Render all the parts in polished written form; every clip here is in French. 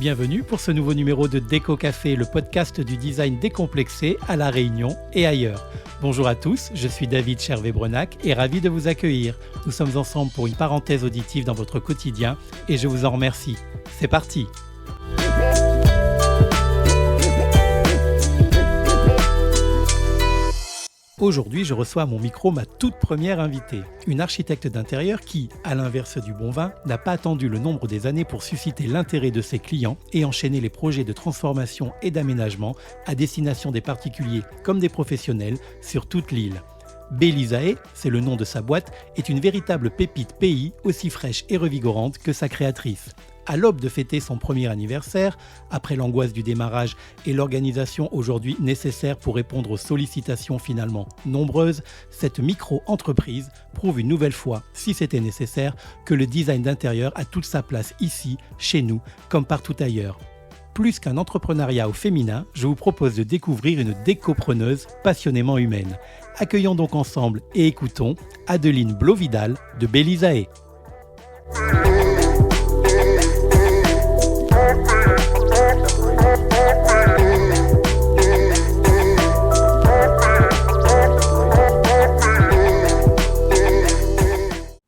bienvenue pour ce nouveau numéro de Déco Café, le podcast du design décomplexé à La Réunion et ailleurs. Bonjour à tous, je suis David Chervé-Brenac et ravi de vous accueillir. Nous sommes ensemble pour une parenthèse auditive dans votre quotidien et je vous en remercie. C'est parti! Aujourd'hui, je reçois à mon micro ma toute première invitée, une architecte d'intérieur qui, à l'inverse du bon vin, n'a pas attendu le nombre des années pour susciter l'intérêt de ses clients et enchaîner les projets de transformation et d'aménagement à destination des particuliers comme des professionnels sur toute l'île. Bélisae, c'est le nom de sa boîte, est une véritable pépite pays aussi fraîche et revigorante que sa créatrice. À l'aube de fêter son premier anniversaire, après l'angoisse du démarrage et l'organisation aujourd'hui nécessaire pour répondre aux sollicitations finalement nombreuses, cette micro-entreprise prouve une nouvelle fois, si c'était nécessaire, que le design d'intérieur a toute sa place ici, chez nous, comme partout ailleurs. Plus qu'un entrepreneuriat au féminin, je vous propose de découvrir une décopreneuse passionnément humaine. Accueillons donc ensemble et écoutons Adeline Blo-Vidal de Bélisae.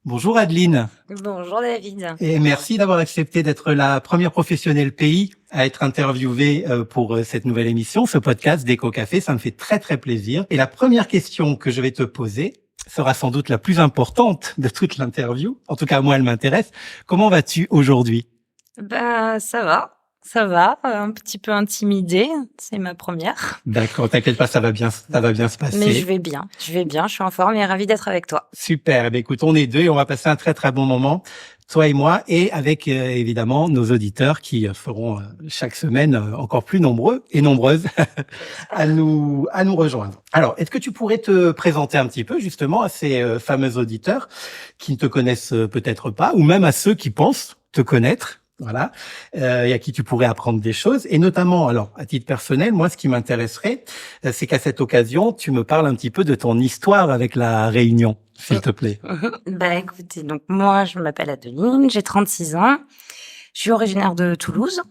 Bonjour Adeline. Bonjour David. Et merci d'avoir accepté d'être la première professionnelle pays à être interviewée pour cette nouvelle émission, ce podcast Déco Café. Ça me fait très très plaisir. Et la première question que je vais te poser sera sans doute la plus importante de toute l'interview. En tout cas, moi, elle m'intéresse. Comment vas-tu aujourd'hui ? Ça va, un petit peu intimidée, c'est ma première. D'accord, t'inquiète pas, ça va bien se passer. Mais je vais bien, je suis en forme et ravie d'être avec toi. Super, eh écoute, on est deux et on va passer un très très bon moment, toi et moi, et avec évidemment nos auditeurs qui feront chaque semaine encore plus nombreux et nombreuses à nous rejoindre. Alors, est-ce que tu pourrais te présenter un petit peu justement à ces fameux auditeurs qui ne te connaissent peut-être pas, ou même à ceux qui pensent te connaître? Voilà, et à qui tu pourrais apprendre des choses. Et notamment, alors, à titre personnel, moi, ce qui m'intéresserait, c'est qu'à cette occasion, tu me parles un petit peu de ton histoire avec la Réunion, s'il te plaît. Écoutez, donc moi, je m'appelle Adeline, j'ai 36 ans, je suis originaire de Toulouse,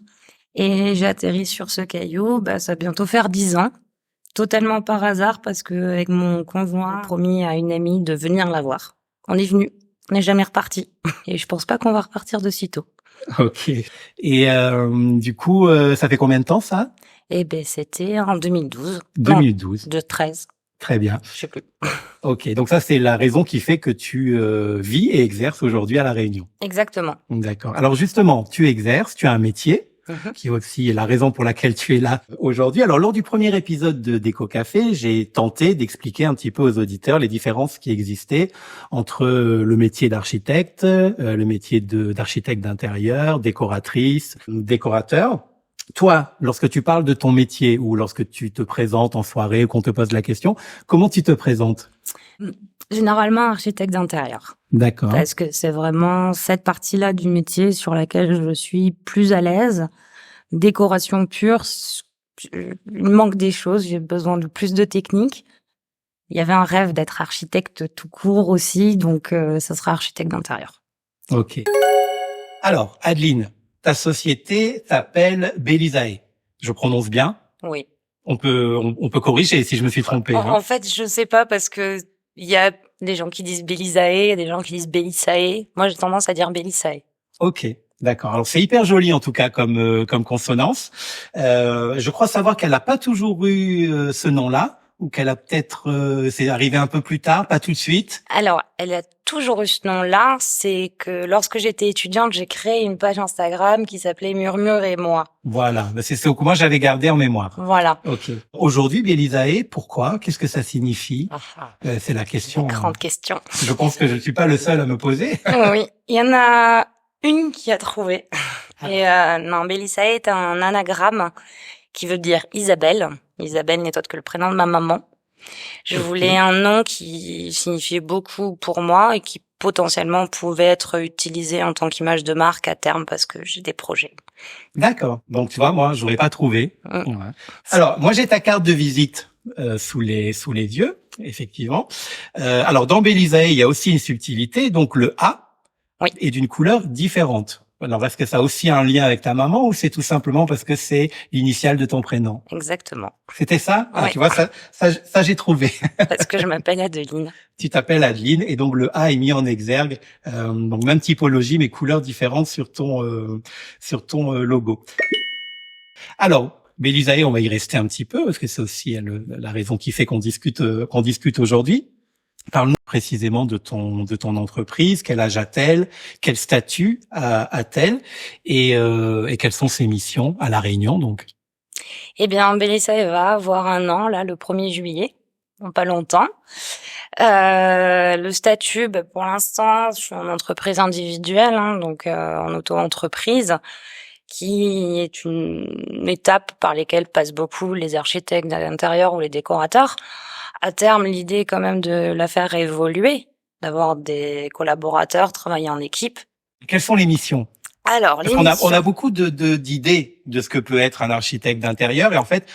et j'ai atterri sur ce caillou, ça va bientôt faire 10 ans, totalement par hasard, parce que avec mon conjoint, j'ai promis à une amie de venir la voir. On est venu, on n'est jamais reparti, et je pense pas qu'on va repartir de sitôt. Ok. Et du coup, ça fait combien de temps ça ? C'était en 2012. 2012. De 13. Très bien. Je sais plus. Ok, donc ça c'est la raison qui fait que tu vis et exerces aujourd'hui à La Réunion. Exactement. D'accord. Alors justement, tu exerces, tu as un métier. Qui est aussi la raison pour laquelle tu es là aujourd'hui. Alors, lors du premier épisode de Déco Café, j'ai tenté d'expliquer un petit peu aux auditeurs les différences qui existaient entre le métier d'architecte, le métier d'architecte d'intérieur, décoratrice, décorateur. Toi, lorsque tu parles de ton métier ou lorsque tu te présentes en soirée ou qu'on te pose la question, comment tu te présentes ? Généralement, architecte d'intérieur. D'accord. Parce que c'est vraiment cette partie-là du métier sur laquelle je suis plus à l'aise. Décoration pure, il manque des choses, j'ai besoin de plus de technique. Il y avait un rêve d'être architecte tout court aussi, donc ça sera architecte d'intérieur. Ok. Alors, Adeline, ta société s'appelle Bélisae. Je prononce bien ? Oui. On peut corriger si je me suis trompé. En fait, je sais pas parce que il y a des gens qui disent Bélisae, il y a des gens qui disent Bélisae. Moi, j'ai tendance à dire Bélisae. Ok, d'accord. Alors c'est hyper joli en tout cas comme consonance. Je crois savoir qu'elle n'a pas toujours eu ce nom-là, ou qu'elle a peut-être c'est arrivé un peu plus tard, pas tout de suite. Alors, elle a toujours eu ce nom-là. C'est que lorsque j'étais étudiante, j'ai créé une page Instagram qui s'appelait Murmure et moi. Voilà, c'est ce que moi j'avais gardé en mémoire. Voilà. Ok. Aujourd'hui, Bélisae, pourquoi ? Qu'est-ce que ça signifie ? C'est la question. Grande question. Je pense que je ne suis pas le seul à me poser. Oui, il y en a une qui a trouvé. Et non, Bélisae est un anagramme qui veut dire Isabelle. Isabelle n'est autre que le prénom de ma maman. Je voulais un nom qui signifiait beaucoup pour moi et qui potentiellement pouvait être utilisé en tant qu'image de marque à terme parce que j'ai des projets. D'accord. Donc tu vois, moi, j'aurais pas trouvé. Ouais. Alors, moi, j'ai ta carte de visite sous les yeux, effectivement. Alors, dans Bélisae, il y a aussi une subtilité. Donc, le A est d'une couleur différente. Alors, est-ce que ça a aussi un lien avec ta maman ou c'est tout simplement parce que c'est l'initiale de ton prénom? Exactement. C'était ça? Ah, Oui. tu vois, ça j'ai trouvé. Parce que je m'appelle Adeline. Tu t'appelles Adeline et donc le A est mis en exergue. Donc même typologie mais couleurs différentes sur ton logo. Alors, Bélisae, on va y rester un petit peu parce que c'est aussi la raison qui fait qu'on discute aujourd'hui. Parle-nous précisément de ton entreprise, quel âge a-t-elle, quel statut a-t-elle et quelles sont ses missions à La Réunion donc. Eh bien, Bélissa va avoir 1 an, là, le 1er juillet, dans pas longtemps. Le statut, pour l'instant, je suis en entreprise individuelle, hein, donc en auto-entreprise, qui est une étape par lesquelles passent beaucoup les architectes d'intérieur ou les décorateurs. À terme, l'idée est quand même de la faire évoluer, d'avoir des collaborateurs, travailler en équipe. Quelles sont les missions? Alors, on a beaucoup d'idées de ce que peut être un architecte d'intérieur et en fait,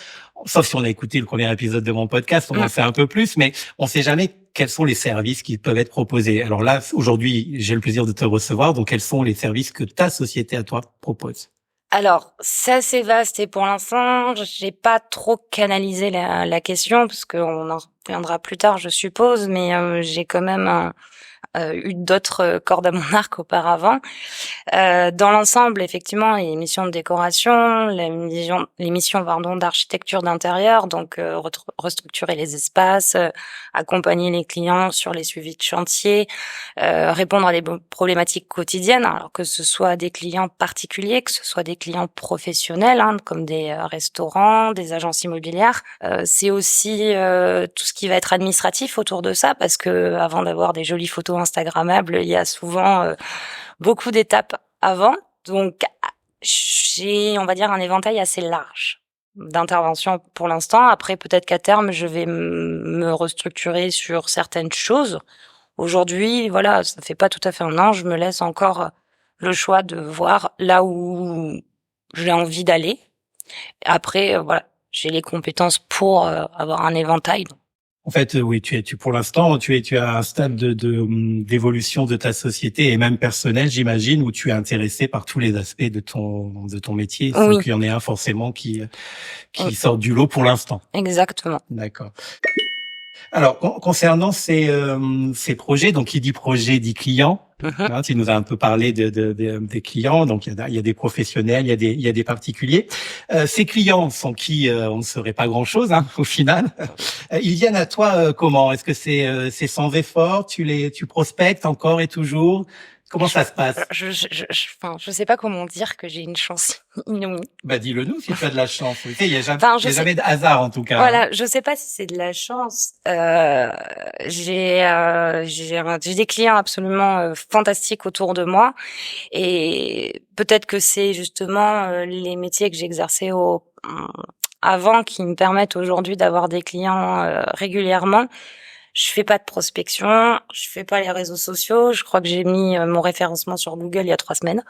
sauf si on a écouté le premier épisode de mon podcast, on en sait un peu plus, mais on sait jamais quels sont les services qui peuvent être proposés. Alors là, aujourd'hui, j'ai le plaisir de te recevoir, donc quels sont les services que ta société à toi propose? Alors, c'est assez vaste et pour l'instant, j'ai pas trop canalisé la question parce qu'on en reviendra plus tard, je suppose, mais j'ai quand même eu d'autres cordes à mon arc auparavant. Dans l'ensemble, effectivement, les missions de décoration, les missions d'architecture d'intérieur, donc restructurer les espaces, accompagner les clients sur les suivis de chantier, répondre à des problématiques quotidiennes, alors que ce soit des clients particuliers, que ce soit des clients professionnels, hein, comme des restaurants, des agences immobilières. C'est aussi tout ce qui va être administratif autour de ça, parce que avant d'avoir des jolies photos instagrammables, il y a souvent beaucoup d'étapes avant. Donc, j'ai, on va dire, un éventail assez large d'intervention pour l'instant. Après, peut-être qu'à terme, je vais me restructurer sur certaines choses. Aujourd'hui, voilà, ça fait pas tout à fait 1 an, je me laisse encore le choix de voir là où j'ai envie d'aller. Après, voilà, j'ai les compétences pour avoir un éventail. En fait, oui, pour l'instant, tu es à un stade d'évolution de ta société et même personnelle, j'imagine, où tu es intéressé par tous les aspects de ton métier, sans Oui. qu'il y en ait un forcément qui sort du lot pour l'instant. Exactement. D'accord. Alors, concernant ces projets, donc qui dit projet dit client. Hein, tu nous as un peu parlé des clients, donc il y a des professionnels, il y a des particuliers. Ces clients sont qui on ne saurait pas grand-chose au final. Ils viennent à toi comment? Est-ce que c'est sans effort? Tu prospectes encore et toujours? Comment ça se passe? Je sais pas comment dire que j'ai une chance inouïe. Dis-le nous si tu as de la chance. Tu sais, il y a jamais de hasard en tout cas. Voilà, je sais pas si c'est de la chance. J'ai des clients absolument fantastiques autour de moi et peut-être que c'est justement les métiers que j'exerçais avant qui me permettent aujourd'hui d'avoir des clients régulièrement. Je fais pas de prospection, je fais pas les réseaux sociaux. Je crois que j'ai mis mon référencement sur Google il y a 3 semaines.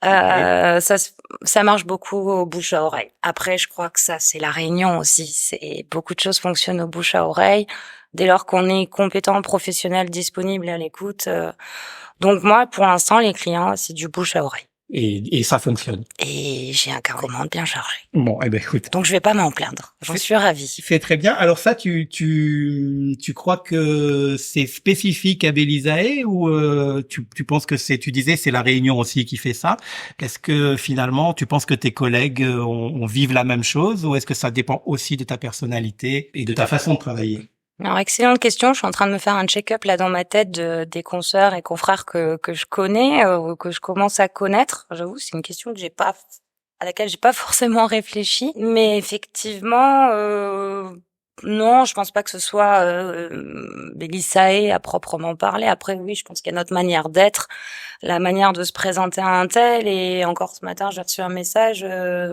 Ça marche beaucoup au bouche à oreille. Après, je crois que ça, c'est La Réunion aussi. C'est beaucoup de choses fonctionnent au bouche à oreille. Dès lors qu'on est compétent, professionnel, disponible et à l'écoute. Donc moi, pour l'instant, les clients, c'est du bouche à oreille. Et ça fonctionne. Et j'ai un carnet de commandes bien chargé. Bon, écoute. Donc je vais pas m'en plaindre. J'en suis ravie. C'est très bien. Alors ça, tu crois que c'est spécifique à Bélisae ou tu penses que tu disais c'est La Réunion aussi qui fait ça. Est-ce que finalement tu penses que tes collègues vivent la même chose ou est-ce que ça dépend aussi de ta personnalité et de ta façon de travailler? Alors, excellente question. Je suis en train de me faire un check-up là dans ma tête des consoeurs et confrères que je connais, que je commence à connaître. J'avoue, c'est une question à laquelle j'ai pas forcément réfléchi. Mais effectivement, non, je pense pas que ce soit Bélisae à proprement parler. Après, oui, je pense qu'il y a notre manière d'être, la manière de se présenter à un tel. Et encore ce matin, j'ai reçu un message,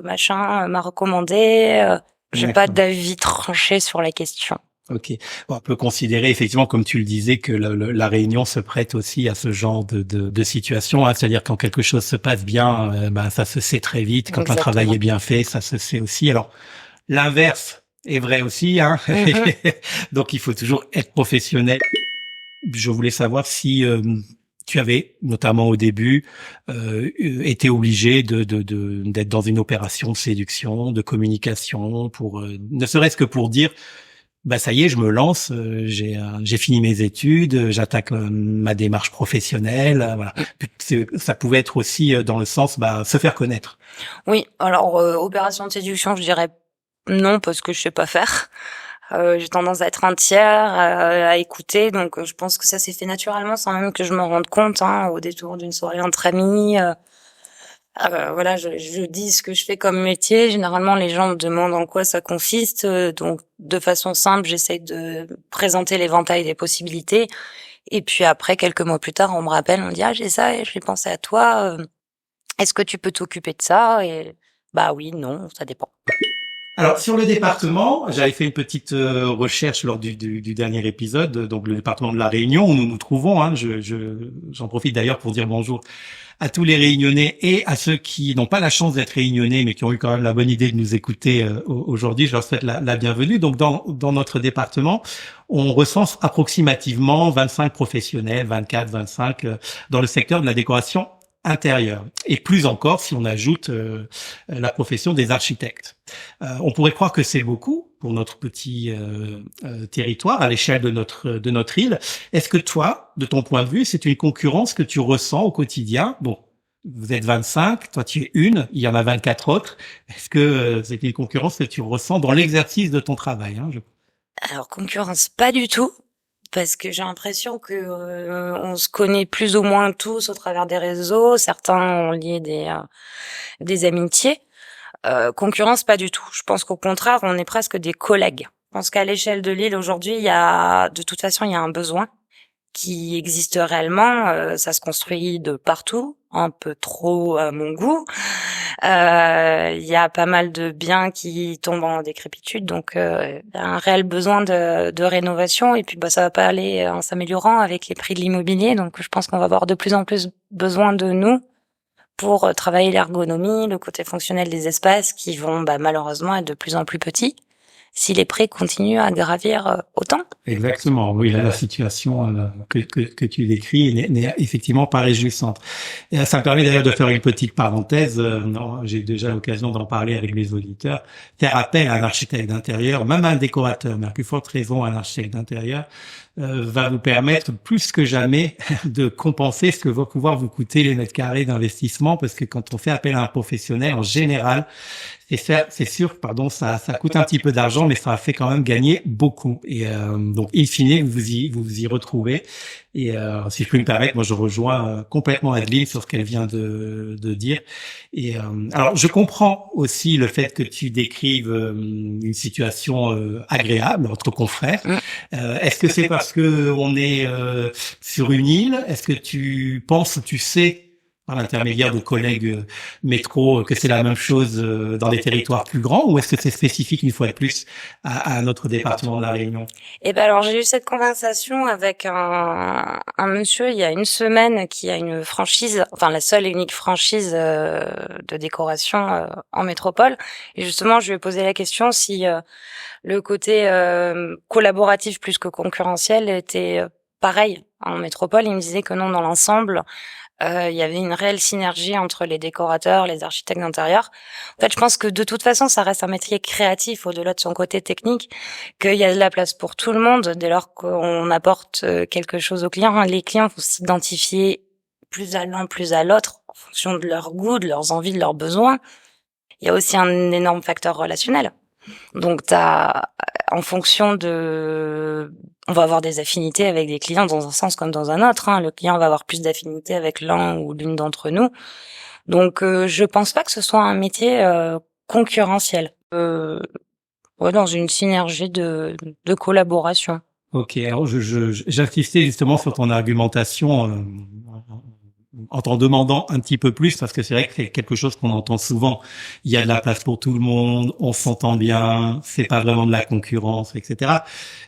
machin m'a recommandé. J'ai pas d'avis tranché sur la question. Ok. Bon, on peut considérer effectivement, comme tu le disais, que la Réunion se prête aussi à ce genre de situation. C'est-à-dire quand quelque chose se passe bien, ça se sait très vite. Quand un travail est bien fait, ça se sait aussi. Alors, l'inverse est vrai aussi. Donc, il faut toujours être professionnel. Je voulais savoir si tu avais, notamment au début, été obligé d'être dans une opération de séduction, de communication, pour ne serait-ce que pour dire, bah ça y est, je me lance, j'ai fini mes études, j'attaque ma démarche professionnelle, voilà. Ça pouvait être aussi dans le sens, bah, se faire connaître. Oui, alors opération de séduction, je dirais non parce que je sais pas faire. J'ai tendance à être un tiers, à écouter, donc je pense que ça s'est fait naturellement sans même que je me rende compte, au détour d'une soirée entre amis. Voilà, je dis ce que je fais comme métier. Généralement, les gens me demandent en quoi ça consiste, donc de façon simple, j'essaie de présenter l'éventail des possibilités. Et puis après, quelques mois plus tard, on me rappelle, on me dit j'ai ça et je vais penser à toi. Est-ce que tu peux t'occuper de ça? Et bah oui, non, ça dépend. Alors sur le département, j'avais fait une petite recherche lors du dernier épisode, donc le département de la Réunion où nous nous trouvons. J'en profite d'ailleurs pour dire bonjour à tous les Réunionnais et à ceux qui n'ont pas la chance d'être Réunionnais mais qui ont eu quand même la bonne idée de nous écouter aujourd'hui. Je leur souhaite la bienvenue. Donc dans notre département, on recense approximativement 25 professionnels, 24, 25 dans le secteur de la décoration intérieure. Et plus encore si on ajoute la profession des architectes. On pourrait croire que c'est beaucoup pour notre petit territoire à l'échelle de notre île. Est-ce que toi, de ton point de vue, c'est une concurrence que tu ressens au quotidien? Bon, vous êtes 25, toi tu es une, il y en a 24 autres. Est-ce que c'est une concurrence que tu ressens dans l'exercice de ton travail, Alors concurrence, pas du tout. Parce que j'ai l'impression que on se connaît plus ou moins tous au travers des réseaux. Certains ont lié des amitiés. Concurrence, pas du tout. Je pense qu'au contraire, on est presque des collègues. Je pense qu'à l'échelle de l'île aujourd'hui, de toute façon, il y a un besoin qui existe réellement. Ça se construit de partout, un peu trop à mon goût. Il y a pas mal de biens qui tombent en décrépitude, donc il y a un réel besoin de rénovation. Et puis ça va pas aller en s'améliorant avec les prix de l'immobilier. Donc je pense qu'on va avoir de plus en plus besoin de nous pour travailler l'ergonomie, le côté fonctionnel des espaces qui vont malheureusement être de plus en plus petits si les prix continuent à gravir autant. Exactement, oui, là, la situation que tu décris n'est effectivement pas réjouissante. Et ça me permet d'ailleurs de faire une petite parenthèse. J'ai déjà l'occasion d'en parler avec les auditeurs. Faire appel à un architecte d'intérieur, même à un décorateur, mais à plus forte raison à un architecte d'intérieur, va vous permettre plus que jamais de compenser ce que va pouvoir vous coûter les mètres carrés d'investissement, parce que quand on fait appel à un professionnel, en général, c'est sûr, ça coûte un petit peu d'argent, mais ça fait quand même gagner beaucoup. Et donc, in fine, vous y retrouvez. Et si je puis me permettre, moi, je rejoins complètement Adeline sur ce qu'elle vient de dire. Et alors, je comprends aussi le fait que tu décrives une situation agréable entre confrères. Est-ce que c'est parce que on est sur une île? Est-ce que tu sais par l'intermédiaire de collègues métro que c'est la même chose dans des territoires plus grands, ou est-ce que c'est spécifique une fois de plus à notre département de la Réunion? Alors j'ai eu cette conversation avec un monsieur il y a une semaine qui a une franchise, enfin la seule et unique franchise de décoration en métropole, et justement je lui ai posé la question si le côté collaboratif plus que concurrentiel était pareil en métropole. Il me disait que non, dans l'ensemble il y avait une réelle synergie entre les décorateurs, les architectes d'intérieur. En fait, je pense que de toute façon, ça reste un métier créatif au-delà de son côté technique, qu'il y a de la place pour tout le monde dès lors qu'on apporte quelque chose aux clients. Les clients vont s'identifier plus à l'un, plus à l'autre en fonction de leur goût, de leurs envies, de leurs besoins. Il y a aussi un énorme facteur relationnel. Donc en fonction on va avoir des affinités avec des clients dans un sens comme dans un autre. Le client va avoir plus d'affinités avec l'un ou l'une d'entre nous. Donc je pense pas que ce soit un métier concurrentiel. Dans une synergie de collaboration. Ok, alors j'insistais justement sur ton argumentation en t'en demandant un petit peu plus, parce que c'est vrai que c'est quelque chose qu'on entend souvent. Il y a de la place pour tout le monde, on s'entend bien, c'est pas vraiment de la concurrence, etc.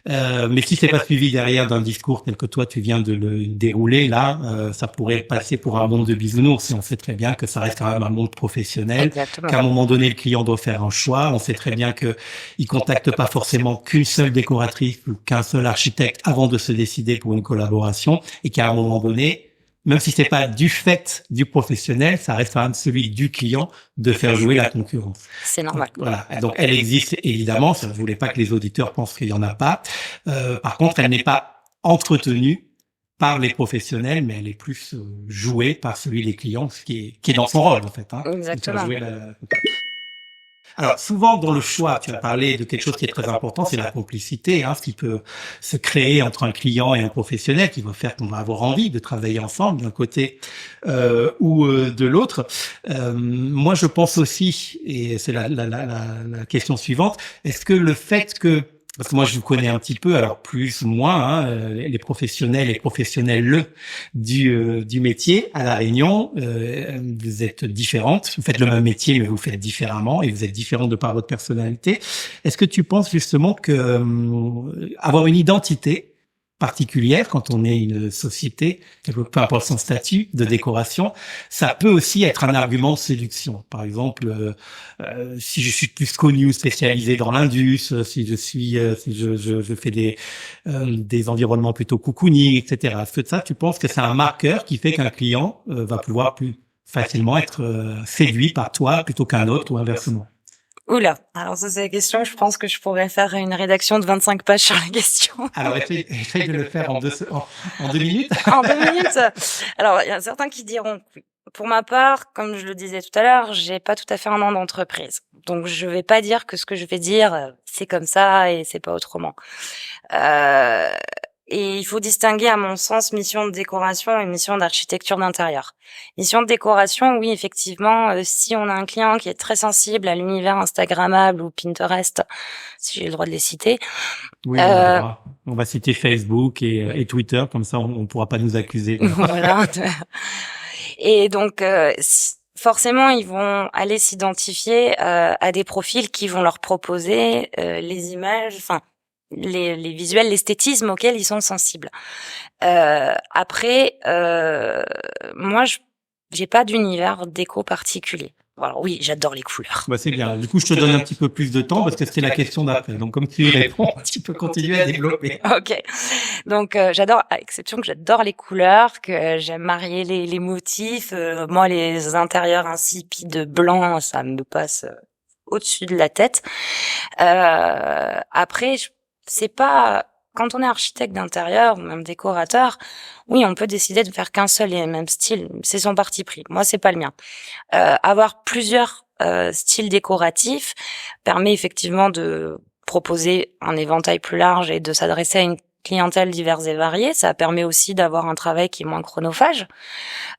Mais si c'est pas suivi derrière d'un discours tel que toi tu viens de le dérouler, là, ça pourrait passer pour un monde de bisounours. Et on sait très bien que ça reste quand même un monde professionnel. Exactement. Qu'à un moment donné, le client doit faire un choix. On sait très bien que il contacte pas forcément qu'une seule décoratrice ou qu'un seul architecte avant de se décider pour une collaboration, et qu'à un moment donné, même si c'est pas du fait du professionnel, ça reste quand même celui du client de faire jouer la concurrence. C'est normal. Donc, voilà. Donc, elle existe évidemment. Ça ne voulait pas que les auditeurs pensent qu'il y en a pas. Par contre, elle n'est pas entretenue par les professionnels, mais elle est plus jouée par celui des clients, ce qui est dans son rôle en fait. Hein, Exactement. Alors, souvent dans le choix, tu as parlé de quelque chose qui est très important, c'est la complicité, ce qui peut se créer entre un client et un professionnel, qui va faire qu'on va avoir envie de travailler ensemble d'un côté ou de l'autre. Moi, je pense aussi, et c'est la question suivante, est-ce que le fait que parce que moi je vous connais un petit peu, alors plus ou moins, les professionnels du métier à La Réunion, vous êtes différentes, vous faites le même métier mais vous faites différemment et vous êtes différentes de par votre personnalité. Est-ce que tu penses justement que avoir une identité particulière quand on est une société, peu importe son statut de décoration, ça peut aussi être un argument de séduction. Par exemple, si je suis plus connu ou spécialisé dans l'indus, si je fais des environnements plutôt cocooning, etc. Est-ce que ça, tu penses que c'est un marqueur qui fait qu'un client va pouvoir plus facilement être séduit par toi plutôt qu'un autre ou inversement? Oula, alors ça c'est la question, je pense que je pourrais faire une rédaction de 25 pages sur la question. Alors essaye de le faire en 2 minutes. En 2 minutes. Alors il y a certains qui diront oui. Pour ma part, comme je le disais tout à l'heure, j'ai pas tout à fait un an d'entreprise. Donc je vais pas dire que ce que je vais dire c'est comme ça et c'est pas autrement. Et il faut distinguer, à mon sens, mission de décoration et mission d'architecture d'intérieur. Mission de décoration, oui, effectivement, si on a un client qui est très sensible à l'univers instagrammable ou Pinterest, si j'ai le droit de les citer. Oui, on va citer Facebook et Twitter, comme ça on pourra pas nous accuser. Voilà. Et donc, forcément, ils vont aller s'identifier à des profils qui vont leur proposer les images, enfin, les visuels, l'esthétisme auquel ils sont sensibles. Après, moi, j'ai pas d'univers déco particulier. Alors oui, j'adore les couleurs. Bah c'est bien. Du coup, je te donne un petit peu plus de temps parce que c'était la question d'après. Donc, comme tu y réponds, tu peux continuer à développer. Ok. Donc, j'adore, à l'exception que j'adore les couleurs, que j'aime marier les motifs. Moi, les intérieurs insipides blancs, ça me passe au-dessus de la tête. Après, c'est pas, quand on est architecte d'intérieur ou même décorateur, oui, on peut décider de faire qu'un seul et même style. C'est son parti pris. Moi, c'est pas le mien. Avoir plusieurs styles décoratifs permet effectivement de proposer un éventail plus large et de s'adresser à une clientèle diverse et variée. Ça permet aussi d'avoir un travail qui est moins chronophage.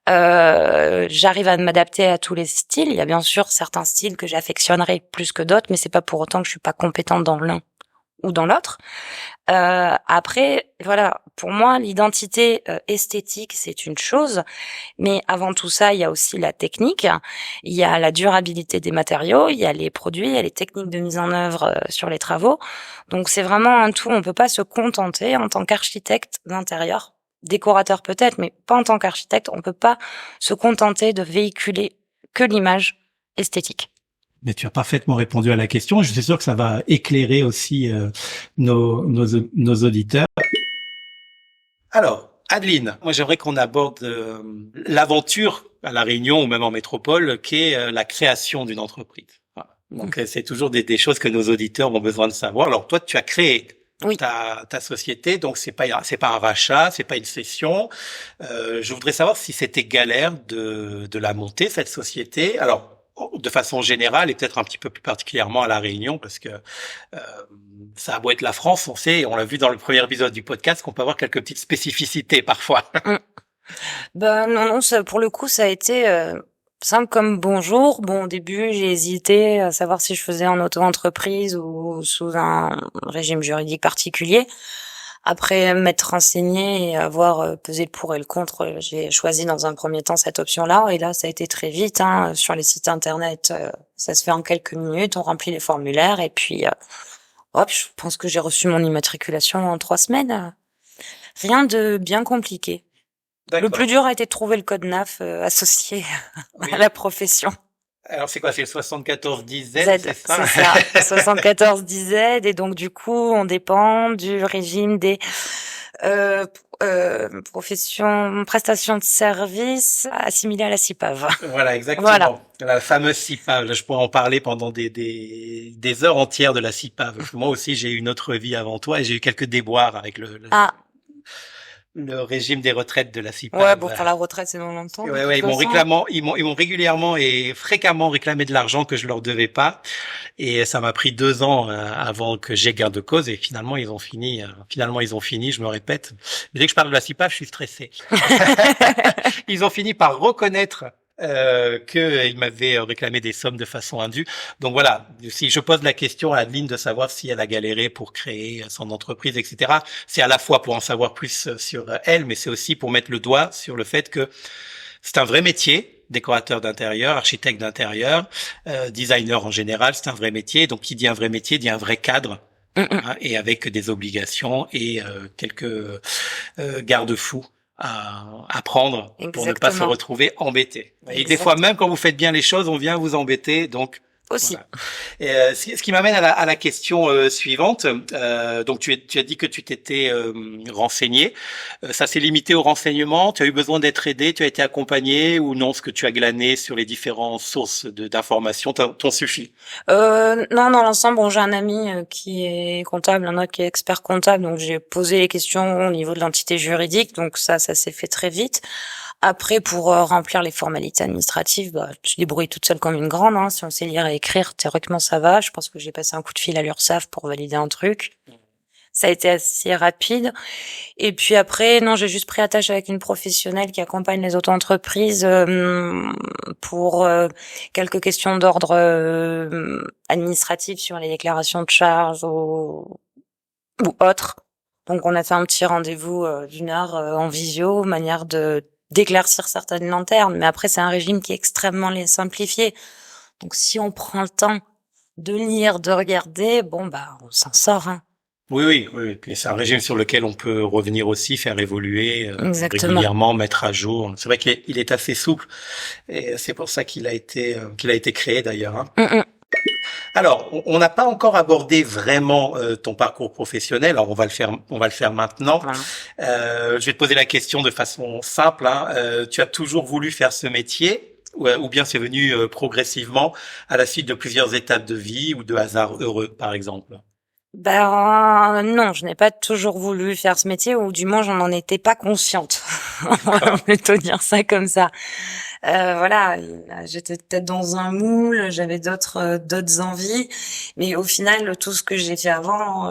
J'arrive à m'adapter à tous les styles. Il y a bien sûr certains styles que j'affectionnerai plus que d'autres, mais c'est pas pour autant que je suis pas compétente dans l'un ou dans l'autre. Après, voilà, pour moi, l'identité esthétique, c'est une chose, mais avant tout ça, il y a aussi la technique, il y a la durabilité des matériaux, il y a les produits, il y a les techniques de mise en œuvre sur les travaux. Donc, c'est vraiment un tout. On peut pas se contenter en tant qu'architecte d'intérieur, décorateur peut-être, mais pas en tant qu'architecte. On peut pas se contenter de véhiculer que l'image esthétique. Mais tu as parfaitement répondu à la question. Je suis sûr que ça va éclairer aussi nos auditeurs. Alors, Adeline, moi j'aimerais qu'on aborde l'aventure à La Réunion ou même en métropole, qui est la création d'une entreprise. Voilà. Donc c'est toujours des choses que nos auditeurs ont besoin de savoir. Alors toi, tu as créé ta société, donc c'est pas un rachat, c'est pas une cession. Je voudrais savoir si c'était galère de la monter, cette société. Alors, de façon générale et peut-être un petit peu plus particulièrement à La Réunion, parce que ça a beau être la France, on sait, on l'a vu dans le premier épisode du podcast, qu'on peut avoir quelques petites spécificités parfois. Ben non, ça, pour le coup, ça a été simple comme bonjour. Bon, au début, j'ai hésité à savoir si je faisais en auto-entreprise ou sous un régime juridique particulier. Après m'être renseignée et avoir pesé le pour et le contre, j'ai choisi dans un premier temps cette option-là. Et là, ça a été très vite. Sur les sites internet, ça se fait en quelques minutes. On remplit les formulaires et puis, hop, je pense que j'ai reçu mon immatriculation en 3 semaines. Rien de bien compliqué. D'accord. Le plus dur a été de trouver le code NAF associé à la profession. Alors c'est quoi, c'est le 7410Z, c'est ça? C'est ça, 7410Z, et donc du coup on dépend du régime des prestation de service assimilée à la CIPAV. Voilà, exactement. Voilà. La fameuse CIPAV. Là, je pourrais en parler pendant des heures entières de la CIPAV. Moi aussi, j'ai eu une autre vie avant toi et j'ai eu quelques déboires avec le régime des retraites de la CIPAV. Ouais, bon, pour la retraite, c'est dans longtemps. Ouais, ils m'ont régulièrement et fréquemment réclamé de l'argent que je leur devais pas. Et ça m'a pris 2 ans avant que j'aie gain de cause. Et finalement, ils ont fini. Je me répète. Mais dès que je parle de la CIPAV, je suis stressé. Ils ont fini par reconnaître qu'ils m'avaient réclamé des sommes de façon indue. Donc voilà, si je pose la question à Adeline de savoir si elle a galéré pour créer son entreprise, etc., c'est à la fois pour en savoir plus sur elle, mais c'est aussi pour mettre le doigt sur le fait que c'est un vrai métier, décorateur d'intérieur, architecte d'intérieur, designer en général, c'est un vrai métier. Donc qui dit un vrai métier dit un vrai cadre. Hein, et avec des obligations et quelques garde-fous à prendre pour ne pas se retrouver embêté. Et des fois, même quand vous faites bien les choses, on vient vous embêter. Donc aussi. Voilà. Et, ce qui m'amène à la question suivante. Donc tu as dit que tu t'étais renseigné. Ça s'est limité au renseignement. Tu as eu besoin d'être aidé. Tu as été accompagné ou non? Ce que tu as glané sur les différentes sources d'informations t'ont suffi? Non, dans l'ensemble, bon, j'ai un ami qui est comptable, un autre qui est expert comptable. Donc j'ai posé les questions au niveau de l'entité juridique. Donc ça s'est fait très vite. Après, pour remplir les formalités administratives, je débrouille toute seule comme une grande. Hein. Si on sait lire et écrire, théoriquement, ça va. Je pense que j'ai passé un coup de fil à l'URSSAF pour valider un truc. Ça a été assez rapide. Et puis après, non, j'ai juste pris attache avec une professionnelle qui accompagne les auto-entreprises pour quelques questions d'ordre administratif sur les déclarations de charges ou autres. Donc, on a fait un petit rendez-vous d'1 heure en visio, manière d'éclaircir certaines lanternes, mais après c'est un régime qui est extrêmement simplifié. Donc si on prend le temps de lire, de regarder, on s'en sort. Hein. Oui. Et c'est un régime sur lequel on peut revenir aussi, faire évoluer régulièrement, mettre à jour. C'est vrai qu'il est assez souple et c'est pour ça qu'il a été créé d'ailleurs. Hein. Alors, on n'a pas encore abordé vraiment ton parcours professionnel. Alors, on va le faire maintenant. Voilà. Je vais te poser la question de façon simple. Hein. Tu as toujours voulu faire ce métier ou bien c'est venu progressivement à la suite de plusieurs étapes de vie ou de hasards heureux, par exemple? Non, je n'ai pas toujours voulu faire ce métier, ou du moins, je n'en étais pas consciente. On va plutôt dire ça comme ça. Voilà, j'étais peut-être dans un moule, j'avais d'autres envies, mais au final, tout ce que j'ai fait avant,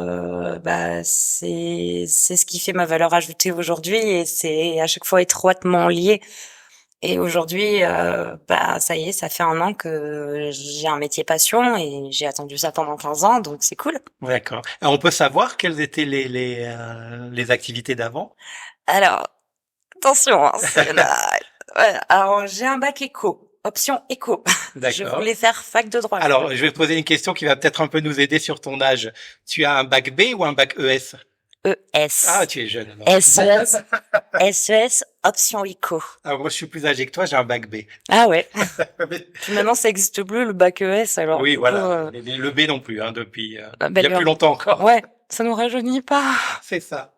c'est ce qui fait ma valeur ajoutée aujourd'hui, et c'est à chaque fois étroitement lié. Et aujourd'hui, ça y est, ça fait 1 an que j'ai un métier passion et j'ai attendu ça pendant 15 ans, donc c'est cool. D'accord. On peut savoir quelles étaient les activités d'avant? Alors, attention, hein, alors j'ai un bac éco, option éco. D'accord. Je voulais faire fac de droit. Alors, je vais te poser une question qui va peut-être un peu nous aider sur ton âge. Tu as un bac B ou un bac ES? ES. Ah, tu es jeune. Alors. SES, option éco. Ah, moi, je suis plus âgé que toi, j'ai un bac B. Ah ouais. Puis maintenant, ça existe plus, le bac ES, alors. Oui, voilà. Le B non plus, hein, depuis, il y a plus longtemps encore. Ouais. Ça nous rajeunit pas. C'est ça.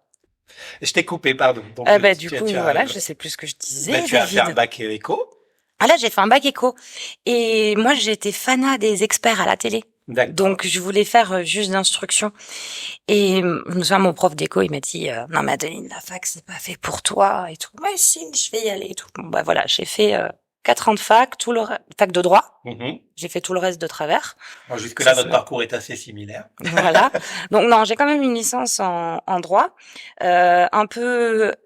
Je t'ai coupé, pardon. Donc, du coup, voilà, je sais plus ce que je disais. Tu as fait un bac éco. Ah là, j'ai fait un bac éco. Et moi, j'étais fanat des experts à la télé. Donc, je voulais faire juste d'instruction. Et je me souviens, mon prof d'éco, il m'a dit, non, mais Adeline, la fac, c'est pas fait pour toi, et tout. Ouais, si, je vais y aller, et tout. Bon, voilà, j'ai fait 4 ans de fac, fac de droit. J'ai fait tout le reste de travers. Bon, jusque-là, notre parcours est assez similaire. Voilà. Donc, non, j'ai quand même une licence en droit. Peut-être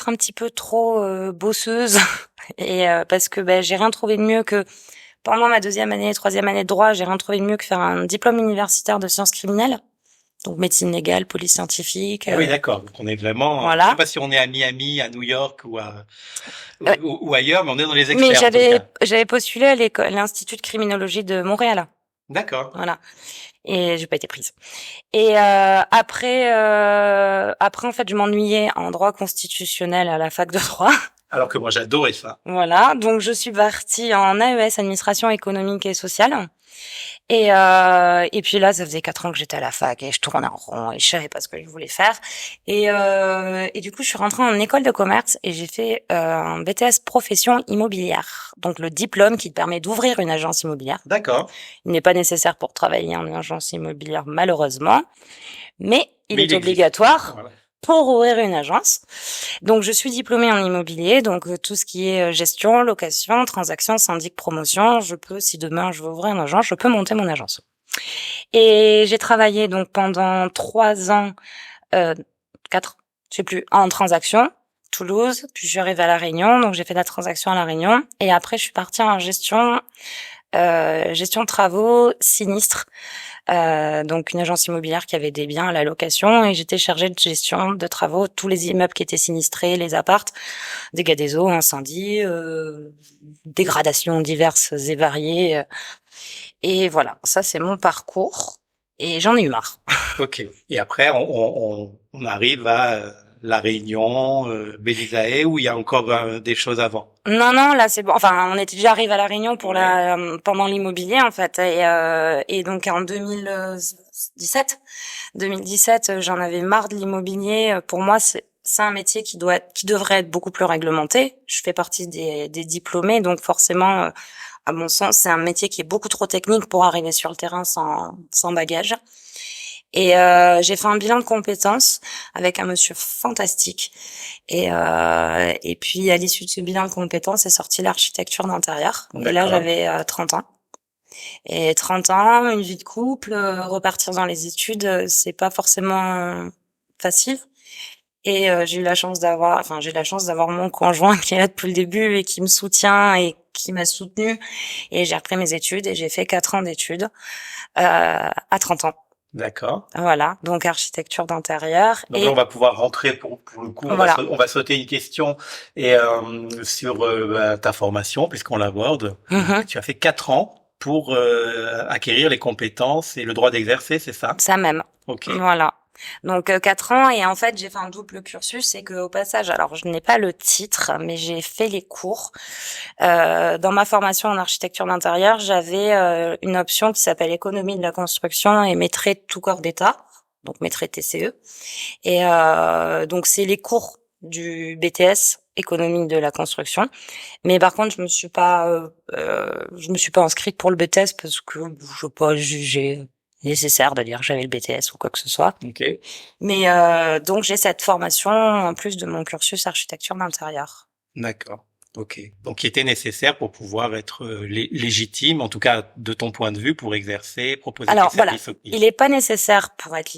un petit peu trop bosseuse. Et parce que j'ai rien trouvé de mieux que... Pendant ma 2e année, 3e année de droit, j'ai rien trouvé de mieux que faire un diplôme universitaire de sciences criminelles. Donc, médecine légale, police scientifique. Oui, d'accord. Donc, on est vraiment, voilà. Je sais pas si on est à Miami, à New York ou ailleurs, mais on est dans les experts. Mais j'avais postulé à l'Institut de criminologie de Montréal. D'accord. Voilà. Et j'ai pas été prise. Et après, en fait, je m'ennuyais en droit constitutionnel à la fac de droit. Alors que moi, j'adorais ça. Voilà, donc je suis partie en AES, administration économique et sociale. Et puis là, ça faisait 4 ans que j'étais à la fac et je tournais en rond et je savais pas ce que je voulais faire. Et du coup, je suis rentrée en école de commerce et j'ai fait un BTS profession immobilière. Donc le diplôme qui te permet d'ouvrir une agence immobilière. D'accord. Il n'est pas nécessaire pour travailler en agence immobilière, malheureusement, mais il est obligatoire. Voilà. Pour ouvrir une agence. Donc, je suis diplômée en immobilier, donc tout ce qui est gestion, location, transaction, syndic, promotion, je peux, si demain je veux ouvrir une agence, je peux monter mon agence. Et j'ai travaillé donc pendant 3 ans, 4, je sais plus, en transaction, Toulouse, puis je suis arrivée à La Réunion, donc j'ai fait de la transaction à La Réunion, et après je suis partie en gestion de travaux, sinistres, donc une agence immobilière qui avait des biens à la location et j'étais chargée de gestion de travaux, tous les immeubles qui étaient sinistrés, les appartes, dégâts des eaux, incendies, dégradations diverses et variées. Et voilà, ça c'est mon parcours et j'en ai eu marre. Ok. Et après, on arrive à La Réunion, Bélisae, où il y a encore des choses avant. Non, là c'est bon. Enfin, on était déjà arrivé à La Réunion pour pendant l'immobilier en fait, et donc en 2017, j'en avais marre de l'immobilier. Pour moi, c'est un métier qui devrait être beaucoup plus réglementé. Je fais partie des diplômés, donc forcément, à mon sens, c'est un métier qui est beaucoup trop technique pour arriver sur le terrain sans bagage. Et j'ai fait un bilan de compétences avec un monsieur fantastique. Et puis à l'issue de ce bilan de compétences est sortie l'architecture d'intérieur. Et là j'avais 30 ans. Et 30 ans, une vie de couple, repartir dans les études, c'est pas forcément facile. Et j'ai la chance d'avoir mon conjoint qui est là depuis le début et qui me soutient et qui m'a soutenue. Et j'ai repris mes études et j'ai fait 4 ans d'études à 30 ans. D'accord. Voilà, donc architecture d'intérieur. Donc là, on va pouvoir rentrer pour le coup. Voilà. On va sauter une question et sur ta formation, puisqu'on l'aborde. Mm-hmm. Tu as fait 4 ans pour acquérir les compétences et le droit d'exercer, c'est ça? Ça même. Ok. Voilà. Donc 4 ans et en fait j'ai fait un double cursus, c'est que au passage, alors je n'ai pas le titre, mais j'ai fait les cours. Dans ma formation en architecture d'intérieur, j'avais une option qui s'appelle économie de la construction et maîtrise tout corps d'état, donc maîtrise TCE. Et donc c'est les cours du BTS économie de la construction. Mais par contre, je me suis pas inscrite pour le BTS parce que je n'ai pas jugé nécessaire de dire que j'avais le BTS ou quoi que ce soit. Okay. Mais donc j'ai cette formation en plus de mon cursus architecture d'intérieur. D'accord. Ok. Donc, qui était nécessaire pour pouvoir être légitime, en tout cas de ton point de vue, pour exercer, proposer Alors, tes services voilà. Il est pas nécessaire pour être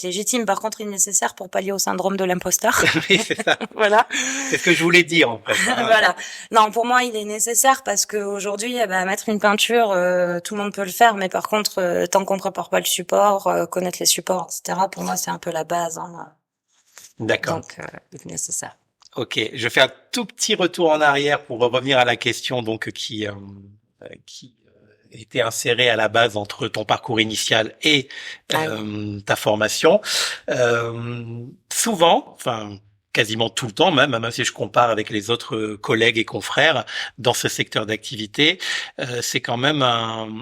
légitime. Par contre, il est nécessaire pour pallier au syndrome de l'imposteur. Oui, c'est ça. Voilà. C'est ce que je voulais dire, en fait. Hein. Voilà. Non, pour moi, il est nécessaire parce que aujourd'hui, mettre une peinture, tout le monde peut le faire, mais par contre, tant qu'on prépare pas le support, connaître les supports, etc. Pour moi, c'est un peu la base. Hein. D'accord. Donc, c'est nécessaire. Ok, je fais un tout petit retour en arrière pour revenir à la question donc qui était insérée à la base entre ton parcours initial et ta formation. Souvent, enfin quasiment tout le temps même si je compare avec les autres collègues et confrères dans ce secteur d'activité, c'est quand même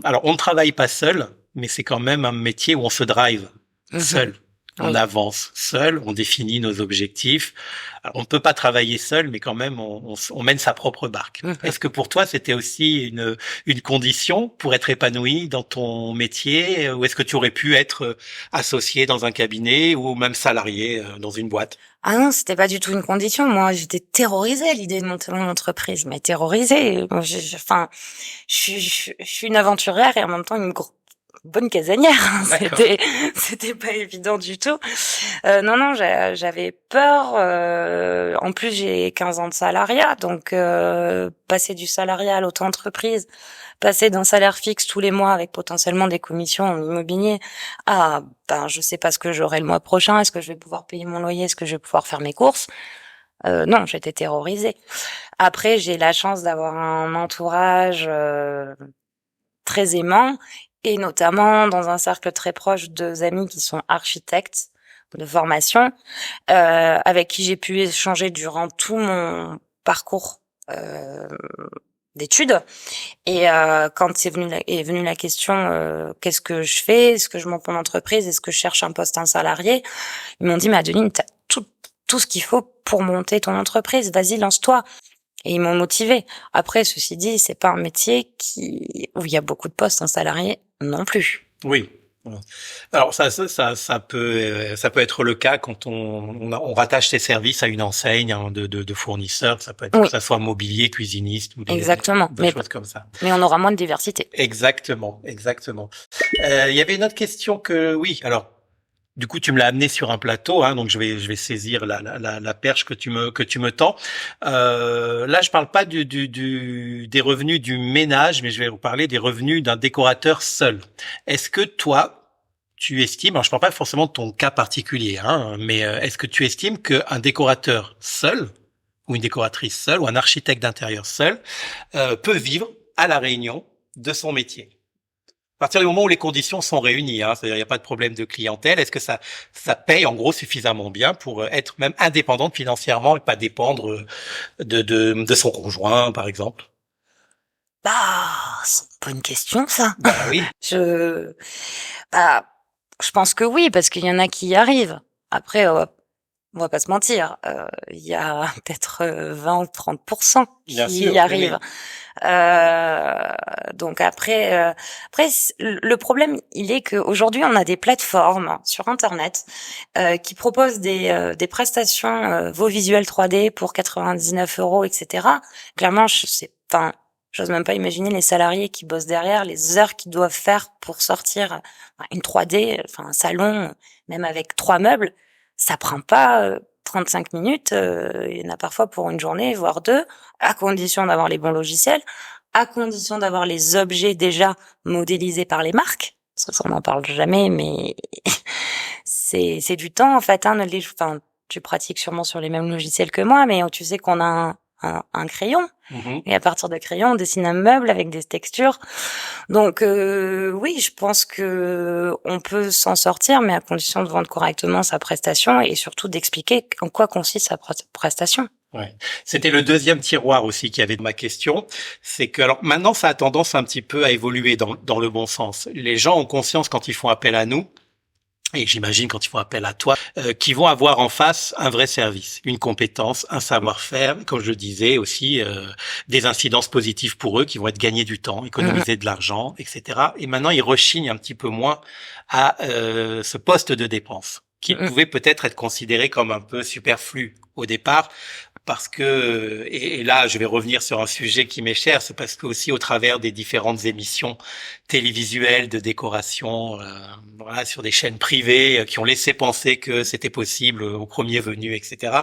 alors on ne travaille pas seul, mais c'est quand même un métier où on se drive seul. On avance seul, on définit nos objectifs. Alors, on ne peut pas travailler seul, mais quand même, on mène sa propre barque. Est-ce que pour toi, c'était aussi une condition pour être épanoui dans ton métier, ou est-ce que tu aurais pu être associé dans un cabinet ou même salarié dans une boîte? Ah non, c'était pas du tout une condition. Moi, j'étais terrorisée à l'idée de monter mon entreprise, mais terrorisée. Je suis une aventurière et en même temps une bonne casanière. C'était pas évident du tout. Non, j'avais peur. En plus, j'ai 15 ans de salariat, donc passer du salariat à l'auto-entreprise, passer d'un salaire fixe tous les mois avec potentiellement des commissions en immobilier à je sais pas ce que j'aurai le mois prochain, est-ce que je vais pouvoir payer mon loyer, est-ce que je vais pouvoir faire mes courses. Non, j'étais terrorisée. Après, j'ai la chance d'avoir un entourage très aimant. Et notamment dans un cercle très proche de amis qui sont architectes de formation, avec qui j'ai pu échanger durant tout mon parcours d'études. Et quand est venue la question, qu'est-ce que je fais? Est-ce que je monte mon entreprise? Est-ce que je cherche un poste, un salarié? Ils m'ont dit, mais Adeline, t'as tout ce qu'il faut pour monter ton entreprise. Vas-y, lance-toi. Et ils m'ont motivée. Après, ceci dit, c'est pas un métier où il y a beaucoup de postes en salarié non plus. Oui. Alors ça peut être le cas quand on rattache ses services à une enseigne de fournisseurs. Ça peut être que ça soit mobilier, cuisiniste ou des choses comme ça. Mais on aura moins de diversité. Exactement. Il y avait une autre question alors. Du coup, tu me l'as amené sur un plateau, donc je vais saisir la perche que tu me tends. Là, je parle pas des revenus du ménage, mais je vais vous parler des revenus d'un décorateur seul. Est-ce que toi, tu estimes, alors je parle pas forcément de ton cas particulier, mais est-ce que tu estimes qu'un décorateur seul, ou une décoratrice seule, ou un architecte d'intérieur seul, peut vivre à La Réunion de son métier? À partir du moment où les conditions sont réunies, c'est-à-dire il n'y a pas de problème de clientèle, est-ce que ça paye en gros suffisamment bien pour être même indépendante financièrement et pas dépendre de son conjoint, par exemple? C'est pas une question, ça. Oui. Je pense que oui, parce qu'il y en a qui y arrivent. Après, on va pas se mentir, il y a peut-être 20 ou 30% qui y arrivent. Oui. Donc après, le problème, il est qu'aujourd'hui, on a des plateformes sur Internet qui proposent des prestations vos visuels 3D pour 99 €, etc. Clairement, j'ose même pas imaginer les salariés qui bossent derrière, les heures qu'ils doivent faire pour sortir une 3D, un salon, même avec 3 meubles. Ça prend pas 35 minutes, il y en a parfois pour une journée, voire 2, à condition d'avoir les bons logiciels, à condition d'avoir les objets déjà modélisés par les marques. Ça, on n'en parle jamais, mais c'est du temps, en fait. Tu pratiques sûrement sur les mêmes logiciels que moi, mais tu sais qu'on a un crayon. Et à partir de crayon, on dessine un meuble avec des textures. Donc oui, je pense que on peut s'en sortir, mais à condition de vendre correctement sa prestation et surtout d'expliquer en quoi consiste sa prestation. Ouais. C'était le deuxième tiroir aussi qui avait de ma question. C'est que, alors maintenant, ça a tendance un petit peu à évoluer dans le bon sens. Les gens ont conscience quand ils font appel à nous, et j'imagine quand ils font appel à toi, qui vont avoir en face un vrai service, une compétence, un savoir-faire, comme je le disais aussi, des incidences positives pour eux qui vont être gagner du temps, économiser de l'argent, etc. Et maintenant, ils rechignent un petit peu moins à ce poste de dépense, qui pouvait peut-être être considéré comme un peu superflu au départ, parce que, et là je vais revenir sur un sujet qui m'est cher, c'est parce que aussi au travers des différentes émissions télévisuelles de décoration, sur des chaînes privées qui ont laissé penser que c'était possible au premier venu, etc.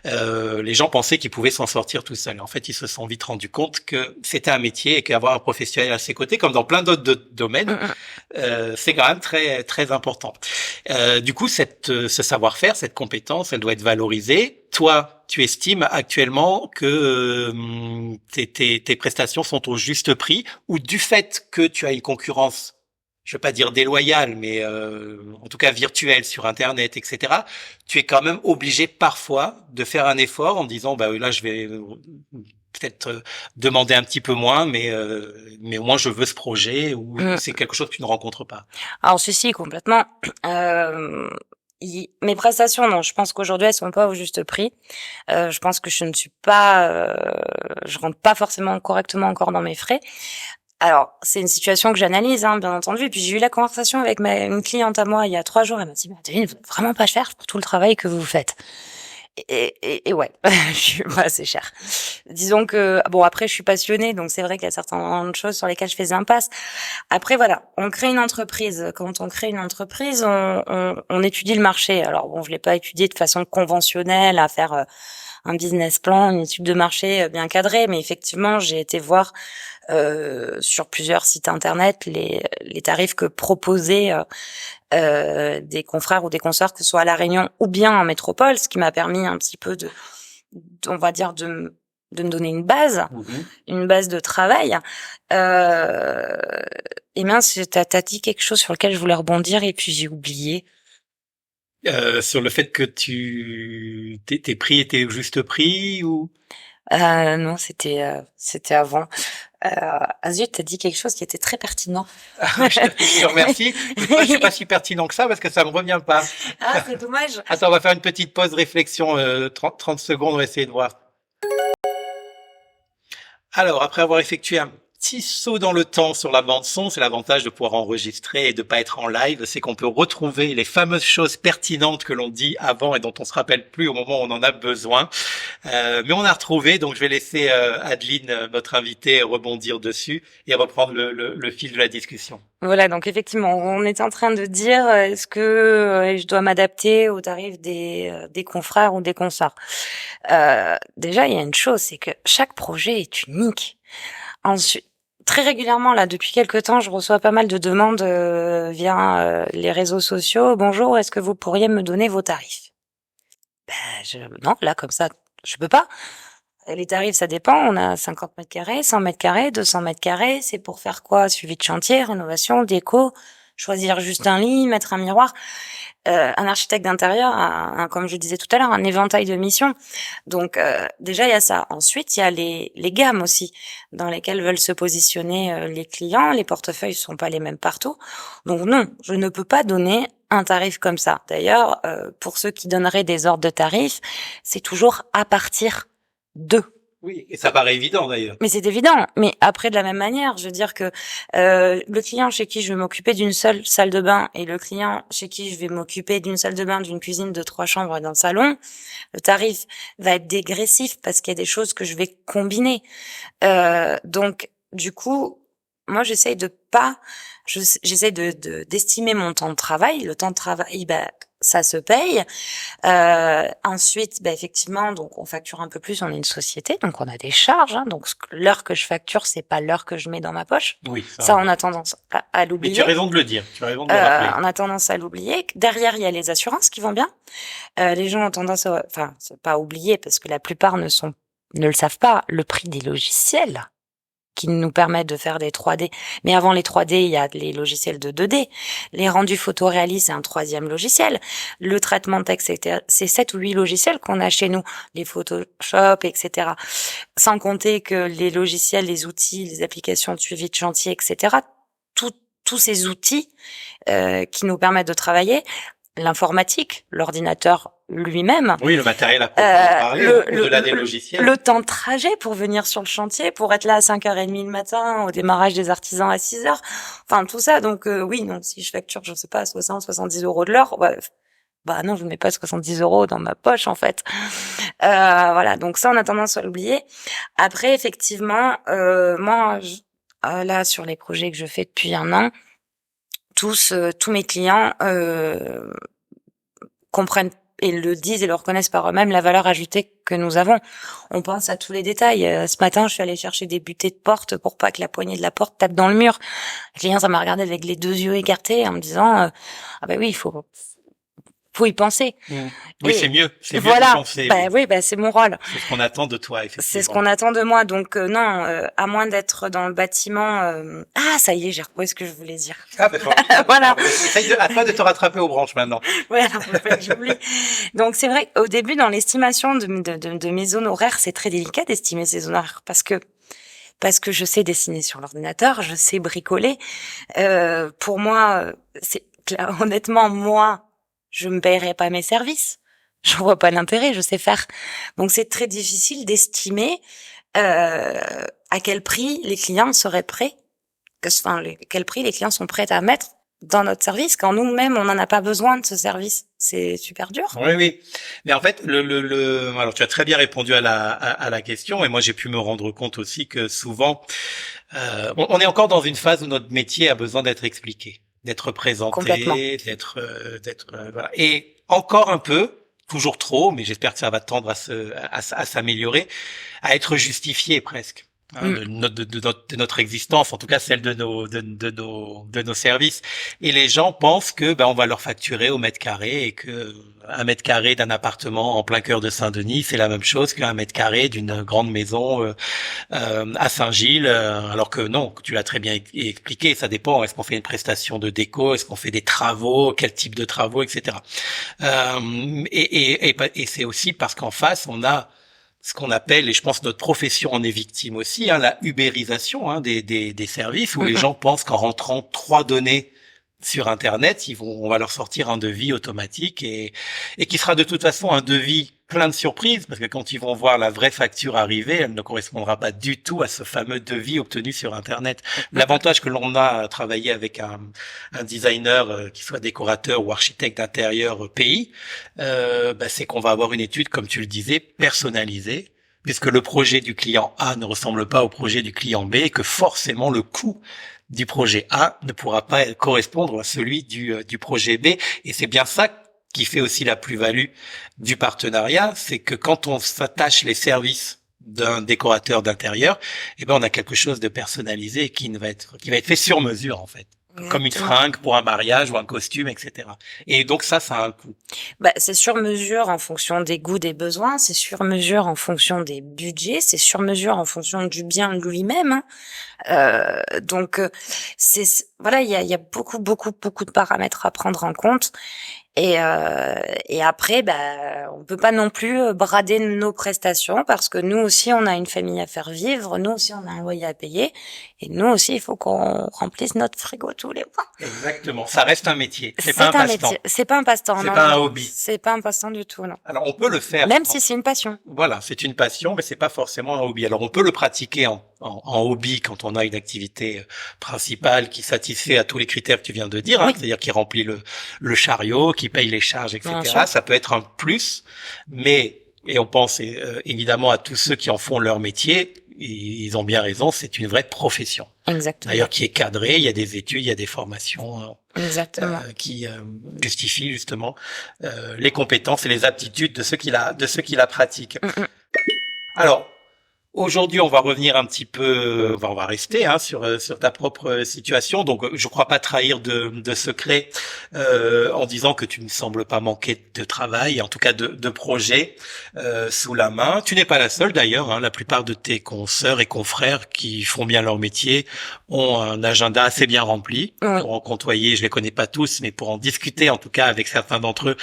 Les gens pensaient qu'ils pouvaient s'en sortir tout seuls. En fait, ils se sont vite rendus compte que c'était un métier et qu'avoir un professionnel à ses côtés, comme dans plein d'autres domaines, c'est quand même très très important. Du coup, ce savoir-faire, cette compétence, elle doit être valorisée. Toi, tu estimes actuellement que tes prestations sont au juste prix, ou du fait que tu as une concurrence, je veux pas dire déloyale, mais en tout cas virtuelle sur Internet, etc., tu es quand même obligé parfois de faire un effort en disant là je vais peut-être demander un petit peu moins, mais au moins je veux ce projet, ou c'est quelque chose que tu ne rencontres pas. Alors ceci complètement. Mes prestations, non, je pense qu'aujourd'hui elles sont pas au juste prix. Je pense que je rentre pas forcément correctement encore dans mes frais. Alors c'est une situation que j'analyse, bien entendu. Et puis j'ai eu la conversation avec une cliente à moi il y a 3 jours. Elle m'a dit, Adeline, vous n'êtes vraiment pas cher pour tout le travail que vous faites. Et ouais, je suis pas assez cher. Disons que après je suis passionnée, donc c'est vrai qu'il y a certaines choses sur lesquelles je fais impasse. Après voilà, on crée une entreprise. Quand on crée une entreprise, on étudie le marché. Alors je l'ai pas étudié de façon conventionnelle à faire un business plan, une étude de marché bien cadrée, mais effectivement j'ai été voir sur plusieurs sites internet les tarifs que proposaient des confrères ou des consoeurs, que ce soit à La Réunion ou bien en métropole, ce qui m'a permis un petit peu de me donner une base, une base de travail. Et mince, t'as dit quelque chose sur lequel je voulais rebondir et puis j'ai oublié. Sur le fait que tes prix étaient au juste prix, ou? Non, c'était avant. Zut, t'as dit quelque chose qui était très pertinent. Je te remercie. Moi, je suis pas si pertinent que ça parce que ça me revient pas. Ah, c'est dommage. Attends, on va faire une petite pause réflexion, 30 secondes, on va essayer de voir. Alors, après avoir effectué un petit saut dans le temps sur la bande son, c'est l'avantage de pouvoir enregistrer et de pas être en live, c'est qu'on peut retrouver les fameuses choses pertinentes que l'on dit avant et dont on se rappelle plus au moment où on en a besoin. Mais on a retrouvé, donc je vais laisser Adeline, notre invitée, rebondir dessus et reprendre le fil de la discussion. Voilà, donc effectivement, on est en train de dire est-ce que je dois m'adapter aux tarifs des confrères ou des consorts. Déjà, il y a une chose, c'est que chaque projet est unique. Ensuite, très régulièrement, là, depuis quelque temps, je reçois pas mal de demandes via les réseaux sociaux. Bonjour, est-ce que vous pourriez me donner vos tarifs? Non, là, comme ça, je peux pas. Les tarifs, ça dépend. On a 50 mètres carrés, 100 mètres carrés, 200 mètres carrés. C'est pour faire quoi? Suivi de chantier, rénovation, déco, choisir juste un lit, mettre un miroir. Un architecte d'intérieur a, comme je disais tout à l'heure, un éventail de missions. Donc déjà il y a ça. Ensuite il y a les gammes aussi dans lesquelles veulent se positionner les clients. Les portefeuilles sont pas les mêmes partout. Donc non, je ne peux pas donner un tarif comme ça. D'ailleurs, pour ceux qui donneraient des ordres de tarifs, c'est toujours à partir de. Oui, et ça paraît évident d'ailleurs. Mais c'est évident. Mais après, de la même manière, je veux dire que le client chez qui je vais m'occuper d'une seule salle de bain et le client chez qui je vais m'occuper d'une salle de bain, d'une cuisine, de 3 chambres et d'un salon, le tarif va être dégressif parce qu'il y a des choses que je vais combiner. Donc, du coup, moi, j'essaye d'estimer mon temps de travail. Le temps de travail, ça se paye. Ensuite, effectivement, donc on facture un peu plus. On est une société, donc on a des charges. Donc l'heure que je facture, c'est pas l'heure que je mets dans ma poche. Oui. Ça on a tendance à l'oublier. Mais tu as raison de le dire. Tu as raison de le rappeler. On a tendance à l'oublier. Derrière, il y a les assurances qui vont bien. Les gens ont tendance c'est pas oublier parce que la plupart ne le savent pas. Le prix des logiciels qui nous permettent de faire des 3D. Mais avant les 3D, il y a les logiciels de 2D. Les rendus photoréalistes, c'est un 3e logiciel. Le traitement de texte, c'est 7 ou 8 logiciels qu'on a chez nous. Les Photoshop, etc. Sans compter que les logiciels, les outils, les applications de suivi de chantier, etc. Tous ces outils qui nous permettent de travailler. L'informatique, l'ordinateur lui-même. Oui, le matériel à parler, au-delà des logiciels. Le temps de trajet pour venir sur le chantier, pour être là à 5h30 le matin, au démarrage des artisans à 6h. Enfin, tout ça. Donc, oui, non, si je facture, je sais pas, 60, 70 € de l'heure, non, je ne mets pas 70 € dans ma poche, en fait. Voilà. Donc ça, on a tendance à l'oublier. Après, effectivement, moi, là, sur les projets que je fais depuis un an, tous mes clients comprennent et le disent et le reconnaissent par eux-mêmes la valeur ajoutée que nous avons. On pense à tous les détails. Ce matin, je suis allée chercher des butées de porte pour pas que la poignée de la porte tape dans le mur. Le client, ça m'a regardé avec les 2 yeux écartés en me disant oui, il faut y penser. Oui, c'est mieux. C'est mieux voilà. de penser. Oui, c'est mon rôle. C'est ce qu'on attend de toi, effectivement. C'est ce qu'on attend de moi. Donc non, à moins d'être dans le bâtiment. Ça y est, j'ai retrouvé ce que je voulais dire. Voilà. Essaye à toi de te rattraper aux branches maintenant. Ouais, j'oublie. Donc c'est vrai, au début, dans l'estimation de mes zones horaires, c'est très délicat d'estimer ces zones horaires parce que je sais dessiner sur l'ordinateur, je sais bricoler. Pour moi, honnêtement, moi, je me paierai pas mes services. Je vois pas l'intérêt, je sais faire. Donc c'est très difficile d'estimer à quel prix les clients seraient prêts, quel prix les clients sont prêts à mettre dans notre service quand nous-mêmes on n'en a pas besoin de ce service. C'est super dur. Oui. Mais en fait, alors tu as très bien répondu à la question et moi j'ai pu me rendre compte aussi que souvent on est encore dans une phase où notre métier a besoin d'être expliqué, d'être présenté, d'être voilà. Et encore un peu, toujours trop, mais j'espère que ça va tendre à s'améliorer, à être justifié presque. De notre existence, en tout cas celle de nos services. Et les gens pensent que on va leur facturer au mètre carré et que 1 mètre carré d'un appartement en plein cœur de Saint-Denis, c'est la même chose qu'1 mètre carré d'une grande maison à Saint-Gilles, alors que non, tu l'as très bien expliqué, ça dépend. Est-ce qu'on fait une prestation de déco, est-ce qu'on fait des travaux, quel type de travaux, etc. Et c'est aussi parce qu'en face on a ce qu'on appelle, et je pense notre profession en est victime aussi, la ubérisation des services, où les gens pensent qu'en rentrant 3 données sur Internet, on va leur sortir un devis automatique et qui sera de toute façon un devis plein de surprises, parce que quand ils vont voir la vraie facture arriver, elle ne correspondra pas du tout à ce fameux devis obtenu sur Internet. L'avantage que l'on a à travailler avec un designer, qui soit décorateur ou architecte d'intérieur pays, c'est qu'on va avoir une étude, comme tu le disais, personnalisée, puisque le projet du client A ne ressemble pas au projet du client B, et que forcément le coût du projet A ne pourra pas correspondre à celui du projet B. Et c'est bien ça qui fait aussi la plus-value du partenariat, c'est que quand on s'attache les services d'un décorateur d'intérieur, on a quelque chose de personnalisé qui va être fait sur mesure, en fait. Comme une fringue pour un mariage ou un costume, etc. Et donc ça a un coût. C'est sur mesure en fonction des goûts, des besoins, c'est sur mesure en fonction des budgets, c'est sur mesure en fonction du bien lui-même. Donc voilà, il y a beaucoup de paramètres à prendre en compte. Et après, on peut pas non plus brader nos prestations, parce que nous aussi on a une famille à faire vivre, nous aussi on a un loyer à payer, et nous aussi il faut qu'on remplisse notre frigo tous les mois. Exactement, ça reste un métier, c'est pas un passe-temps. C'est pas un passe-temps, c'est pas un hobby. C'est pas un passe-temps du tout, non. Alors on peut le faire, même si c'est une passion. Voilà, c'est une passion, mais c'est pas forcément un hobby. Alors on peut le pratiquer en hobby quand on a une activité principale qui satisfait à tous les critères que tu viens de dire, oui. C'est-à-dire qui remplit le chariot, qui paye les charges, etc. Ça peut être un plus, et on pense évidemment à tous ceux qui en font leur métier. Ils ont bien raison, c'est une vraie profession. Exactement. D'ailleurs, qui est cadrée, il y a des études, il y a des formations qui justifient justement les compétences et les aptitudes de ceux qui la pratiquent. Alors, aujourd'hui, on va revenir un petit peu, on va rester sur ta propre situation. Donc, je crois pas trahir de secret en disant que tu ne sembles pas manquer de travail, en tout cas de projets sous la main. Tu n'es pas la seule d'ailleurs. La plupart de tes consoeurs et confrères qui font bien leur métier ont un agenda assez bien rempli. Oui. Pour en côtoyer, je les connais pas tous, mais pour en discuter, en tout cas avec certains d'entre eux,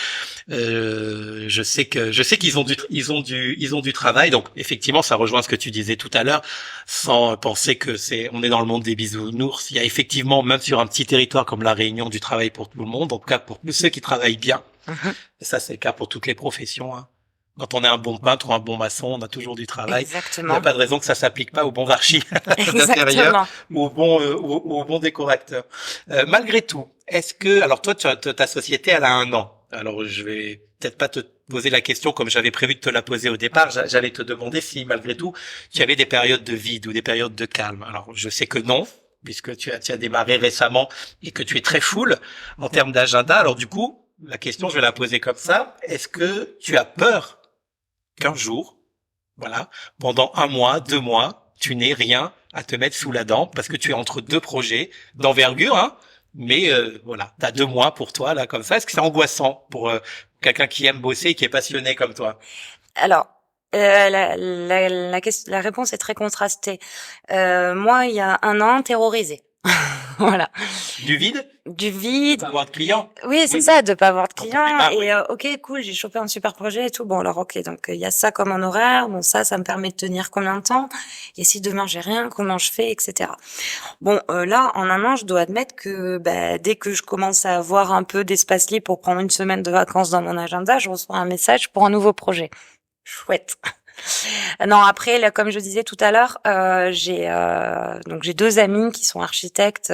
je sais qu'ils ont du travail. Donc, effectivement, ça rejoint ce que tu disais tout à l'heure, sans penser que on est dans le monde des bisounours. Il y a effectivement, même sur un petit territoire comme la Réunion, du travail pour tout le monde, en tout cas pour tous ceux qui travaillent bien. Et ça, c'est le cas pour toutes les professions. Quand on est un bon peintre ou un bon maçon, on a toujours du travail. Exactement. Il n'y a pas de raison que ça s'applique pas aux bons archis d'intérieur ou aux bons décorateurs. Malgré tout, alors toi, ta société, elle a 1 an. Alors, je vais peut-être pas te poser la question comme j'avais prévu de te la poser au départ. J'allais te demander si, malgré tout, tu avais des périodes de vide ou des périodes de calme. Alors, je sais que non, puisque tu as démarré récemment et que tu es très full en termes d'agenda. Alors, du coup, la question, je vais la poser comme ça. Est-ce que tu as peur qu'un jour, pendant 1 mois, 2 mois, tu n'aies rien à te mettre sous la dent parce que tu es entre 2 projets d'envergure, mais t'as 2 mois pour toi là comme ça. Est-ce que c'est angoissant pour quelqu'un qui aime bosser et qui est passionné comme toi? Alors, la réponse est très contrastée. Moi, il y a 1 an, terrorisée. Voilà. Du vide? Du vide. De pas avoir de clients. Oui, c'est ça, de pas avoir de clients. Et ok, cool, j'ai chopé un super projet et tout. Bon, alors ok, donc il y a ça comme un horaire. Bon, ça me permet de tenir combien de temps? Et si demain j'ai rien, comment je fais, etc. Bon, là, en 1 an, je dois admettre que dès que je commence à avoir un peu d'espace libre pour prendre 1 semaine de vacances dans mon agenda, je reçois un message pour un nouveau projet. Chouette. Non, après, là, comme je disais tout à l'heure, j'ai 2 amis qui sont architectes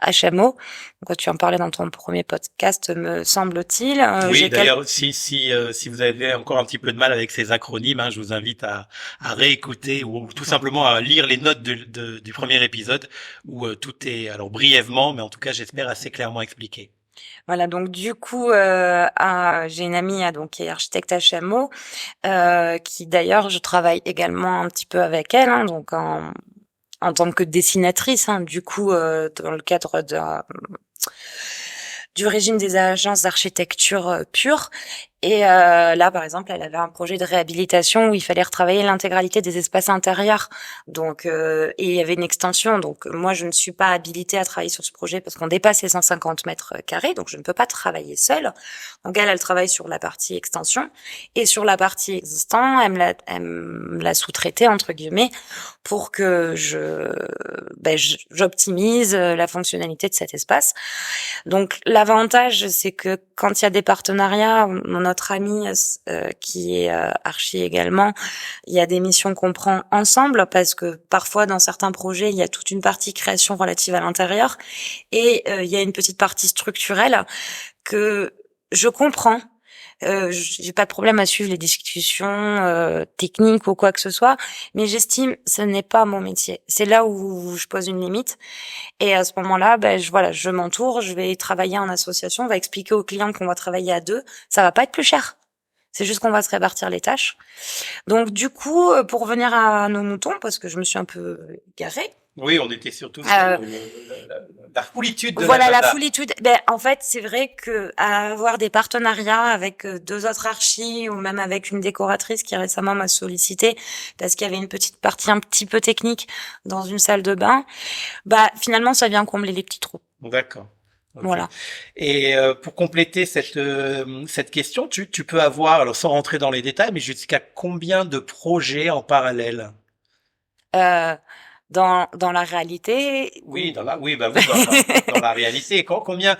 HMO. Donc, tu en parlais dans ton premier podcast, me semble-t-il. Oui, d'ailleurs, si vous avez encore un petit peu de mal avec ces acronymes, je vous invite à réécouter ou tout simplement à lire les notes du premier épisode où tout est, alors brièvement, mais en tout cas, j'espère assez clairement expliqué. Voilà, donc du coup, j'ai une amie qui est architecte HMO, qui d'ailleurs je travaille également un petit peu avec elle, donc en tant que dessinatrice, du coup dans le cadre du régime des agences d'architecture pure. Et là, par exemple, elle avait un projet de réhabilitation où il fallait retravailler l'intégralité des espaces intérieurs. Donc, et il y avait une extension. Donc, moi, je ne suis pas habilitée à travailler sur ce projet parce qu'on dépasse les 150 mètres carrés. Donc, je ne peux pas travailler seule. Donc, elle travaille sur la partie extension. Et sur la partie existante, elle me l'a sous-traité, entre guillemets, pour que j'optimise la fonctionnalité de cet espace. Donc l'avantage, c'est que quand il y a des partenariats, notre ami qui est archi également, il y a des missions qu'on prend ensemble parce que parfois dans certains projets, il y a toute une partie création relative à l'intérieur et il y a une petite partie structurelle que je comprends. J'ai pas de problème à suivre les discussions techniques ou quoi que ce soit, mais j'estime ce n'est pas mon métier. C'est là où je pose une limite. Et à ce moment-là, je m'entoure, je vais travailler en association, on va expliquer aux clients qu'on va travailler à deux. Ça va pas être plus cher. C'est juste qu'on va se répartir les tâches. Donc du coup, pour revenir à nos moutons, parce que je me suis un peu égarée. Oui, on était surtout sur la foulitude de voilà, la foulitude. En fait, c'est vrai que avoir des partenariats avec deux autres archis ou même avec une décoratrice qui récemment m'a sollicité parce qu'il y avait une petite partie un petit peu technique dans une salle de bain, finalement, ça vient combler les petits trous. D'accord. Okay. Voilà. Et pour compléter cette question, tu peux avoir, alors sans rentrer dans les détails, mais jusqu'à combien de projets en parallèle? Dans la réalité. Oui, dans la réalité. Combien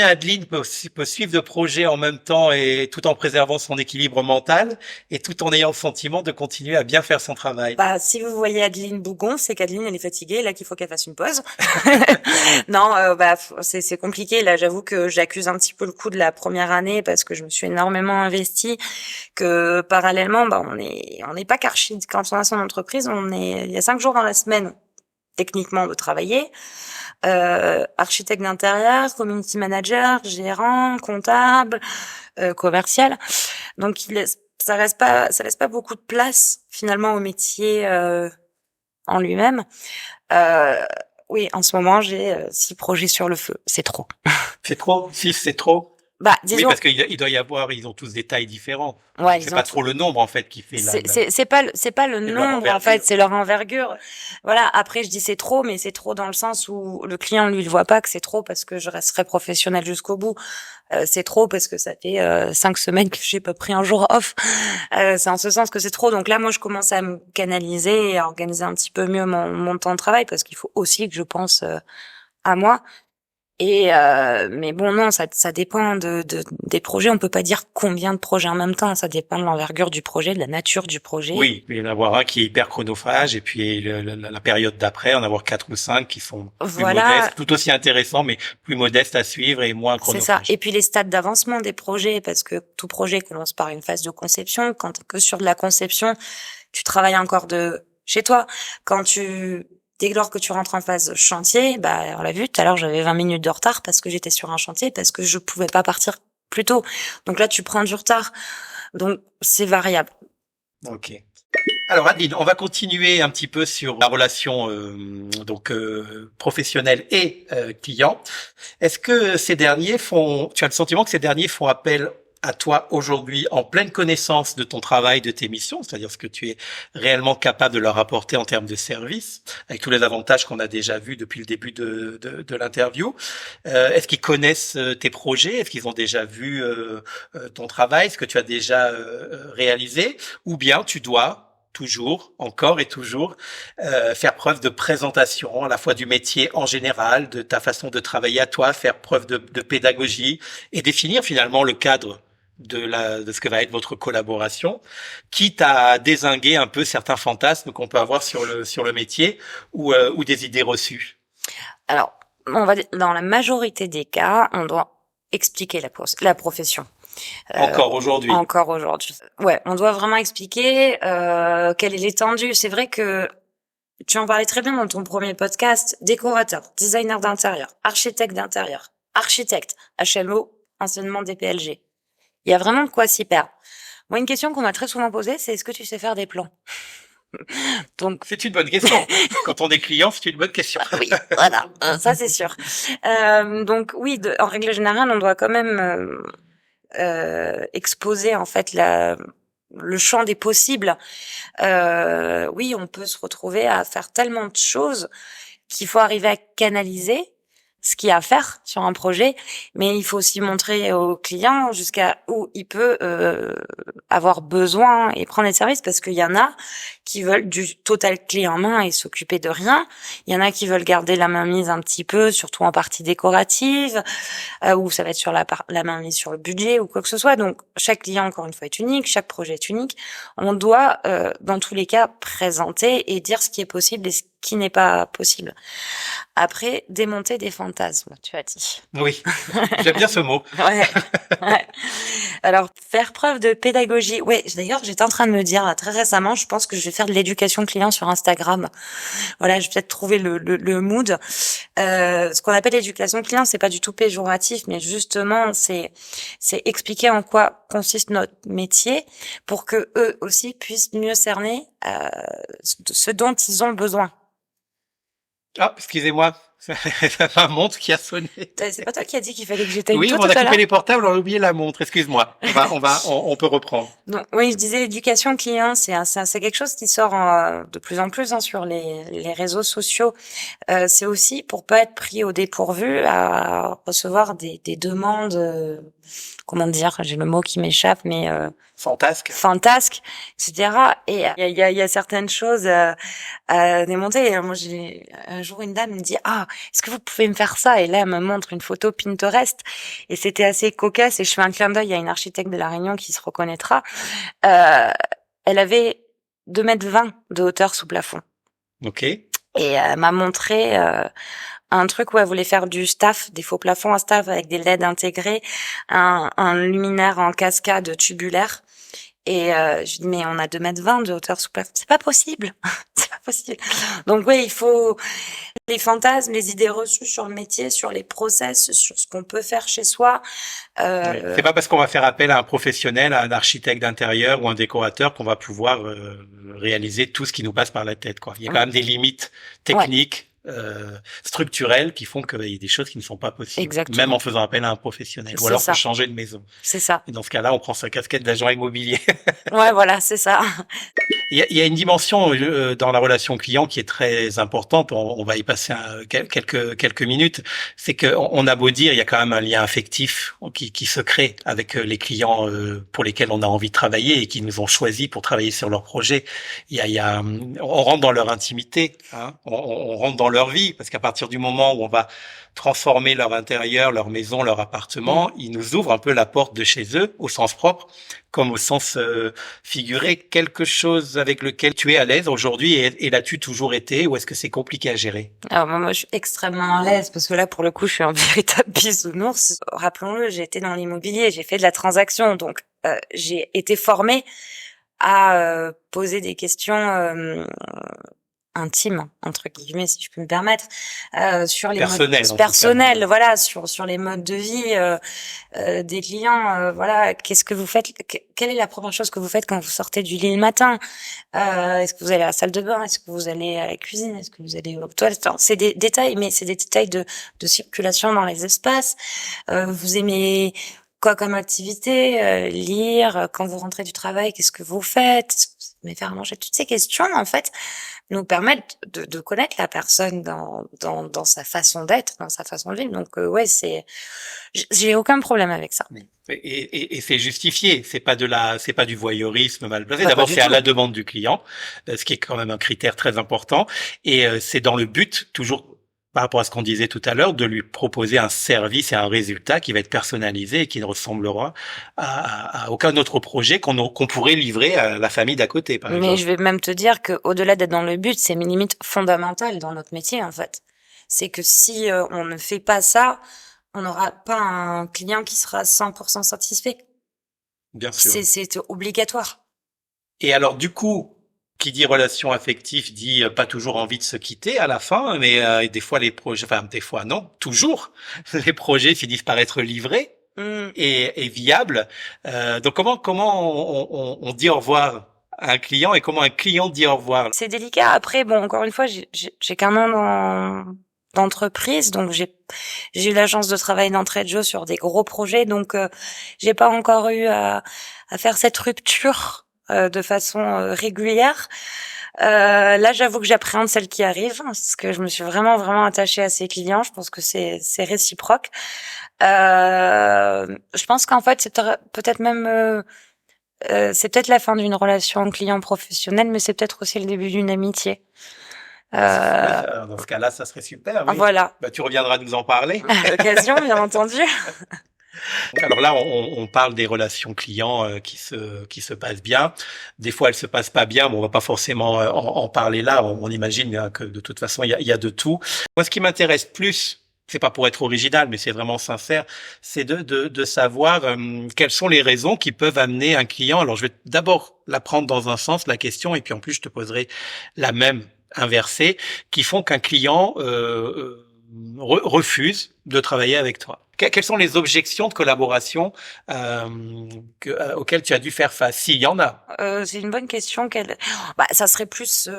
Adeline peut suivre de projets en même temps et tout en préservant son équilibre mental et tout en ayant le sentiment de continuer à bien faire son travail? Si vous voyez Adeline Bougon, c'est qu'Adeline, elle est fatiguée, là qu'il faut qu'elle fasse une pause. Non, c'est compliqué. Là, j'avoue que j'accuse un petit peu le coup de la première année parce que je me suis énormément investie, que parallèlement, on n'est pas qu'archi. Quand on a son entreprise, il y a 5 jours dans la semaine techniquement de travailler, architecte d'intérieur, community manager, gérant, comptable, commercial. Donc ça laisse pas beaucoup de place finalement au métier en lui-même. Oui, en ce moment j'ai 6 projets sur le feu. C'est trop. C'est trop? 6, c'est trop? Disons. Oui, parce qu'il doit y avoir, ils ont tous des tailles différentes. Ouais, c'est pas trop le nombre, en fait, qui fait c'est pas le nombre, en fait, c'est leur envergure. Voilà. Après, je dis c'est trop, mais c'est trop dans le sens où le client, lui, il voit pas que c'est trop parce que je resterai professionnelle jusqu'au bout. C'est trop parce que ça fait 5 semaines que j'ai pas pris un jour off. C'est en ce sens que c'est trop. Donc là, moi, je commence à me canaliser et à organiser un petit peu mieux mon temps de travail parce qu'il faut aussi que je pense à moi. Et mais bon, non, ça dépend des projets. On peut pas dire combien de projets en même temps. Ça dépend de l'envergure du projet, de la nature du projet. Oui, il y en avoir un qui est hyper chronophage et puis la période d'après, en avoir 4 ou 5 qui sont plus modestes, tout aussi intéressants, mais plus modestes à suivre et moins chronophages. C'est ça. Et puis les stades d'avancement des projets, parce que tout projet commence par une phase de conception. Quand t'es que sur de la conception, tu travailles encore de chez toi. Dès lors que tu rentres en phase chantier, on l'a vu, tout à l'heure, j'avais 20 minutes de retard parce que j'étais sur un chantier, parce que je pouvais pas partir plus tôt. Donc là, tu prends du retard. Donc, c'est variable. Ok. Alors, Adeline, on va continuer un petit peu sur la relation professionnelle et client. Est-ce que tu as le sentiment que ces derniers font appel à toi aujourd'hui en pleine connaissance de ton travail, de tes missions, c'est-à-dire ce que tu es réellement capable de leur apporter en termes de service, avec tous les avantages qu'on a déjà vus depuis le début de l'interview. Est-ce qu'ils connaissent tes projets? Est-ce qu'ils ont déjà vu ton travail, ce que tu as déjà réalisé? Ou bien tu dois toujours, encore et toujours, faire preuve de présentation, à la fois du métier en général, de ta façon de travailler à toi, faire preuve de pédagogie et définir finalement le cadre de ce que va être votre collaboration, quitte à dézinguer un peu certains fantasmes qu'on peut avoir sur le métier ou des idées reçues. Alors, dans la majorité des cas, on doit expliquer la profession. Encore aujourd'hui. Encore aujourd'hui. Ouais, on doit vraiment expliquer quelle est l'étendue. C'est vrai que tu en parlais très bien dans ton premier podcast. Décorateur, designer d'intérieur, architecte d'intérieur, architecte, HMO, anciennement DPLG. Il y a vraiment de quoi s'y perdre. Moi, une question qu'on m'a très souvent posée, c'est est-ce que tu sais faire des plans? Donc, c'est une bonne question. Quand on est client, c'est une bonne question. Oui, voilà, ça c'est sûr. Donc oui, en règle générale, on doit quand même exposer en fait le champ des possibles, oui, on peut se retrouver à faire tellement de choses qu'il faut arriver à canaliser ce qu'il y a à faire sur un projet, mais il faut aussi montrer au client jusqu'à où il peut avoir besoin et prendre des services, parce qu'il y en a qui veulent du total clé en main et s'occuper de rien. Il y en a qui veulent garder la mainmise un petit peu, surtout en partie décorative, ou ça va être sur la mainmise sur le budget ou quoi que ce soit. Donc chaque client, encore une fois, est unique, chaque projet est unique. On doit, dans tous les cas, présenter et dire ce qui est possible et ce qui n'est pas possible. Après, démonter des fantasmes, tu as dit. Oui, j'aime bien ce mot. Ouais. Alors, faire preuve de pédagogie. Ouais, d'ailleurs, j'étais en train de me dire, là, très récemment, je pense que je vais faire de l'éducation client sur Instagram. Voilà, je vais peut-être trouver le mood. Ce qu'on appelle l'éducation client, c'est pas du tout péjoratif, mais justement, c'est expliquer en quoi consiste notre métier pour que eux aussi puissent mieux cerner ce dont ils ont besoin. Ah, excusez-moi, c'est ma montre qui a sonné. C'est pas toi qui as dit qu'il fallait que j'éteigne Oui, tout on à a coupé l'heure? les portables, on a oublié la montre. Excuse-moi. On peut reprendre. Donc, oui, je disais l'éducation client, c'est quelque chose qui sort de plus en plus sur les réseaux sociaux. C'est aussi pour pas être pris au dépourvu à recevoir des demandes. Comment dire, j'ai le mot qui m'échappe, mais fantasque, etc. Et il y a certaines choses à démonter. Et moi, un jour une dame me dit est-ce que vous pouvez me faire ça? Et là, elle me montre une photo Pinterest et c'était assez cocasse. Et je fais un clin d'œil à une architecte de La Réunion qui se reconnaîtra. Elle avait 2,20 m de hauteur sous plafond. Ok. Et elle m'a montré un truc où elle voulait faire du staff, des faux plafonds à staff avec des LED intégrés, un luminaire en cascade tubulaire. Et je dis mais on a 2,20 m de hauteur sous plafond, c'est pas possible, c'est pas possible. Donc oui, il faut les fantasmes, les idées reçues sur le métier, sur les process, sur ce qu'on peut faire chez soi. Oui. C'est pas parce qu'on va faire appel à un professionnel, à un architecte d'intérieur ou un décorateur qu'on va pouvoir réaliser tout ce qui nous passe par la tête, quoi. Il y a quand même des limites techniques. Structurelles qui font qu'il y a des choses qui ne sont pas possibles. Exactement. Même en faisant appel à un professionnel. Ou alors pour changer de maison. C'est ça. Et dans ce cas-là, on prend sa casquette d'agent immobilier. Ouais, voilà, c'est ça. Il y a une dimension dans la relation client qui est très importante. On va y passer quelques minutes. C'est que on a beau dire, il y a quand même un lien affectif qui se crée avec les clients pour lesquels on a envie de travailler et qui nous ont choisis pour travailler sur leur projet. On rentre dans leur intimité, hein. On rentre dans leur vie, parce qu'à partir du moment où on va transformer leur intérieur, leur maison, leur appartement, ils nous ouvrent un peu la porte de chez eux, au sens propre, comme au sens figuré. Quelque chose avec lequel tu es à l'aise aujourd'hui, et l'as-tu toujours été, ou est-ce que c'est compliqué à gérer? Alors moi, je suis extrêmement à l'aise, parce que là, pour le coup, je suis un véritable bisounours. Rappelons-le, j'ai été dans l'immobilier, j'ai fait de la transaction, donc j'ai été formée à poser des questions intime entre guillemets, si je peux me permettre, sur les modes personnels, voilà, sur les modes de vie des clients, voilà, qu'est-ce que vous faites, quelle est la première chose que vous faites quand vous sortez du lit le matin, est-ce que vous allez à la salle de bain, est-ce que vous allez à la cuisine, est-ce que vous allez aux toilettes, enfin, c'est des détails, mais c'est des détails de circulation dans les espaces. Vous aimez quoi comme activité, lire, quand vous rentrez du travail, qu'est-ce que vous faites, est-ce que vous aimez faire manger, toutes ces questions en fait nous permettent de connaître la personne dans sa façon d'être, dans sa façon de vivre. Donc ouais, j'ai aucun problème avec ça. Et c'est justifié, c'est pas du voyeurisme mal placé. D'abord, c'est à la demande du client, ce qui est quand même un critère très important, et c'est dans le but toujours, par rapport à ce qu'on disait tout à l'heure, de lui proposer un service et un résultat qui va être personnalisé et qui ne ressemblera à aucun autre projet qu'on pourrait livrer à la famille d'à côté, par exemple. Mais je vais même te dire que au-delà d'être dans le but, c'est une limite fondamentale dans notre métier, en fait. C'est que si on ne fait pas ça, on n'aura pas un client qui sera 100% satisfait. Bien sûr. C'est obligatoire. Et alors, du coup, qui dit relation affective dit pas toujours envie de se quitter à la fin, mais des fois les projets, enfin des fois non, toujours les projets finissent par être livrés et viables. Donc comment on dit au revoir à un client et comment un client dit au revoir? C'est délicat. Après, bon, encore une fois, j'ai qu'un an d'entreprise, donc j'ai eu la chance de travailler d'entrée de jeu sur des gros projets, donc j'ai pas encore eu à faire cette rupture de façon régulière. Là, j'avoue que j'appréhende celle qui arrive, parce que je me suis vraiment attachée à ces clients. Je pense que c'est réciproque. Je pense qu'en fait, c'est peut-être même c'est peut-être la fin d'une relation client professionnelle, mais c'est peut-être aussi le début d'une amitié. Dans ce cas-là, ça serait super. Oui. Voilà. Bah, tu reviendras nous en parler. À l'occasion, bien entendu. Alors là, on parle des relations clients qui se passent bien. Des fois, elles se passent pas bien, mais on va pas forcément en parler là. On imagine que de toute façon, il y a de tout. Moi, ce qui m'intéresse plus, c'est pas pour être original, mais c'est vraiment sincère, c'est de savoir quelles sont les raisons qui peuvent amener un client. Alors, je vais d'abord la prendre dans un sens, la question, et puis en plus, je te poserai la même inversée, qui font qu'un client refuse de travailler avec toi. Quelles sont les objections de collaboration auxquelles tu as dû faire face, s'il y en a? C'est une bonne question. Ça serait plus.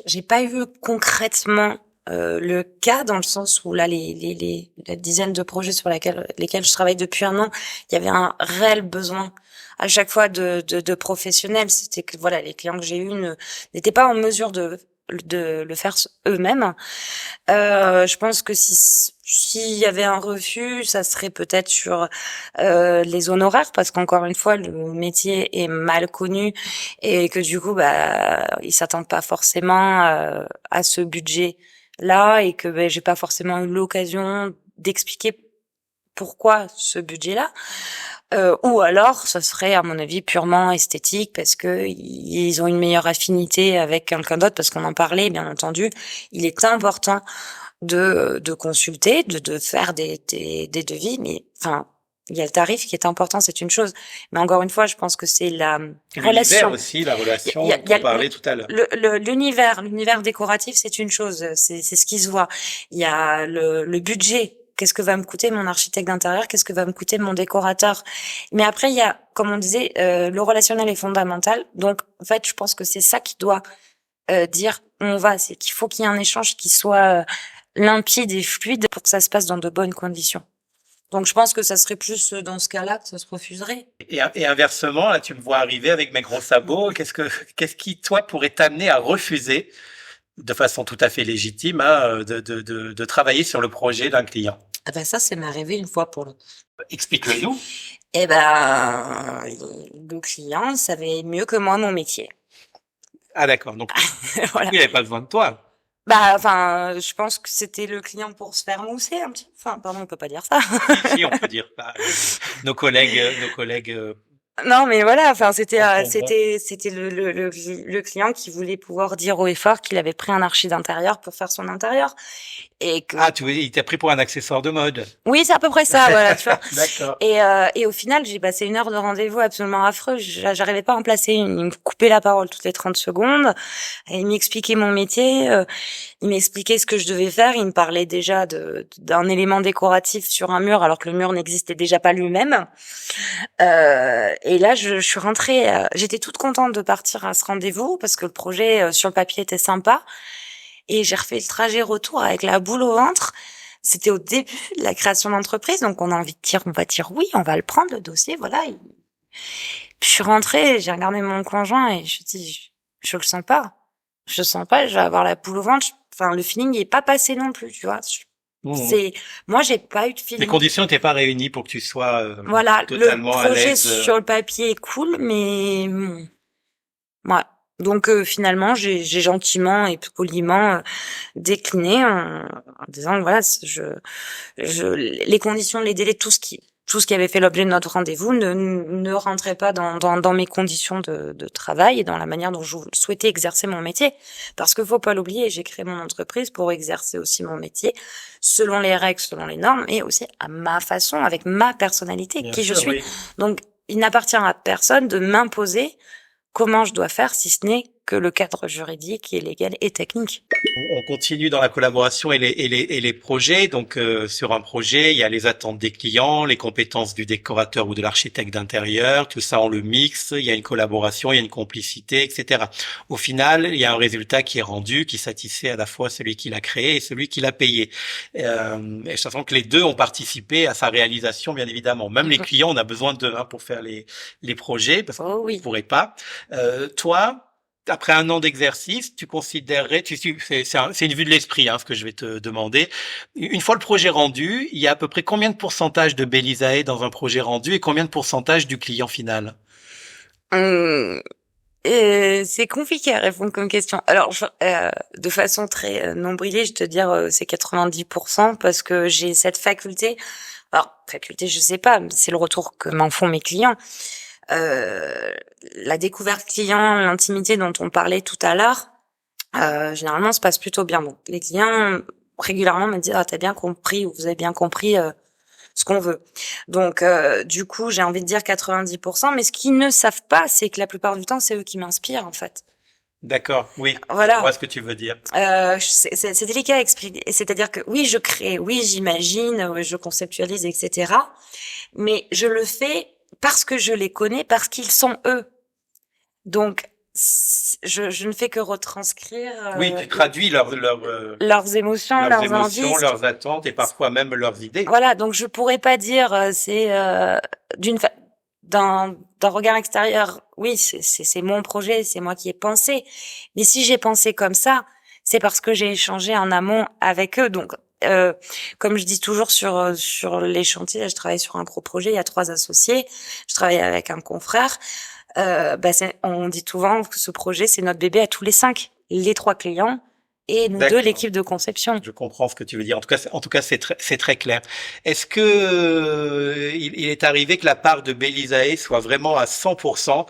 J'ai pas eu concrètement le cas, dans le sens où là, la dizaine de projets sur lesquels je travaille depuis un an, il y avait un réel besoin à chaque fois de professionnels. C'était que voilà, les clients que j'ai eus n'étaient pas en mesure de le faire eux-mêmes. Je pense que s'il y avait un refus, ça serait peut-être sur les honoraires, parce qu'encore une fois, le métier est mal connu et que du coup, ils s'attendent pas forcément à ce budget-là, et que j'ai pas forcément eu l'occasion d'expliquer pourquoi ce budget-là. Ou alors, ça serait, à mon avis, purement esthétique, parce que ils ont une meilleure affinité avec quelqu'un d'autre, parce qu'on en parlait, bien entendu. Il est important de consulter, de faire des devis, mais enfin, il y a le tarif qui est important, c'est une chose. Mais encore une fois, je pense que c'est la relation aussi, la relation dont on parlait tout à l'heure. L'univers décoratif, c'est une chose, c'est ce qui se voit. Il y a le budget. Qu'est-ce que va me coûter mon architecte d'intérieur? Qu'est-ce que va me coûter mon décorateur? Mais après, il y a, comme on disait, le relationnel est fondamental. Donc, en fait, je pense que c'est ça qui doit dire on va. C'est qu'il faut qu'il y ait un échange qui soit limpide et fluide pour que ça se passe dans de bonnes conditions. Donc, je pense que ça serait plus dans ce cas-là que ça se refuserait. Et inversement, là, tu me vois arriver avec mes gros sabots. Qu'est-ce qui, toi, pourrait t'amener à refuser de façon tout à fait légitime, de travailler sur le projet d'un client? Ça, c'est m'est arrivé une fois pour le. Explique-le-nous. Le client savait mieux que moi mon métier. Ah d'accord, donc voilà. Il n'avait pas besoin de toi. Je pense que c'était le client pour se faire mousser un petit. Enfin, pardon, on peut pas dire ça. Si, on peut dire. Nos collègues. Non, mais voilà, enfin, c'était le client qui voulait pouvoir dire haut et fort qu'il avait pris un archi d'intérieur pour faire son intérieur. Et que... il t'a pris pour un accessoire de mode. Oui, c'est à peu près ça, voilà, tu vois. D'accord. Et au final, j'ai passé 1 heure de rendez-vous absolument affreux. J'arrivais pas à en placer une. Il me coupait la parole toutes les 30 secondes. Et il m'expliquait mon métier. Il m'expliquait ce que je devais faire. Il me parlait déjà d'un élément décoratif sur un mur, alors que le mur n'existait déjà pas lui-même. Et là, je suis rentrée. J'étais toute contente de partir à ce rendez-vous parce que le projet sur le papier était sympa. Et j'ai refait le trajet retour avec la boule au ventre. C'était au début de la création d'entreprise, donc on a envie de dire, on va dire oui, on va le prendre, le dossier, voilà. Je suis rentrée, j'ai regardé mon conjoint et je dis, je le sens pas. Je le sens pas, je vais avoir la boule au ventre. Enfin, le feeling est pas passé non plus, tu vois. Moi, j'ai pas eu de feeling. Les conditions n'étaient pas réunies pour que tu sois voilà, totalement à l'aise. Le projet sur le papier est cool, mais ouais. Donc finalement, j'ai gentiment et poliment décliné en disant voilà, les conditions, les délais, tout ce qui avait fait l'objet de notre rendez-vous ne rentrait pas dans mes conditions de travail et dans la manière dont je souhaitais exercer mon métier. Parce que faut pas l'oublier, j'ai créé mon entreprise pour exercer aussi mon métier selon les règles, selon les normes, et aussi à ma façon, avec ma personnalité, Bien qui sûr, je suis. oui. Donc il n'appartient à personne de m'imposer comment je dois faire, si ce n'est que le cadre juridique et légal et technique. On continue dans la collaboration et les projets. Donc sur un projet, il y a les attentes des clients, les compétences du décorateur ou de l'architecte d'intérieur, tout ça on le mixe, il y a une collaboration, il y a une complicité, etc. Au final, il y a un résultat qui est rendu, qui satisfait à la fois celui qui l'a créé et celui qui l'a payé. Et je sens que les deux ont participé à sa réalisation, bien évidemment. Même les clients, on a besoin d'eux pour faire les projets, parce qu'on ne pourrait pas. Toi, après un an d'exercice, tu considérerais, c'est une vue de l'esprit, ce que je vais te demander. Une fois le projet rendu, il y a à peu près combien de pourcentage de Belisae dans un projet rendu et combien de pourcentage du client final? C'est compliqué à répondre comme question. Alors, de façon très nombrilée, je te dire c'est 90% parce que j'ai cette faculté. Alors, faculté, je sais pas, mais c'est le retour que m'en font mes clients. La découverte client, l'intimité dont on parlait tout à l'heure, généralement se passe plutôt bien. Bon, les clients régulièrement me disent t'as bien compris ou vous avez bien compris ce qu'on veut. Donc du coup, j'ai envie de dire 90%, mais ce qu'ils ne savent pas, c'est que la plupart du temps, c'est eux qui m'inspirent en fait. D'accord, oui. Voilà. Je vois ce que tu veux dire. C'est délicat à expliquer. C'est-à-dire que oui, je crée, oui, j'imagine, je conceptualise, etc. Mais je le fais parce que je les connais, parce qu'ils sont eux. Donc, je ne fais que retranscrire. Oui, tu traduis leurs émotions, leurs envies, leurs attentes et parfois même leurs idées. Voilà, donc je pourrais pas dire c'est d'un regard extérieur. Oui, c'est mon projet, c'est moi qui ai pensé. Mais si j'ai pensé comme ça, c'est parce que j'ai échangé en amont avec eux. Donc comme je dis toujours sur les chantiers, je travaille sur un gros projet, il y a 3 associés, je travaille avec un confrère. On dit souvent que ce projet, c'est notre bébé à tous les 5, les 3 clients et nous 2, l'équipe de conception. Je comprends ce que tu veux dire. En tout cas, c'est très clair. Est-ce que il est arrivé que la part de Belisae soit vraiment à 100%?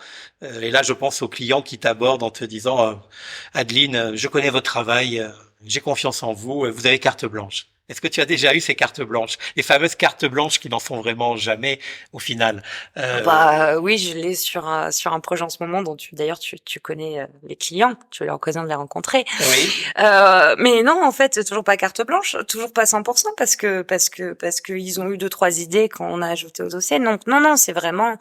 Et là, je pense aux clients qui t'abordent en te disant, Adeline, je connais votre travail, j'ai confiance en vous, vous avez carte blanche. Est-ce que tu as déjà eu ces cartes blanches, les fameuses cartes blanches qui n'en sont vraiment jamais au final? Oui, je l'ai sur un projet en ce moment dont tu connais les clients, tu as l'occasion de les rencontrer. Oui. Mais non, en fait, toujours pas carte blanche, toujours pas 100% parce que ils ont eu 2-3 idées qu'on a ajoutées au dossier. Donc non, c'est vraiment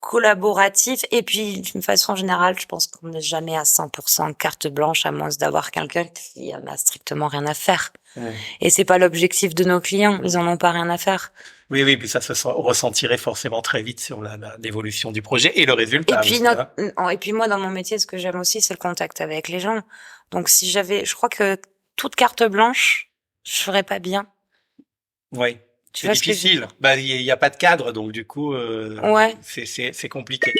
collaboratif. Et puis, d'une façon générale, je pense qu'on n'est jamais à 100% carte blanche à moins d'avoir quelqu'un qui n'a strictement rien à faire. Ouais. Et c'est pas l'objectif de nos clients. Ils en ont pas rien à faire. Oui, puis ça se ressentirait forcément très vite sur l'évolution du projet et le résultat. Et puis moi, dans mon métier, ce que j'aime aussi, c'est le contact avec les gens. Donc je crois que toute carte blanche, je ferais pas bien. Oui. C'est difficile. Il y a pas de cadre, donc du coup, c'est compliqué.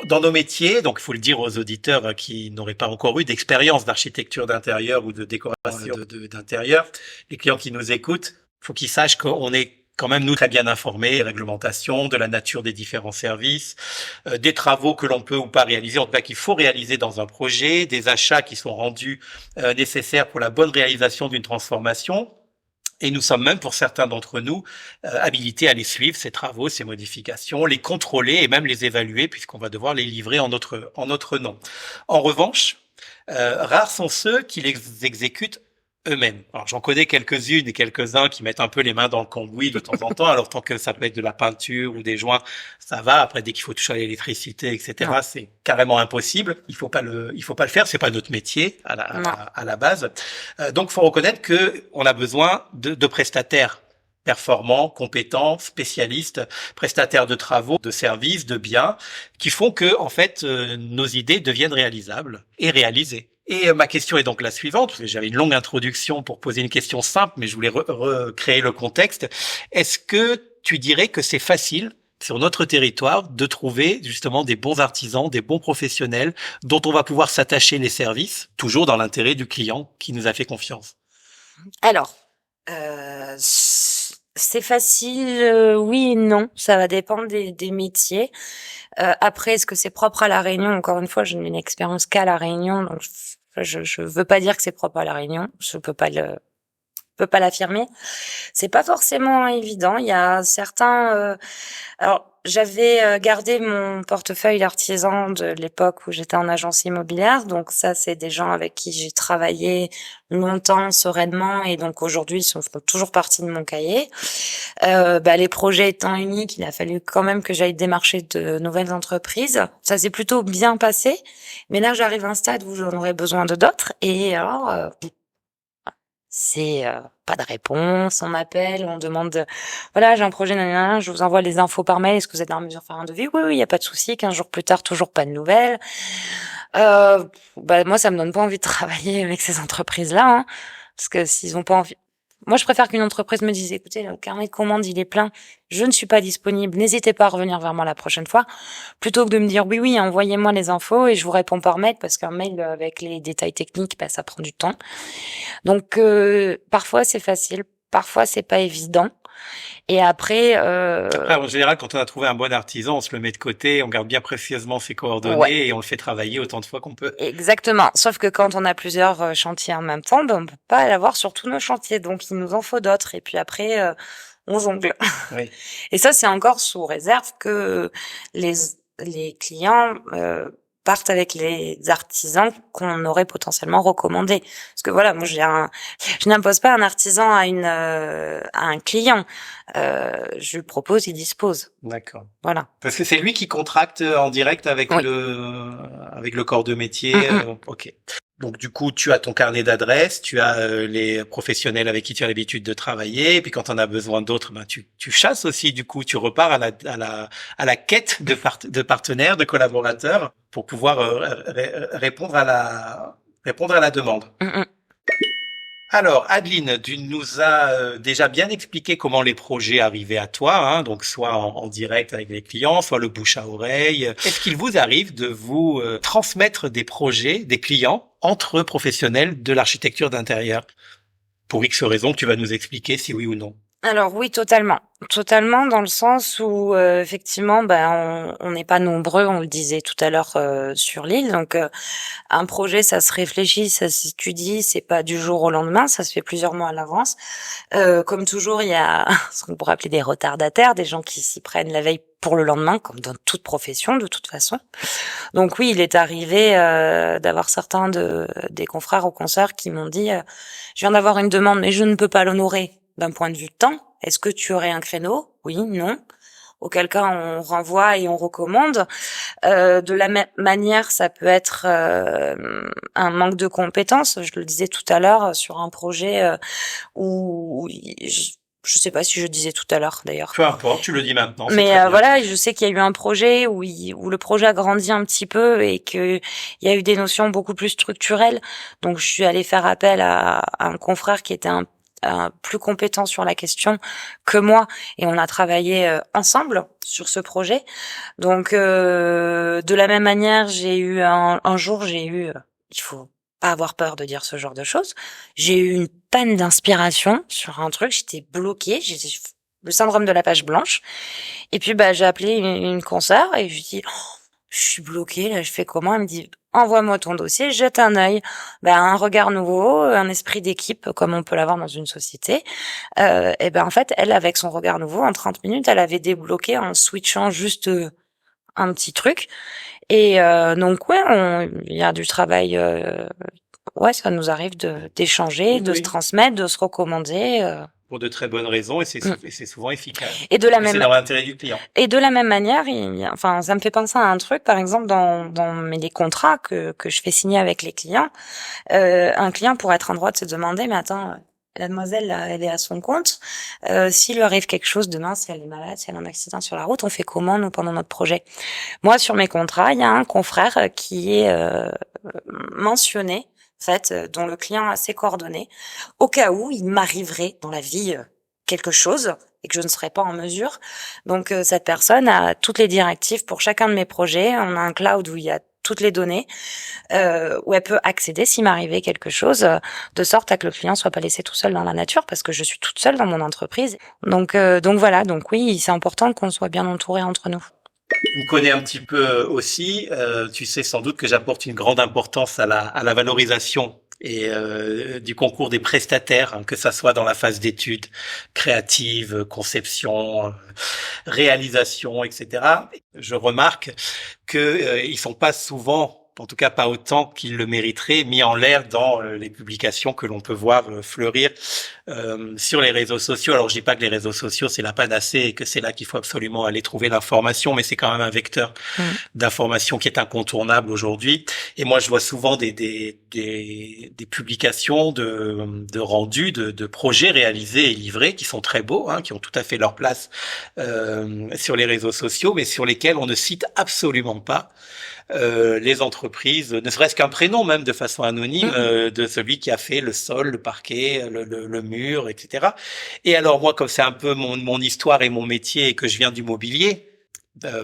Dans nos métiers, donc il faut le dire aux auditeurs qui n'auraient pas encore eu d'expérience d'architecture d'intérieur ou de décoration d'intérieur, les clients qui nous écoutent, faut qu'ils sachent qu'on est quand même nous très bien informés, réglementations, de la nature des différents services, des travaux que l'on peut ou pas réaliser, en tout cas qu'il faut réaliser dans un projet, des achats qui sont rendus nécessaires pour la bonne réalisation d'une transformation. Et nous sommes même, pour certains d'entre nous, habilités à les suivre, ces travaux, ces modifications, les contrôler et même les évaluer, puisqu'on va devoir les livrer en notre nom. En revanche, rares sont ceux qui les exécutent eux-mêmes. Alors j'en connais quelques-unes et quelques-uns qui mettent un peu les mains dans le cambouis de temps en temps. Alors tant que ça peut être de la peinture ou des joints, ça va. Après dès qu'il faut toucher à l'électricité, etc., c'est carrément impossible. Il faut pas le faire. C'est pas notre métier à la base. Donc faut reconnaître que on a besoin de prestataires performants, compétents, spécialistes, prestataires de travaux, de services, de biens, qui font que en fait nos idées deviennent réalisables et réalisées. Et ma question est donc la suivante. J'avais une longue introduction pour poser une question simple, mais je voulais recréer le contexte. Est-ce que tu dirais que c'est facile sur notre territoire de trouver justement des bons artisans, des bons professionnels dont on va pouvoir s'attacher les services, toujours dans l'intérêt du client qui nous a fait confiance? Alors, c'est facile, oui et non. Ça va dépendre des métiers. Après, est-ce que c'est propre à La Réunion? Encore une fois, je n'ai une expérience qu'à La Réunion, donc je veux pas dire que c'est propre à La Réunion. Je peux pas peux pas l'affirmer. C'est pas forcément évident. Il y a certains. Alors, j'avais gardé mon portefeuille d'artisan de l'époque où j'étais en agence immobilière. Donc ça, c'est des gens avec qui j'ai travaillé longtemps, sereinement, et donc aujourd'hui, ils font toujours partie de mon cahier. Les projets étant uniques, il a fallu quand même que j'aille démarcher de nouvelles entreprises. Ça s'est plutôt bien passé, mais là, j'arrive à un stade où j'en aurais besoin de d'autres. Et alors, c'est pas de réponse, on m'appelle, on demande voilà, j'ai un projet, nanana, je vous envoie les infos par mail, est-ce que vous êtes en mesure de faire un devis? Oui, il y a pas de souci. 15 jours plus tard, toujours pas de nouvelles. Moi, ça me donne pas envie de travailler avec ces entreprises-là, hein, parce que s'ils ont pas envie, moi, je préfère qu'une entreprise me dise, écoutez, le carnet de commande, il est plein, je ne suis pas disponible, n'hésitez pas à revenir vers moi la prochaine fois, plutôt que de me dire, oui, envoyez-moi les infos et je vous réponds par mail, parce qu'un mail avec les détails techniques, ça prend du temps. Donc, parfois, c'est facile, parfois, c'est pas évident. Et après, Après, en général, quand on a trouvé un bon artisan, on se le met de côté, on garde bien précieusement ses coordonnées ouais, et on le fait travailler autant de fois qu'on peut. exactement. Sauf que quand on a plusieurs chantiers en même temps, on peut pas l'avoir sur tous nos chantiers, donc il nous en faut d'autres. Et puis après, on jongle. Oui. Et ça, c'est encore sous réserve que les clients partent avec les artisans qu'on aurait potentiellement recommandés. Parce que voilà, moi, je n'impose pas un artisan à un client. Je lui propose, il dispose. D'accord. Voilà. Parce que c'est lui qui contracte en direct avec Oui. avec le corps de métier. Mm-hmm. Ok. Donc du coup, tu as ton carnet d'adresses, tu as les professionnels avec qui tu as l'habitude de travailler, et puis quand on a besoin d'autres, tu chasses aussi. Du coup, tu repars à la quête de partenaires, de collaborateurs pour pouvoir répondre à la demande. Mm-hmm. Alors, Adeline, tu nous as déjà bien expliqué comment les projets arrivaient à toi, hein, donc soit en direct avec les clients, soit le bouche à oreille. Est-ce qu'il vous arrive de vous transmettre des projets, des clients, entre professionnels de l'architecture d'intérieur? Pour X raisons, tu vas nous expliquer si oui ou non. Alors oui, totalement. Totalement dans le sens où effectivement on n'est pas nombreux, on le disait tout à l'heure sur l'île. Donc un projet, ça se réfléchit, ça s'étudie, c'est pas du jour au lendemain, ça se fait plusieurs mois à l'avance. Comme toujours, il y a ce qu'on pourrait appeler des retardataires, des gens qui s'y prennent la veille pour le lendemain, comme dans toute profession de toute façon. Donc oui, il est arrivé d'avoir certains des confrères ou consoeurs qui m'ont dit je viens d'avoir une demande mais je ne peux pas l'honorer d'un point de vue temps. Est-ce que tu aurais un créneau? Oui, non. Auquel cas on renvoie et on recommande. De la même manière, ça peut être un manque de compétences. Je le disais tout à l'heure sur un projet où je sais pas si je disais tout à l'heure d'ailleurs. Peu importe, tu le dis maintenant. Mais voilà, je sais qu'il y a eu un projet où le projet a grandi un petit peu et que il y a eu des notions beaucoup plus structurelles. Donc je suis allée faire appel à un confrère qui était un plus compétent sur la question que moi et on a travaillé ensemble sur ce projet. Donc de la même manière, j'ai eu un jour, il faut pas avoir peur de dire ce genre de choses. J'ai eu une panne d'inspiration sur un truc, j'étais bloquée, j'étais le syndrome de la page blanche. Et puis j'ai appelé une consoeur et je lui dis je suis bloquée, là, je fais comment? Elle me dit, envoie-moi ton dossier, jette un œil. Un regard nouveau, un esprit d'équipe, comme on peut l'avoir dans une société. En fait, elle, avec son regard nouveau, en 30 minutes, elle avait débloqué en switchant juste un petit truc. Et donc, ouais, il y a du travail. Ouais, ça nous arrive d'échanger, de se transmettre, de se recommander. Pour de très bonnes raisons et c'est souvent efficace. Et de la c'est dans l'intérêt du client. Et de la même manière, ça me fait penser à un truc, par exemple dans les contrats que je fais signer avec les clients, un client pourrait être en droit de se demander, mais attends, la demoiselle là, elle est à son compte, s'il lui arrive quelque chose demain, si elle est malade, si elle a un accident sur la route, on fait comment nous pendant notre projet? Moi, sur mes contrats, il y a un confrère qui est mentionné, en fait, dont le client a ses coordonnées, au cas où il m'arriverait dans la vie quelque chose et que je ne serais pas en mesure. Donc cette personne a toutes les directives pour chacun de mes projets. On a un cloud où il y a toutes les données, où elle peut accéder s'il m'arrivait quelque chose, de sorte à que le client soit pas laissé tout seul dans la nature, parce que je suis toute seule dans mon entreprise. Donc voilà, donc oui, c'est important qu'on soit bien entouré entre nous. Tu me connais un petit peu aussi, tu sais sans doute que j'apporte une grande importance à la valorisation et du concours des prestataires, hein, que ça soit dans la phase d'études créative, conception, réalisation, etc. Je remarque que ils sont pas souvent, en tout cas pas autant qu'ils le mériteraient, mis en l'air dans les publications que l'on peut voir fleurir sur les réseaux sociaux. Alors je dis pas que les réseaux sociaux c'est la panacée et que c'est là qu'il faut absolument aller trouver l'information, mais c'est quand même un vecteur d'information qui est incontournable aujourd'hui. Et moi je vois souvent des publications de rendus de projets réalisés et livrés qui sont très beaux, hein, qui ont tout à fait leur place sur les réseaux sociaux, mais sur lesquels on ne cite absolument pas les entreprises, ne serait-ce qu'un prénom même de façon anonyme de celui qui a fait le sol, le parquet, le mur, etc. Et alors moi, comme c'est un peu mon histoire et mon métier et que je viens du mobilier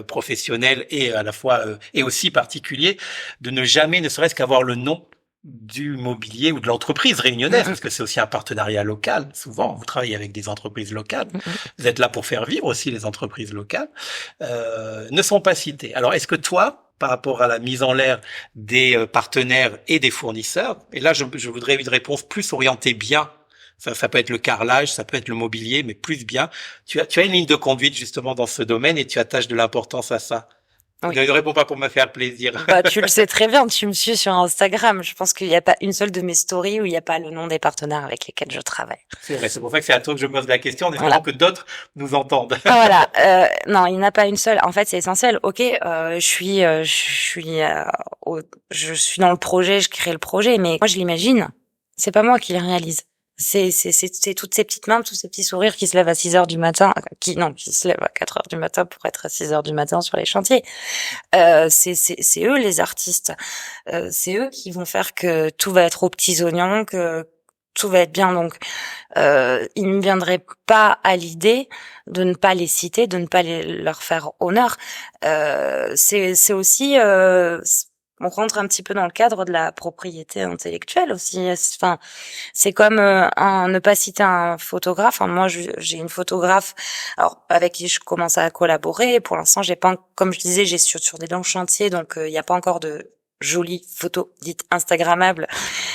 professionnel et à la fois et aussi particulier, de ne jamais, ne serait-ce qu'avoir le nom du mobilier ou de l'entreprise réunionnaise, parce que c'est aussi un partenariat local. Souvent, vous travaillez avec des entreprises locales. Vous êtes là pour faire vivre aussi les entreprises locales. Ne sont pas cités. Alors, est-ce que toi, par rapport à la mise en l'air des partenaires et des fournisseurs, et là, je voudrais une réponse plus orientée bien. Ça peut être le carrelage, ça peut être le mobilier, mais plus bien. Tu as une ligne de conduite justement dans ce domaine et tu attaches de l'importance à ça. Oui. Ne réponds pas pour me faire plaisir. Bah, tu le sais très bien, tu me suis sur Instagram. Je pense qu'il n'y a pas une seule de mes stories où il n'y a pas le nom des partenaires avec lesquels je travaille. C'est vrai, c'est pour ça que c'est à toi que je pose la question, en espérant que d'autres nous entendent. Voilà. Non, il n'y en a pas une seule. En fait, c'est essentiel. Ok, je suis dans le projet, je crée le projet, mais moi je l'imagine. C'est pas moi qui le réalise. C'est toutes ces petites mains, tous ces petits sourires qui se lèvent à 6 heures du matin, qui se lèvent à 4 heures du matin pour être à 6 heures du matin sur les chantiers. C'est eux les artistes. C'est eux qui vont faire que tout va être aux petits oignons, que tout va être bien. Donc, il ne me viendrait pas à l'idée de ne pas les citer, de ne pas leur faire honneur. C'est aussi on rentre un petit peu dans le cadre de la propriété intellectuelle aussi. Enfin, c'est comme ne pas citer un photographe. Enfin, moi, j'ai une photographe, alors avec qui je commence à collaborer. Pour l'instant, j'ai pas, comme je disais, j'ai sur des longs chantiers, donc il n'y a pas encore de jolies photos dites instagrammables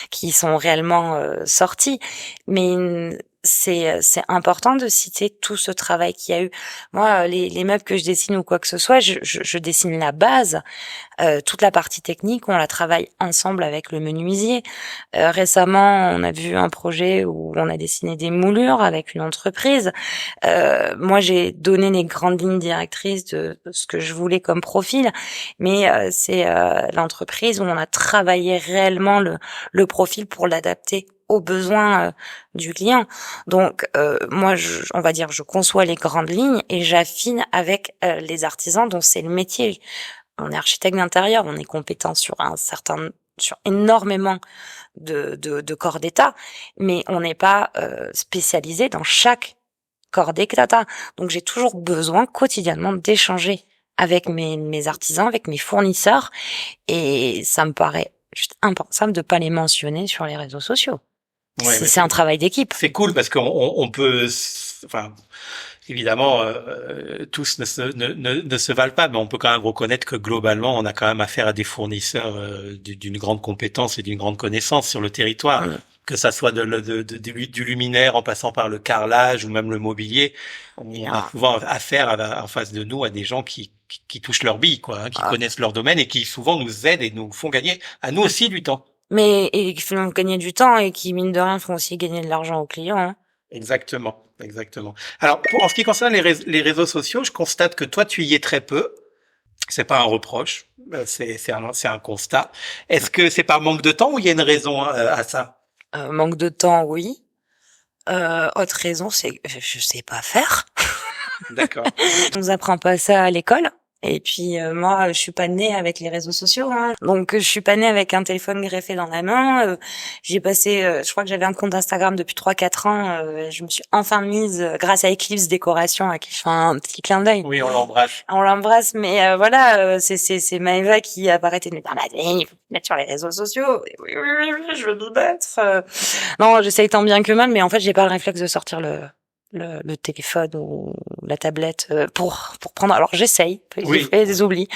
qui sont réellement sorties. Mais c'est important de citer tout ce travail qu'il y a eu. Moi, les meubles que je dessine ou quoi que ce soit, je dessine la base. Toute la partie technique, on la travaille ensemble avec le menuisier. Récemment, on a vu un projet où on a dessiné des moulures avec une entreprise. Moi, j'ai donné les grandes lignes directrices de ce que je voulais comme profil, mais c'est l'entreprise où on a travaillé réellement le profil pour l'adapter aux besoins du client. Donc moi, on va dire, je conçois les grandes lignes et j'affine avec les artisans dont c'est le métier. On est architecte d'intérieur, on est compétent sur énormément de corps d'état, mais on n'est pas spécialisé dans chaque corps d'état. Donc j'ai toujours besoin quotidiennement d'échanger avec mes artisans, avec mes fournisseurs, et ça me paraît juste impensable de pas les mentionner sur les réseaux sociaux. Ouais, c'est un travail d'équipe. C'est cool parce qu'on peut, enfin, évidemment, tous ne se valent pas, mais on peut quand même reconnaître que globalement, on a quand même affaire à des fournisseurs d'une grande compétence et d'une grande connaissance sur le territoire. Que ça soit du luminaire en passant par le carrelage ou même le mobilier, on a souvent affaire en face de nous à des gens qui touchent leur bille, quoi, hein, qui connaissent leur domaine et qui souvent nous aident et nous font gagner à nous aussi du temps. Mais et qui font gagner du temps et qui mine de rien font aussi gagner de l'argent aux clients. Hein. Exactement. Alors, en ce qui concerne les réseaux sociaux, je constate que toi, tu y es très peu. C'est pas un reproche, c'est un constat. Est-ce que c'est par manque de temps ou il y a une raison à ça? Manque de temps, oui. Autre raison, c'est je sais pas faire. D'accord. On nous apprend pas ça à l'école. Et puis moi, je suis pas née avec les réseaux sociaux, hein. Donc je suis pas née avec un téléphone greffé dans la main. J'ai passé, je crois que j'avais un compte Instagram depuis 3-4 ans. Je me suis enfin mise grâce à Eclipse Décoration, à qui je fais un petit clin d'œil. Oui, on l'embrasse. On l'embrasse, mais voilà, c'est Maëva qui a pas arrêté de me dire, il faut te mettre sur les réseaux sociaux. Et oui, je veux m'y mettre. Non, j'essaye tant bien que mal, mais en fait, j'ai pas le réflexe de sortir le téléphone ou la tablette pour prendre. Alors j'essaye, Oui. j'ai fait des oublis.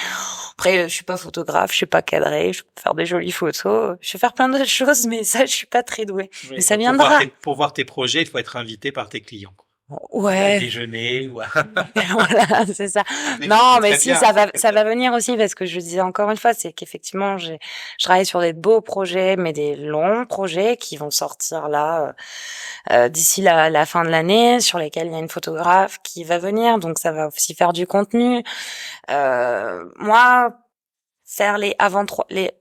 Après, je suis pas photographe, je suis pas cadrée, je peux faire des jolies photos, je vais faire plein d'autres choses, mais ça, je suis pas très douée. Oui, Mais ça donc viendra. pour voir tes projets, il faut être invité par tes clients, quoi. À Ouais, déjeuner ou à... voilà, c'est ça. Mais Non, c'est mais très si, bien, ça c'est va, très ça bien. va venir aussi parce que je disais encore une fois, c'est qu'effectivement, je travaille sur des beaux projets, mais des longs projets qui vont sortir là, d'ici la fin de l'année, sur lesquels il y a une photographe qui va venir, donc ça va aussi faire du contenu. Moi, faire les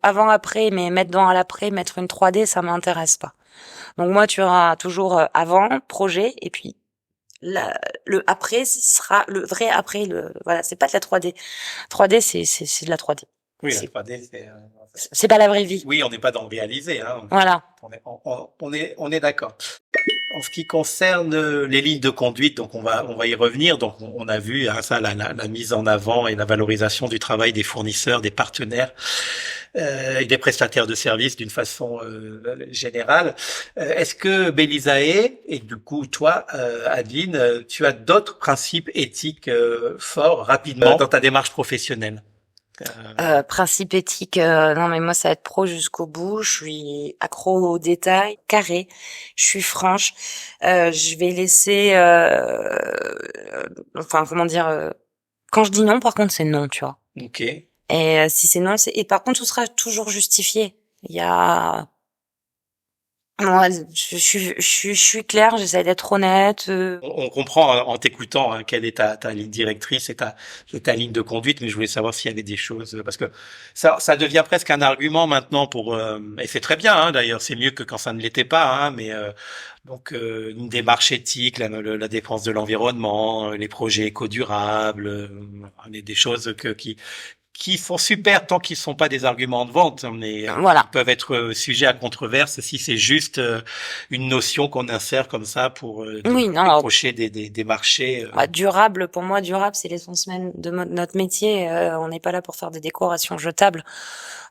avant-après, mais mettre dans l'après, mettre une 3D, ça m'intéresse pas. Donc moi, tu auras toujours avant, projet, et puis le après ce sera le vrai après. Voilà, c'est pas de la 3D. 3D, c'est de la 3D. Oui, la 3D, C'est pas la vraie vie. oui, on n'est pas dans le réalisé, hein. Voilà. On est d'accord. En ce qui concerne les lignes de conduite, donc on va y revenir. Donc on a vu hein, ça, la mise en avant et la valorisation du travail des fournisseurs, des partenaires et des prestataires de services d'une façon générale. Est-ce que Belisae et du coup toi, Adeline, tu as d'autres principes éthiques forts rapidement dans ta démarche professionnelle? Principe éthique, non mais moi ça va être pro jusqu'au bout. Je suis accro aux détails, carré. Je suis franche. Je vais laisser, enfin comment dire, quand je dis non, par contre c'est non, tu vois. Ok. Et si c'est non, et par contre tout sera toujours justifié. Il y a moi, je suis claire, j'essaie d'être honnête. On comprend en t'écoutant hein, quelle est ta ligne directrice et ta ligne de conduite, mais je voulais savoir s'il y avait des choses parce que ça devient presque un argument maintenant pour et c'est très bien hein, d'ailleurs, c'est mieux que quand ça ne l'était pas hein, mais donc une démarche éthique, la défense de l'environnement, les projets éco-durables, des choses qui sont super tant qu'ils sont pas des arguments de vente, mais Voilà. ils peuvent être sujets à controverse si c'est juste une notion qu'on insère comme ça pour Oui, non. décrocher des marchés. Durable, pour moi, durable, c'est l'essence même de notre métier. On n'est pas là pour faire des décorations jetables.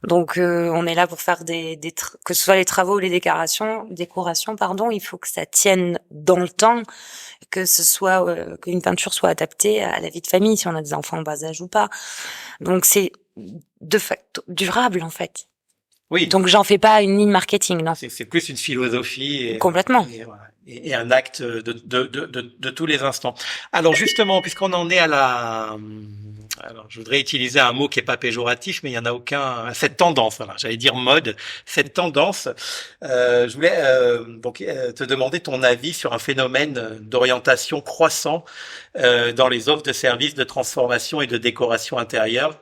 Donc, on est là pour faire que ce soit les travaux ou les décorations, pardon. Il faut que ça tienne dans le temps, que ce soit, qu'une peinture soit adaptée à la vie de famille, si on a des enfants en bas âge ou pas. Donc, c'est de facto durable, en fait. Oui. Donc, j'en fais pas une ligne marketing, non. C'est plus une philosophie. Complètement. Et un acte de tous les instants. Alors justement, puisqu'on en est alors je voudrais utiliser un mot qui est pas péjoratif, mais il y en a aucun. Cette tendance, voilà, j'allais dire mode. Cette tendance, je voulais te demander ton avis sur un phénomène d'orientation croissant dans les offres de services de transformation et de décoration intérieure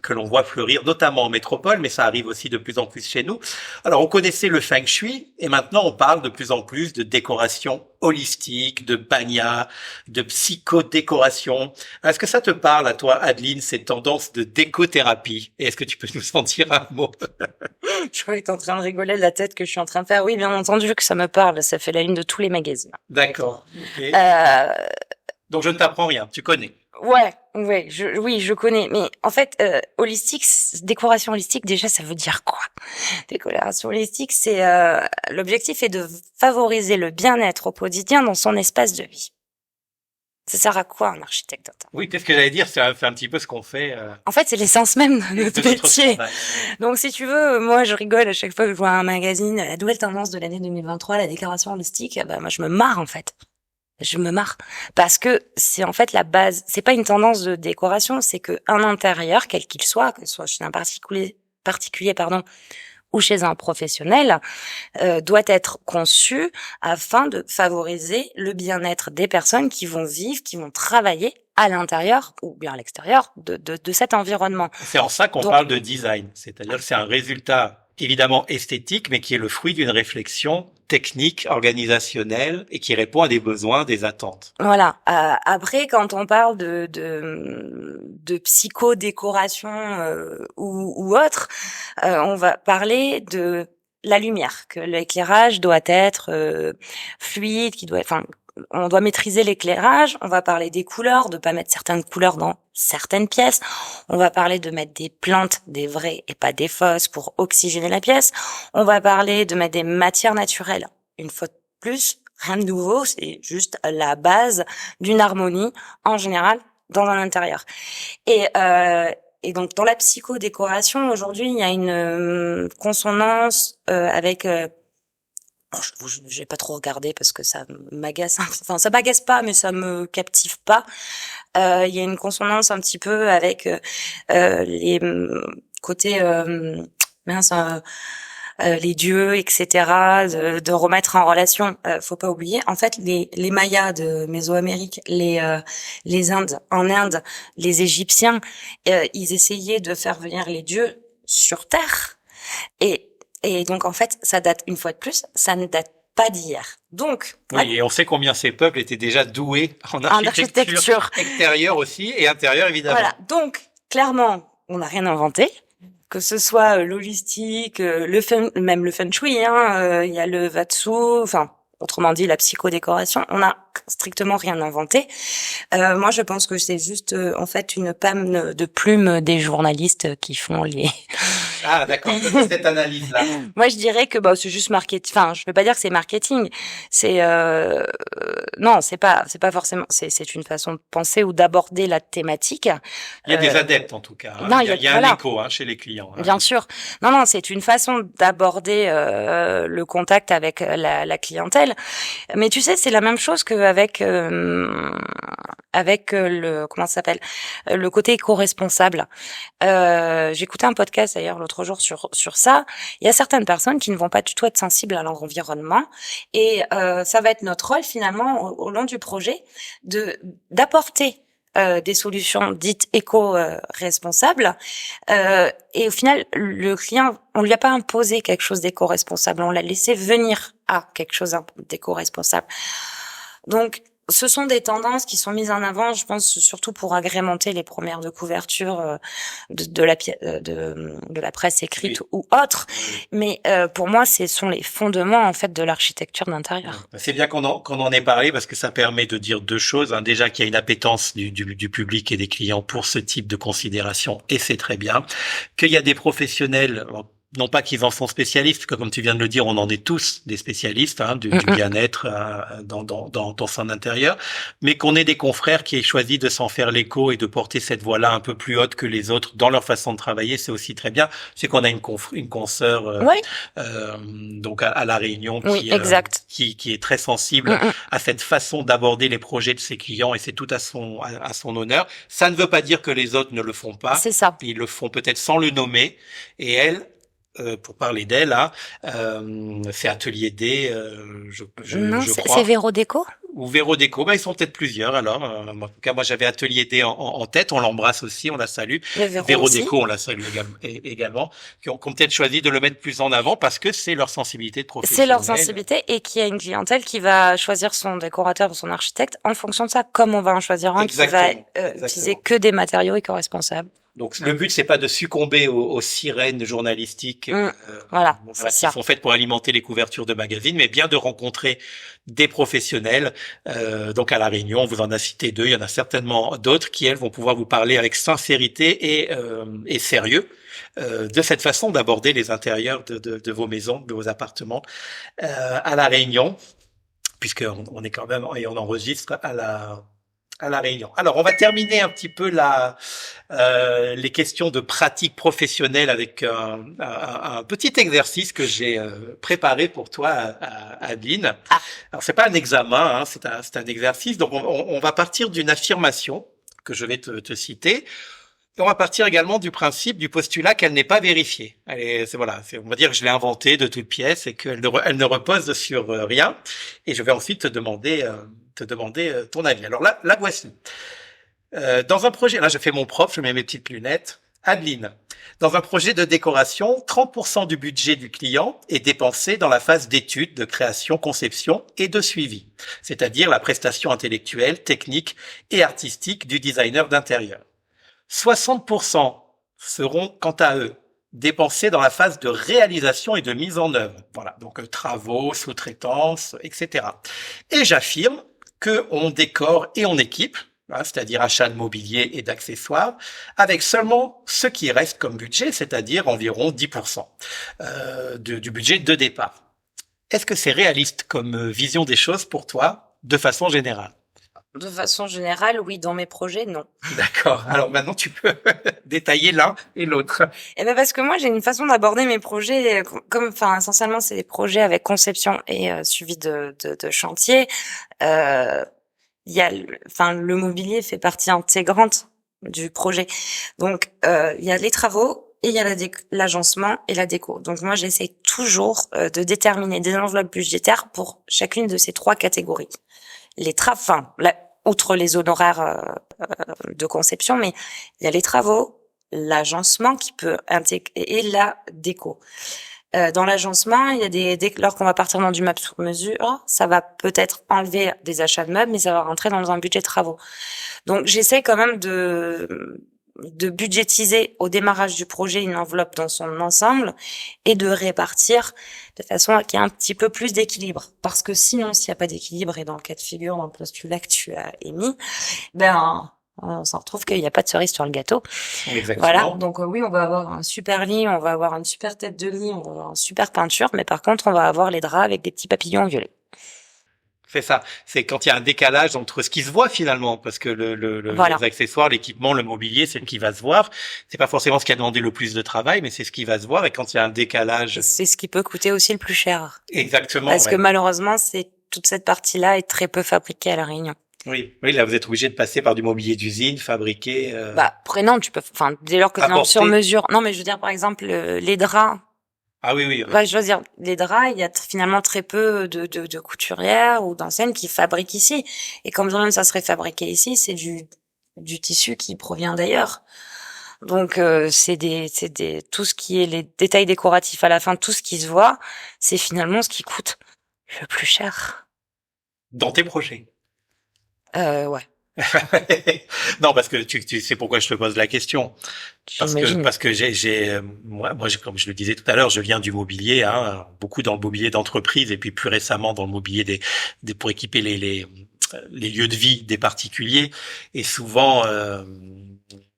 que l'on voit fleurir, notamment en métropole, mais ça arrive aussi de plus en plus chez nous. Alors, on connaissait le feng shui, et maintenant on parle de plus en plus de décoration holistique, de banya, de psychodécoration. Est-ce que ça te parle à toi, Adeline, ces tendances de décothérapie? Et est-ce que tu peux nous en dire un mot? Je crois que t'es en train de rigoler de la tête que je suis en train de faire. Oui, bien entendu que ça me parle. Ça fait la une de tous les magazines. D'accord. Okay. Donc, je ne t'apprends rien, tu connais. Ouais, je connais. Mais en fait, holistique, décoration holistique, déjà, ça veut dire quoi? Décoration holistique, c'est l'objectif est de favoriser le bien-être au quotidien dans son espace de vie. Ça sert à quoi un architecte? Oui, qu'est-ce que j'allais dire, c'est un petit peu ce qu'on fait. En fait, c'est l'essence même de notre métier. Donc, si tu veux, moi, je rigole à chaque fois que je vois un magazine, la nouvelle tendance de l'année 2023, la décoration holistique. Bah, moi, je me marre en fait. Je me marre parce que c'est en fait la base. C'est pas une tendance de décoration, c'est que un intérieur, quel qu'il soit, que ce soit chez un particulier, ou chez un professionnel, doit être conçu afin de favoriser le bien-être des personnes qui vont vivre, qui vont travailler à l'intérieur ou bien à l'extérieur de cet environnement. C'est en ça qu'on parle de design, c'est-à-dire que c'est un résultat évidemment esthétique, mais qui est le fruit d'une réflexion technique, organisationnelle, et qui répond à des besoins, des attentes. Voilà. Après, quand on parle de psychodécoration ou autre, on va parler de la lumière, que l'éclairage doit être fluide, on doit maîtriser l'éclairage, on va parler des couleurs, de pas mettre certaines couleurs dans certaines pièces, on va parler de mettre des plantes, des vraies et pas des fausses pour oxygéner la pièce, on va parler de mettre des matières naturelles, une fois de plus, rien de nouveau, c'est juste la base d'une harmonie en général dans un intérieur. Et donc dans la psychodécoration aujourd'hui, il y a une consonance avec je vais pas trop regarder parce que ça m'agace. Enfin, ça m'agace pas, mais ça me captive pas. Il y a une consonance un petit peu avec les côtés mince, les dieux, etc. De remettre en relation. Faut pas oublier. En fait, les Mayas de Mésoamérique, les Indes, en Inde, les Égyptiens, ils essayaient de faire venir les dieux sur Terre. Et donc, en fait, ça date, une fois de plus, ça ne date pas d'hier. Donc, oui, et on sait combien ces peuples étaient déjà doués en architecture extérieure aussi et intérieure, évidemment. Voilà. Donc, clairement, on n'a rien inventé. Que ce soit l'holistique, même le feng shui, il y a le vatsu, enfin, autrement dit, la psychodécoration, on n'a strictement rien inventé. Moi, je pense que c'est juste, en fait, une panne de plumes des journalistes qui font les... Ah, d'accord, cette analyse-là. Moi, je dirais que c'est juste marketing. Enfin, je veux pas dire que c'est marketing. C'est non, c'est pas forcément. C'est une façon de penser ou d'aborder la thématique. Il y a des adeptes en tout cas. Hein. Non, il y a un écho chez les clients. Hein. Bien sûr. Non, c'est une façon d'aborder le contact avec la clientèle. Mais tu sais, c'est la même chose qu'avec le comment ça s'appelle, le côté éco-responsable. J'écoutais un podcast d'ailleurs l'autre jour sur ça. Il y a certaines personnes qui ne vont pas du tout être sensibles à leur environnement et ça va être notre rôle finalement au long du projet d'apporter des solutions dites éco-responsables et au final le client, on lui a pas imposé quelque chose d'éco-responsable, on l'a laissé venir à quelque chose d'éco-responsable. Donc ce sont des tendances qui sont mises en avant, je pense, surtout pour agrémenter les premières de couverture de la presse écrite ou autre. Mais pour moi, ce sont les fondements en fait de l'architecture d'intérieur. C'est bien qu'on en ait parlé parce que ça permet de dire deux choses. Hein. Déjà qu'il y a une appétence du public et des clients pour ce type de considération, et c'est très bien. Qu'il y a des professionnels. Non pas qu'ils en sont spécialistes, parce que comme tu viens de le dire, on en est tous des spécialistes du bien-être dans son intérieur, mais qu'on ait des confrères qui aient choisi de s'en faire l'écho et de porter cette voix-là un peu plus haute que les autres dans leur façon de travailler, c'est aussi très bien. C'est qu'on a une consoeur donc à La Réunion qui est très sensible à cette façon d'aborder les projets de ses clients et c'est tout à son honneur. Ça ne veut pas dire que les autres ne le font pas. C'est ça. Ils le font peut-être sans le nommer et elle, pour parler d'elle, c'est Atelier D, je crois. C'est Véro Déco ou Véro Déco, ils sont peut-être plusieurs alors. En tout cas, moi j'avais Atelier D en tête, on l'embrasse aussi, on la salue. Véro Déco, on la salue également, qui ont peut-être choisi de le mettre plus en avant parce que c'est leur sensibilité de professionnel. C'est leur sensibilité et qu'il y a une clientèle qui va choisir son décorateur ou son architecte en fonction de ça, comme on va en choisir un qui va utiliser que des matériaux éco-responsables. Donc le but c'est pas de succomber aux sirènes journalistiques qui sont faites pour alimenter les couvertures de magazines, mais bien de rencontrer des professionnels. Donc à La Réunion, on vous en a cité deux, il y en a certainement d'autres qui elles vont pouvoir vous parler avec sincérité et sérieux de cette façon d'aborder les intérieurs de vos maisons, de vos appartements à La Réunion, puisqu'on est quand même et on enregistre à La Réunion. Alors, on va terminer un petit peu les questions de pratique professionnelle avec un petit exercice que j'ai préparé pour toi, Adeline. Alors, c'est pas un examen, c'est un exercice. Donc, on va partir d'une affirmation que je vais te citer. Et on va partir également du principe, du postulat qu'elle n'est pas vérifiée. On va dire que je l'ai inventée de toutes pièces et qu'elle ne repose sur rien. Et je vais ensuite te demander ton avis. Alors là voici. Dans un projet, là je fais mon propre, je mets mes petites lunettes. Adeline, dans un projet de décoration, 30% du budget du client est dépensé dans la phase d'étude, de création, conception et de suivi, c'est-à-dire la prestation intellectuelle, technique et artistique du designer d'intérieur. 60% seront, quant à eux, dépensés dans la phase de réalisation et de mise en œuvre. Voilà, donc travaux, sous-traitance, etc. Et j'affirme que on décore et on équipe, c'est-à-dire achat de mobilier et d'accessoires, avec seulement ce qui reste comme budget, c'est-à-dire environ 10% du budget de départ. Est-ce que c'est réaliste comme vision des choses pour toi, de façon générale? De façon générale, oui. Dans mes projets, non. D'accord. Alors maintenant, tu peux détailler l'un et l'autre. Eh ben parce que moi, j'ai une façon d'aborder mes projets essentiellement, c'est des projets avec conception et suivi de chantier. Il y a, le mobilier fait partie intégrante du projet. Donc, il y a les travaux et il y a l'agencement et la déco. Donc moi, j'essaie toujours de déterminer des enveloppes budgétaires pour chacune de ces 3 catégories. Les outre les honoraires de conception, mais il y a les travaux, l'agencement qui peut intégrer et la déco. Dans l'agencement, il y a lorsqu'on va partir dans du meuble sur mesure, ça va peut-être enlever des achats de meubles, mais ça va rentrer dans un budget de travaux. Donc j'essaie quand même de budgétiser au démarrage du projet une enveloppe dans son ensemble et de répartir de façon à qu'il y ait un petit peu plus d'équilibre. Parce que sinon, s'il n'y a pas d'équilibre, et dans le cas de figure, dans le postulat que tu as émis, on s'en retrouve qu'il n'y a pas de cerise sur le gâteau. Exactement. Voilà. Donc oui, on va avoir un super lit, on va avoir une super tête de lit, on va avoir une super peinture, mais par contre, on va avoir les draps avec des petits papillons violets. C'est ça. C'est quand il y a un décalage entre ce qui se voit finalement, parce que Voilà. les accessoires, l'équipement, le mobilier, c'est ce qui va se voir. C'est pas forcément ce qui a demandé le plus de travail, mais c'est ce qui va se voir. Et quand il y a un décalage, C'est ce qui peut coûter aussi le plus cher. exactement. Parce que malheureusement, toute cette partie-là est très peu fabriquée à La Réunion. Oui, là vous êtes obligé de passer par du mobilier d'usine, fabriqué. Après non, dès lors que c'est sur mesure. Non, mais je veux dire par exemple les draps. Ah oui. Je veux dire, les draps, il y a finalement très peu de couturières ou d'enseignes qui fabriquent ici. Et comme ça serait fabriqué ici, c'est du tissu qui provient d'ailleurs. Donc c'est tout ce qui est les détails décoratifs à la fin, tout ce qui se voit, c'est finalement ce qui coûte le plus cher. Dans tes projets. Ouais. Non, parce que tu sais pourquoi je te pose la question. Parce que comme je le disais tout à l'heure, je viens du mobilier, beaucoup dans le mobilier d'entreprise et puis plus récemment dans le mobilier pour équiper les lieux de vie des particuliers. Et souvent,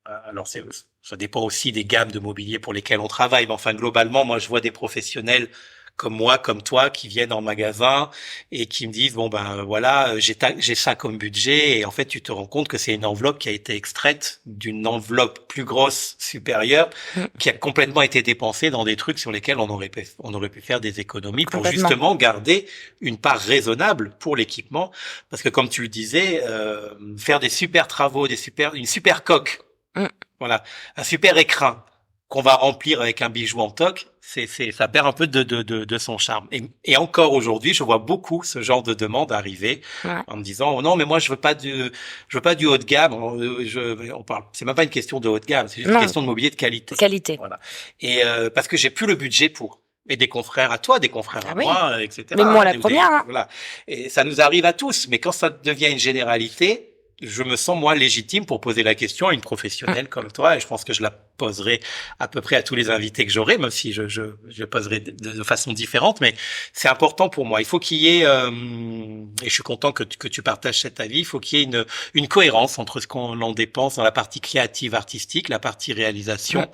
alors ça dépend aussi des gammes de mobilier pour lesquelles on travaille. Mais enfin, globalement, moi, je vois des professionnels comme moi, comme toi, qui viennent en magasin et qui me disent voilà, j'ai ça comme budget, et en fait tu te rends compte que c'est une enveloppe qui a été extraite d'une enveloppe plus grosse, supérieure, qui a complètement été dépensée dans des trucs sur lesquels on aurait pu faire des économies pour justement garder une part raisonnable pour l'équipement, parce que comme tu le disais, faire des super travaux, une super coque, voilà, un super écrin qu'on va remplir avec un bijou en toc, ça perd un peu de son charme. Et encore aujourd'hui, je vois beaucoup ce genre de demande arriver en me disant oh non, mais moi je veux pas du haut de gamme. C'est même pas une question de haut de gamme, c'est juste une question de mobilier de qualité. Voilà. Et parce que j'ai plus le budget pour. Et des confrères à toi, des confrères à moi, etc. Mais moi la première. Voilà. Et ça nous arrive à tous. Mais quand ça devient une généralité, je me sens moi légitime pour poser la question à une professionnelle comme toi, et je pense que je la poserai à peu près à tous les invités que j'aurai, même si je poserai de façon différente, mais c'est important pour moi. Il faut qu'il y ait, et je suis content que tu partages cet avis, il faut qu'il y ait une cohérence entre ce qu'on en dépense dans la partie créative artistique, la partie réalisation,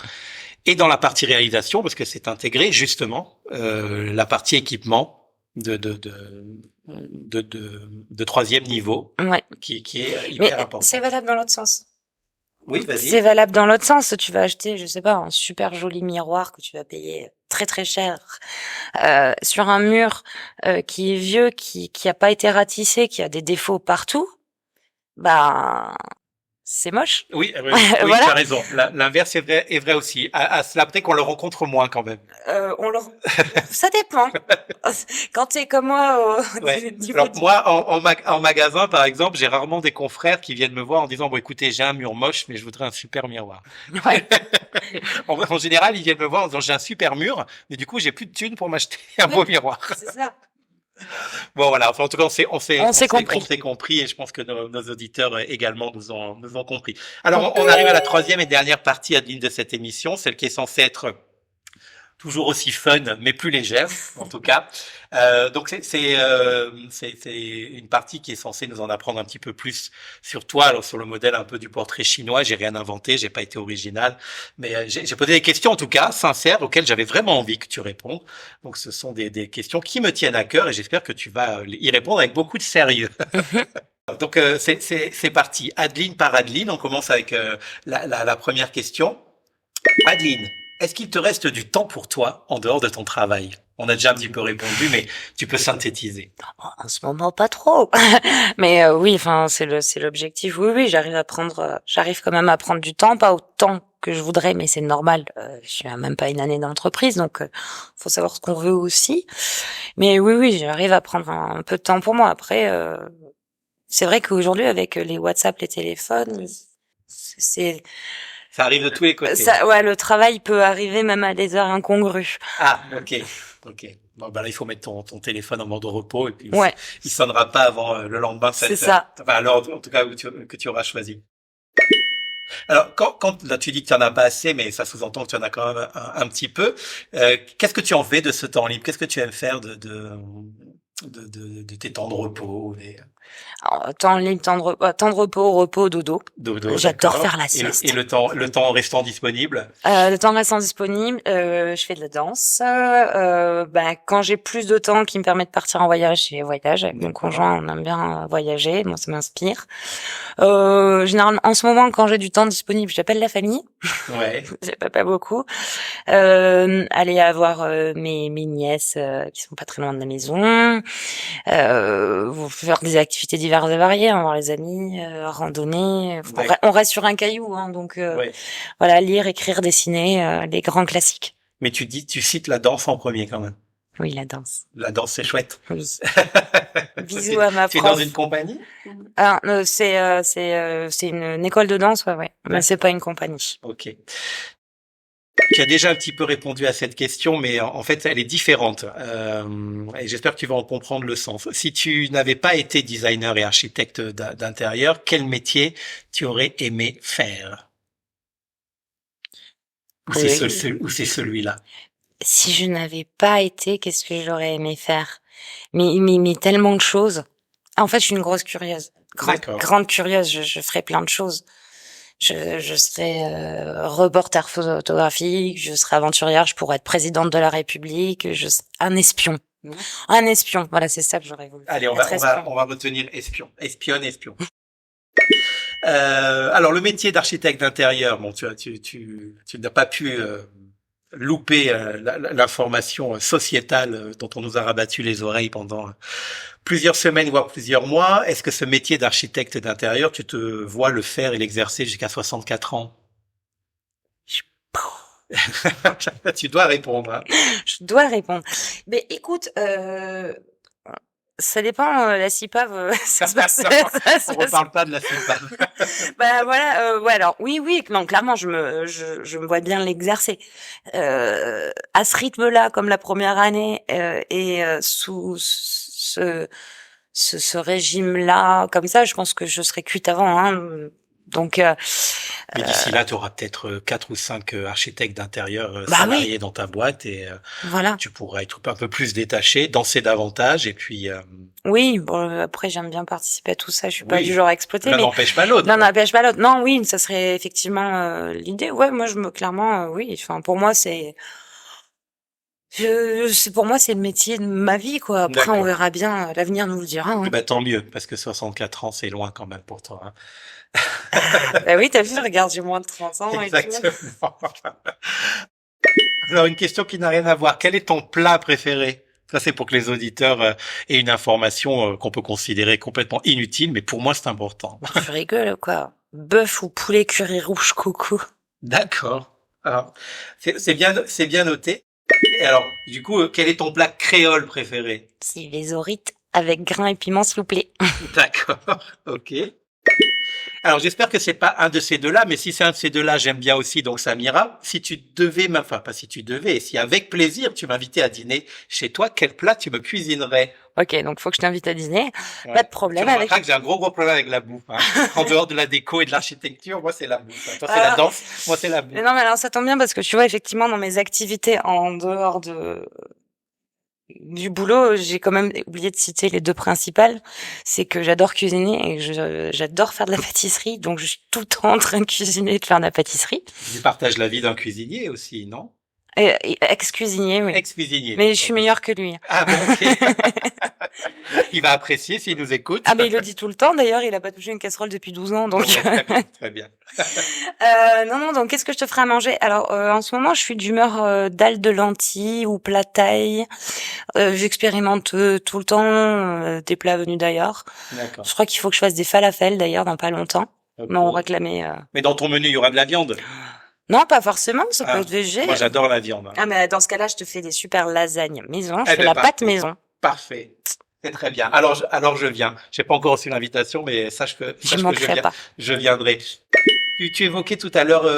et dans la partie réalisation, parce que c'est intégré justement la partie équipement de troisième niveau, qui est hyper important. C'est valable dans l'autre sens. Oui, vas-y. C'est valable dans l'autre sens. Tu vas acheter, je sais pas, un super joli miroir que tu vas payer très très cher sur un mur qui est vieux, qui a pas été ratissé, qui a des défauts partout. C'est moche. Oui, voilà. Tu as raison. L'inverse est vrai aussi. À cela près qu'on le rencontre moins quand même. Ça dépend. Quand t'es comme moi Alors moi, en magasin, par exemple, j'ai rarement des confrères qui viennent me voir en disant écoutez, j'ai un mur moche, mais je voudrais un super miroir. Ouais. en général, ils viennent me voir en disant j'ai un super mur, mais du coup, j'ai plus de thunes pour m'acheter un beau miroir. C'est ça. Bon voilà, enfin, en tout cas on s'est compris, et je pense que nos auditeurs également nous ont compris. Alors on arrive à la troisième et dernière partie de cette émission, celle qui est censée être toujours aussi fun, mais plus légère, en tout cas. Donc c'est une partie qui est censée nous en apprendre un petit peu plus sur toi, alors sur le modèle un peu du portrait chinois. J'ai rien inventé, j'ai pas été original, mais j'ai posé des questions en tout cas sincères auxquelles j'avais vraiment envie que tu répondes. Donc ce sont des questions qui me tiennent à cœur et j'espère que tu vas y répondre avec beaucoup de sérieux. Donc c'est parti, Adeline par Adeline. On commence avec la première question. Adeline, est-ce qu'il te reste du temps pour toi en dehors de ton travail? On a déjà un petit peu répondu, mais tu peux synthétiser. En ce moment, pas trop. Mais oui, enfin, c'est l'objectif. Oui, j'arrive quand même à prendre du temps, pas autant que je voudrais, mais c'est normal. Je suis même pas une année d'entreprise, donc faut savoir ce qu'on veut aussi. Mais oui, j'arrive à prendre un peu de temps pour moi. Après, c'est vrai qu'aujourd'hui, avec les WhatsApp, les téléphones, c'est Ça arrive de tous les côtés. ouais, le travail peut arriver même à des heures incongrues. Ah, ok. Bon, ben là, il faut mettre ton téléphone en mode repos et puis Ouais. il sonnera pas avant le lendemain. C'est ça. Enfin, alors, en tout cas, que tu auras choisi. Alors, quand là, tu dis que tu en as pas assez, mais ça sous-entend que tu en as quand même un petit peu. Qu'est-ce que tu en fais de ce temps libre? Qu'est-ce que tu aimes faire de tes temps de repos, Alors, temps libre, temps de repos, dodo. dodo? J'adore D'accord. faire la sieste. Et le temps restant disponible? Le temps restant disponible, je fais de la danse. Quand j'ai plus de temps qui me permet de partir en voyage, je voyage avec mon conjoint. On aime bien voyager. Moi, ça m'inspire. Généralement, en ce moment, quand j'ai du temps disponible, j'appelle la famille. Ouais. J'ai pas beaucoup. Aller voir mes nièces qui sont pas très loin de la maison. Faire des activités diverses et variées, hein, voir les amis, randonner. On reste sur un caillou, hein, donc Ouais. voilà, lire, écrire, dessiner, les grands classiques. Mais tu cites la danse en premier quand même. Oui, la danse. La danse, c'est chouette. Oui. Bisous à ma prof. Tu es dans une compagnie? Ah, c'est une école de danse, ouais. Mais c'est pas une compagnie. Ok. Tu as déjà un petit peu répondu à cette question, mais en fait, elle est différente. Et j'espère que tu vas en comprendre le sens. Si tu n'avais pas été designer et architecte d'intérieur, quel métier tu aurais aimé faire? Ou c'est celui-là? Si je n'avais pas été, qu'est-ce que j'aurais aimé faire? Mais tellement de choses. En fait, je suis une grosse curieuse. Grande curieuse, je ferais plein de choses. Je serais reporter photographique, je serais aventurière, je pourrais être présidente de la République, un espion. Un espion, voilà, c'est ça que j'aurais voulu. Allez, on va retenir espion. Espion. Alors, le métier d'architecte d'intérieur, bon, tu n'as pas pu louper l'information sociétale dont on nous a rabattu les oreilles pendant plusieurs semaines, voire plusieurs mois. Est-ce que ce métier d'architecte d'intérieur, tu te vois le faire et l'exercer jusqu'à 64 ans? Tu dois répondre. Hein. Je dois répondre. Mais écoute, ça dépend, la CIPAV, On reparle pas de la CIPAV. Voilà, ouais, alors, oui, non, clairement, je me vois bien l'exercer. À ce rythme-là, comme la première année, sous ce régime-là, comme ça, je pense que je serais cuite avant, hein. Donc, mais d'ici là, tu auras peut-être 4 ou 5 architectes d'intérieur salariés dans ta boîte et voilà. Tu pourras être un peu plus détaché, danser davantage et puis. Oui, bon, après j'aime bien participer à tout ça. Je suis pas du genre à exploiter. L'un n'empêche pas l'autre. L'un n'empêche pas l'autre. Non, oui, ça serait effectivement l'idée. Ouais, moi clairement, oui. Enfin, pour moi c'est le métier de ma vie, quoi. Après, on verra bien, l'avenir nous le dira. Hein. Bah, tant mieux, parce que 64 ans, c'est loin quand même pour toi. Hein. Bah oui, t'as vu, regarde, j'ai moins de 30 ans. Exactement. Alors, une question qui n'a rien à voir. Quel est ton plat préféré? Ça, c'est pour que les auditeurs aient une information qu'on peut considérer complètement inutile, mais pour moi, c'est important. Je rigole, quoi. Bœuf ou poulet curry rouge coco. D'accord. Alors, c'est bien noté. Et alors, du coup, quel est ton plat créole préféré? C'est les orites avec grains et piments, s'il vous plaît. D'accord, ok. Alors j'espère que c'est pas un de ces deux-là, mais si c'est un de ces deux-là, j'aime bien aussi, donc ça m'ira. Si tu devais, enfin pas si tu devais, si avec plaisir tu m'invitais à dîner chez toi, quel plat tu me cuisinerais? Ok, donc faut que je t'invite à dîner. Ouais. Pas de problème Tu avec. remarqueras que j'ai un gros problème avec la bouffe. Hein. En dehors de la déco et de l'architecture, moi c'est la bouffe. Hein. Toi c'est la danse, moi c'est la bouffe. Mais non, mais alors ça tombe bien parce que tu vois effectivement dans mes activités en dehors du boulot, j'ai quand même oublié de citer les deux principales. C'est que j'adore cuisiner et j'adore faire de la pâtisserie, donc je suis tout le temps en train de cuisiner et de faire de la pâtisserie. Tu partages la vie d'un cuisinier aussi, non? Et ex-cuisinier, oui. Ex-cuisinier. Mais je suis meilleure que lui. Ah bon, ok. Il va apprécier s'il nous écoute. Ah mais il le dit tout le temps d'ailleurs, il a pas touché une casserole depuis 12 ans donc Très bien, très bien. non donc qu'est-ce que je te ferai à manger? Alors en ce moment, je suis d'humeur dalle de lentilles ou plat taille. J'expérimente tout le temps des plats venus d'ailleurs. D'accord. Je crois qu'il faut que je fasse des falafels d'ailleurs dans pas longtemps. Okay. Mais on réclamait Mais dans ton menu, il y aura de la viande? Non, pas forcément, ça peut être végé. Moi, j'adore la viande. Ah mais dans ce cas-là, je te fais des super lasagnes maison, je fais ben, la parfait. pâte maison. Parfait. C'est très bien. Alors je viens. J'ai pas encore reçu l'invitation, mais sache que je viendrai. Tu évoquais tout à l'heure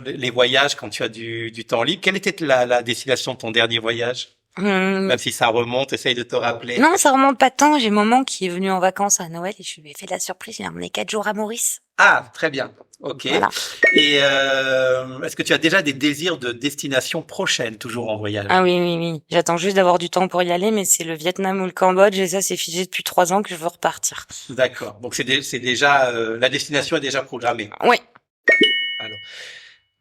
les voyages quand tu as du temps libre. Quelle était la destination de ton dernier voyage? Même si ça remonte, essaye de te rappeler. Non, ça remonte pas tant. J'ai maman qui est venue en vacances à Noël et je lui ai fait la surprise. J'ai emmené 4 jours à Maurice. Ah, très bien. Ok. Voilà. Et est-ce que tu as déjà des désirs de destination prochaine, toujours en voyage? Ah oui, oui, oui. J'attends juste d'avoir du temps pour y aller, mais c'est le Vietnam ou le Cambodge et ça, c'est figé depuis 3 ans que je veux repartir. D'accord. Donc c'est déjà la destination est déjà programmée. Oui. Alors,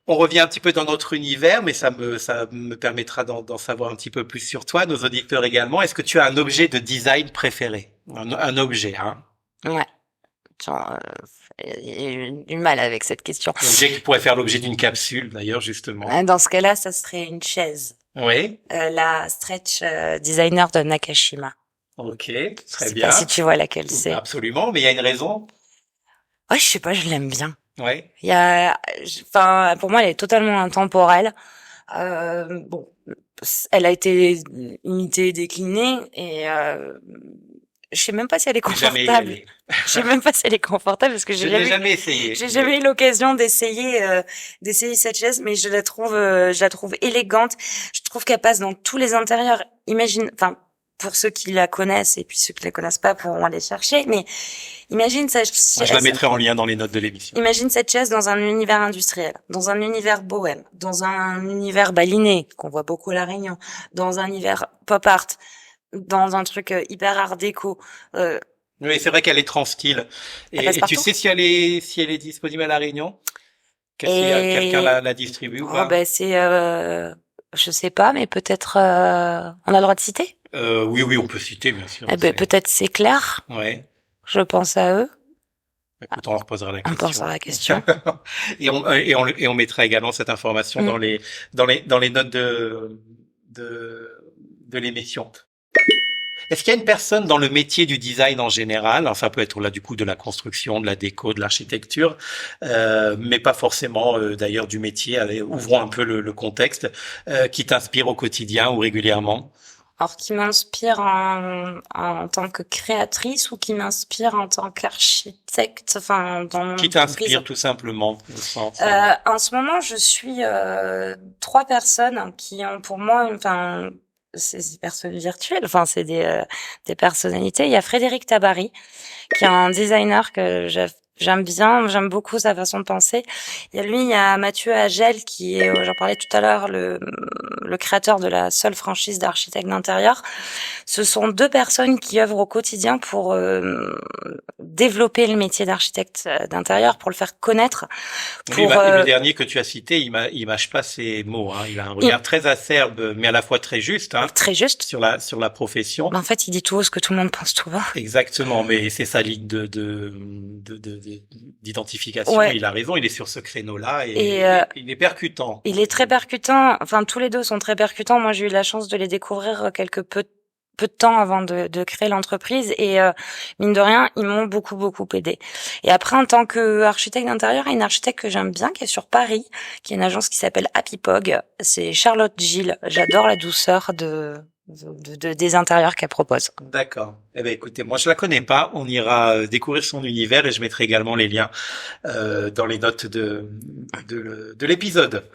on revient un petit peu dans notre univers, mais ça me permettra d'en savoir un petit peu plus sur toi, nos auditeurs également. Est-ce que tu as un objet de design préféré? Un objet, hein? Ouais. J'ai du mal avec cette question. Un objet qui pourrait faire l'objet d'une capsule, d'ailleurs, justement. Dans ce cas-là, ça serait une chaise. Oui. La stretch designer de Nakashima. Ok, Je très sais bien. pas si tu vois laquelle c'est. Absolument, mais il y a une raison. Ouais, je sais pas, je l'aime bien. Ouais. Enfin, pour moi, elle est totalement intemporelle. Bon, elle a été imitée, déclinée, et je sais même pas si elle est confortable. Je sais même pas si elle est confortable parce que je l'ai jamais essayé. J'ai jamais eu l'occasion d'essayer cette chaise, mais je la trouve élégante. Je trouve qu'elle passe dans tous les intérieurs. Enfin, pour ceux qui la connaissent et puis ceux qui la connaissent pas pourront aller chercher, mais imagine cette chaise. Moi, je la mettrai en lien dans les notes de l'émission. Imagine cette chaise dans un univers industriel, dans un univers bohème, dans un univers baliné, qu'on voit beaucoup à La Réunion, dans un univers pop art, dans un truc hyper art déco. Oui, c'est vrai qu'elle est trans-style. Et tu sais si elle est disponible à La Réunion? Quelqu'un la distribue ou pas? Je sais pas, mais peut-être, on a le droit de citer? Oui, on peut citer, bien sûr. Peut-être c'est clair. Ouais. Je pense à eux. Écoute, on leur posera la question. On pensera à la question. et on mettra également cette information dans les notes de l'émission. Est-ce qu'il y a une personne dans le métier du design en général, alors ça peut être là du coup de la construction, de la déco, de l'architecture, mais pas forcément d'ailleurs du métier, allez, ouvrons un peu le contexte, qui t'inspire au quotidien ou régulièrement? Alors, qui m'inspire en tant que créatrice ou qui m'inspire en tant qu'architecte, enfin, qui t'inspire tout simplement, au sens, en ce moment, je suis 3 personnes qui ont pour moi, c'est des personnes virtuelles, enfin, c'est des personnalités. Il y a Frédéric Tabary, qui est un designer que j'aime bien, j'aime beaucoup sa façon de penser. Il y a Mathieu Agel qui est, j'en parlais tout à l'heure, le créateur de la seule franchise d'architecte d'intérieur. Ce sont 2 personnes qui œuvrent au quotidien pour développer le métier d'architecte d'intérieur, pour le faire connaître. Le dernier que tu as cité, il mâche pas ses mots, hein. Il a un regard très acerbe, mais à la fois très juste, hein. Très juste. Sur la profession. En fait, il dit tout haut ce que tout le monde pense tout bas. Exactement, mais c'est sa ligne d'identification. Ouais. Il a raison, il est sur ce créneau-là et il est percutant. Il est très percutant. Enfin, tous les 2 sont très percutants. Moi, j'ai eu la chance de les découvrir peu de temps avant de créer l'entreprise et mine de rien, ils m'ont beaucoup aidé. Et après, en tant qu'architecte d'intérieur, il y a une architecte que j'aime bien qui est sur Paris, qui est une agence qui s'appelle Happy Pog. C'est Charlotte Gilles. J'adore la douceur de des intérieurs qu'elle propose. D'accord. Eh ben écoutez, moi je la connais pas. On ira découvrir son univers et je mettrai également les liens dans les notes de l'épisode.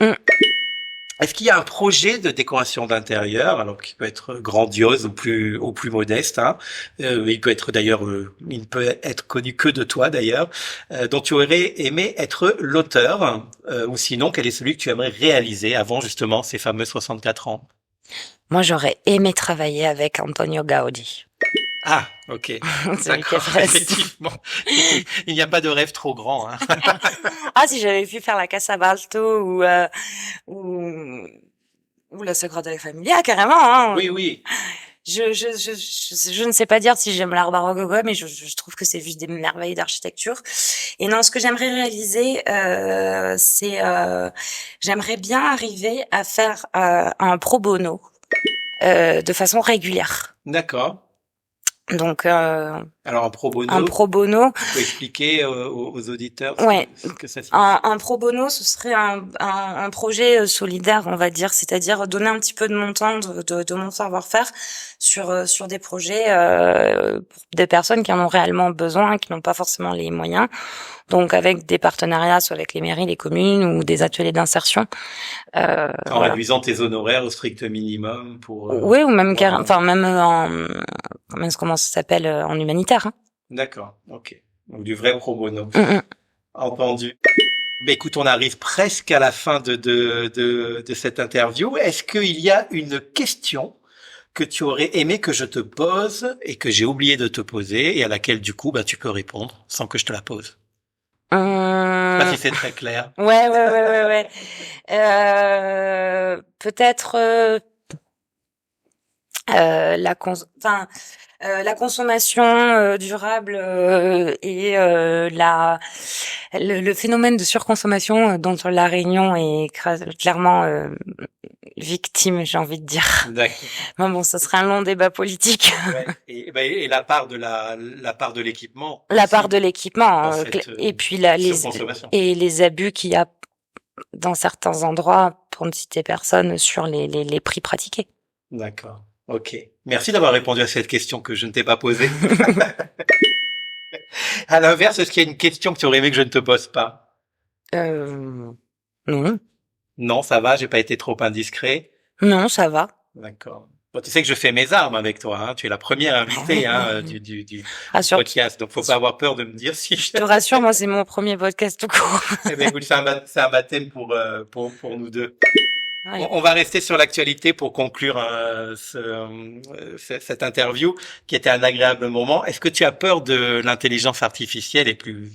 Est-ce qu'il y a un projet de décoration d'intérieur, alors qui peut être grandiose ou plus modeste, hein, il peut être d'ailleurs, il ne peut être connu que de toi d'ailleurs, dont tu aurais aimé être l'auteur, ou sinon quel est celui que tu aimerais réaliser avant justement ces fameux 64 ans? Moi, j'aurais aimé travailler avec Antonio Gaudi. Ah, ok. D'accord, effectivement. Il n'y a pas de rêve trop grand, hein. Ah, si j'avais pu faire la Casa Balto ou la Sagrada Familia, carrément, hein. Oui, oui. Je ne sais pas dire si j'aime l'art baroque ou quoi, mais je trouve que c'est juste des merveilles d'architecture. Et non, ce que j'aimerais réaliser, j'aimerais bien arriver à faire un pro bono de façon régulière. D'accord. Donc, alors un pro bono, tu peux expliquer aux auditeurs ce que ça signifie. Un pro bono, ce serait un projet solidaire, on va dire, c'est-à-dire donner un petit peu de mon temps, de mon savoir-faire sur des projets pour des personnes qui en ont réellement besoin, qui n'ont pas forcément les moyens. Donc avec des partenariats, soit avec les mairies, les communes ou des ateliers d'insertion. En réduisant tes honoraires au strict minimum pour. Oui, ou même même comment ça s'appelle en humanitaire. Hein. D'accord, ok. Donc du vrai pro bono. Entendu. Mais écoute, on arrive presque à la fin de cette interview. Est-ce qu'il y a une question que tu aurais aimé que je te pose et que j'ai oublié de te poser et à laquelle du coup, tu peux répondre sans que je te la pose? Je sais pas si c'est très clair. Ouais. Peut-être la consommation durable et le phénomène de surconsommation dont la Réunion est clairement victime, j'ai envie de dire. D'accord. Bon, ça serait un long débat politique. Ouais. Et la part de la part de l'équipement. La part de l'équipement et puis les abus qu'il y a dans certains endroits, pour ne citer personne, sur les prix pratiqués. D'accord. Ok. Merci d'avoir répondu à cette question que je ne t'ai pas posée. À l'inverse, est-ce qu'il y a une question que tu aurais aimé que je ne te pose pas? Non. Non, ça va, j'ai pas été trop indiscret. Non, ça va. D'accord. Bon, tu sais que je fais mes armes avec toi, hein. Tu es la première invitée, du podcast. Donc, faut pas avoir peur de me dire si je te rassure, moi, c'est mon premier podcast tout court. Eh ben, écoute, c'est un baptême pour nous deux. Ouais. On va rester sur l'actualité pour conclure cette interview qui était un agréable moment. Est-ce que tu as peur de l'intelligence artificielle et plus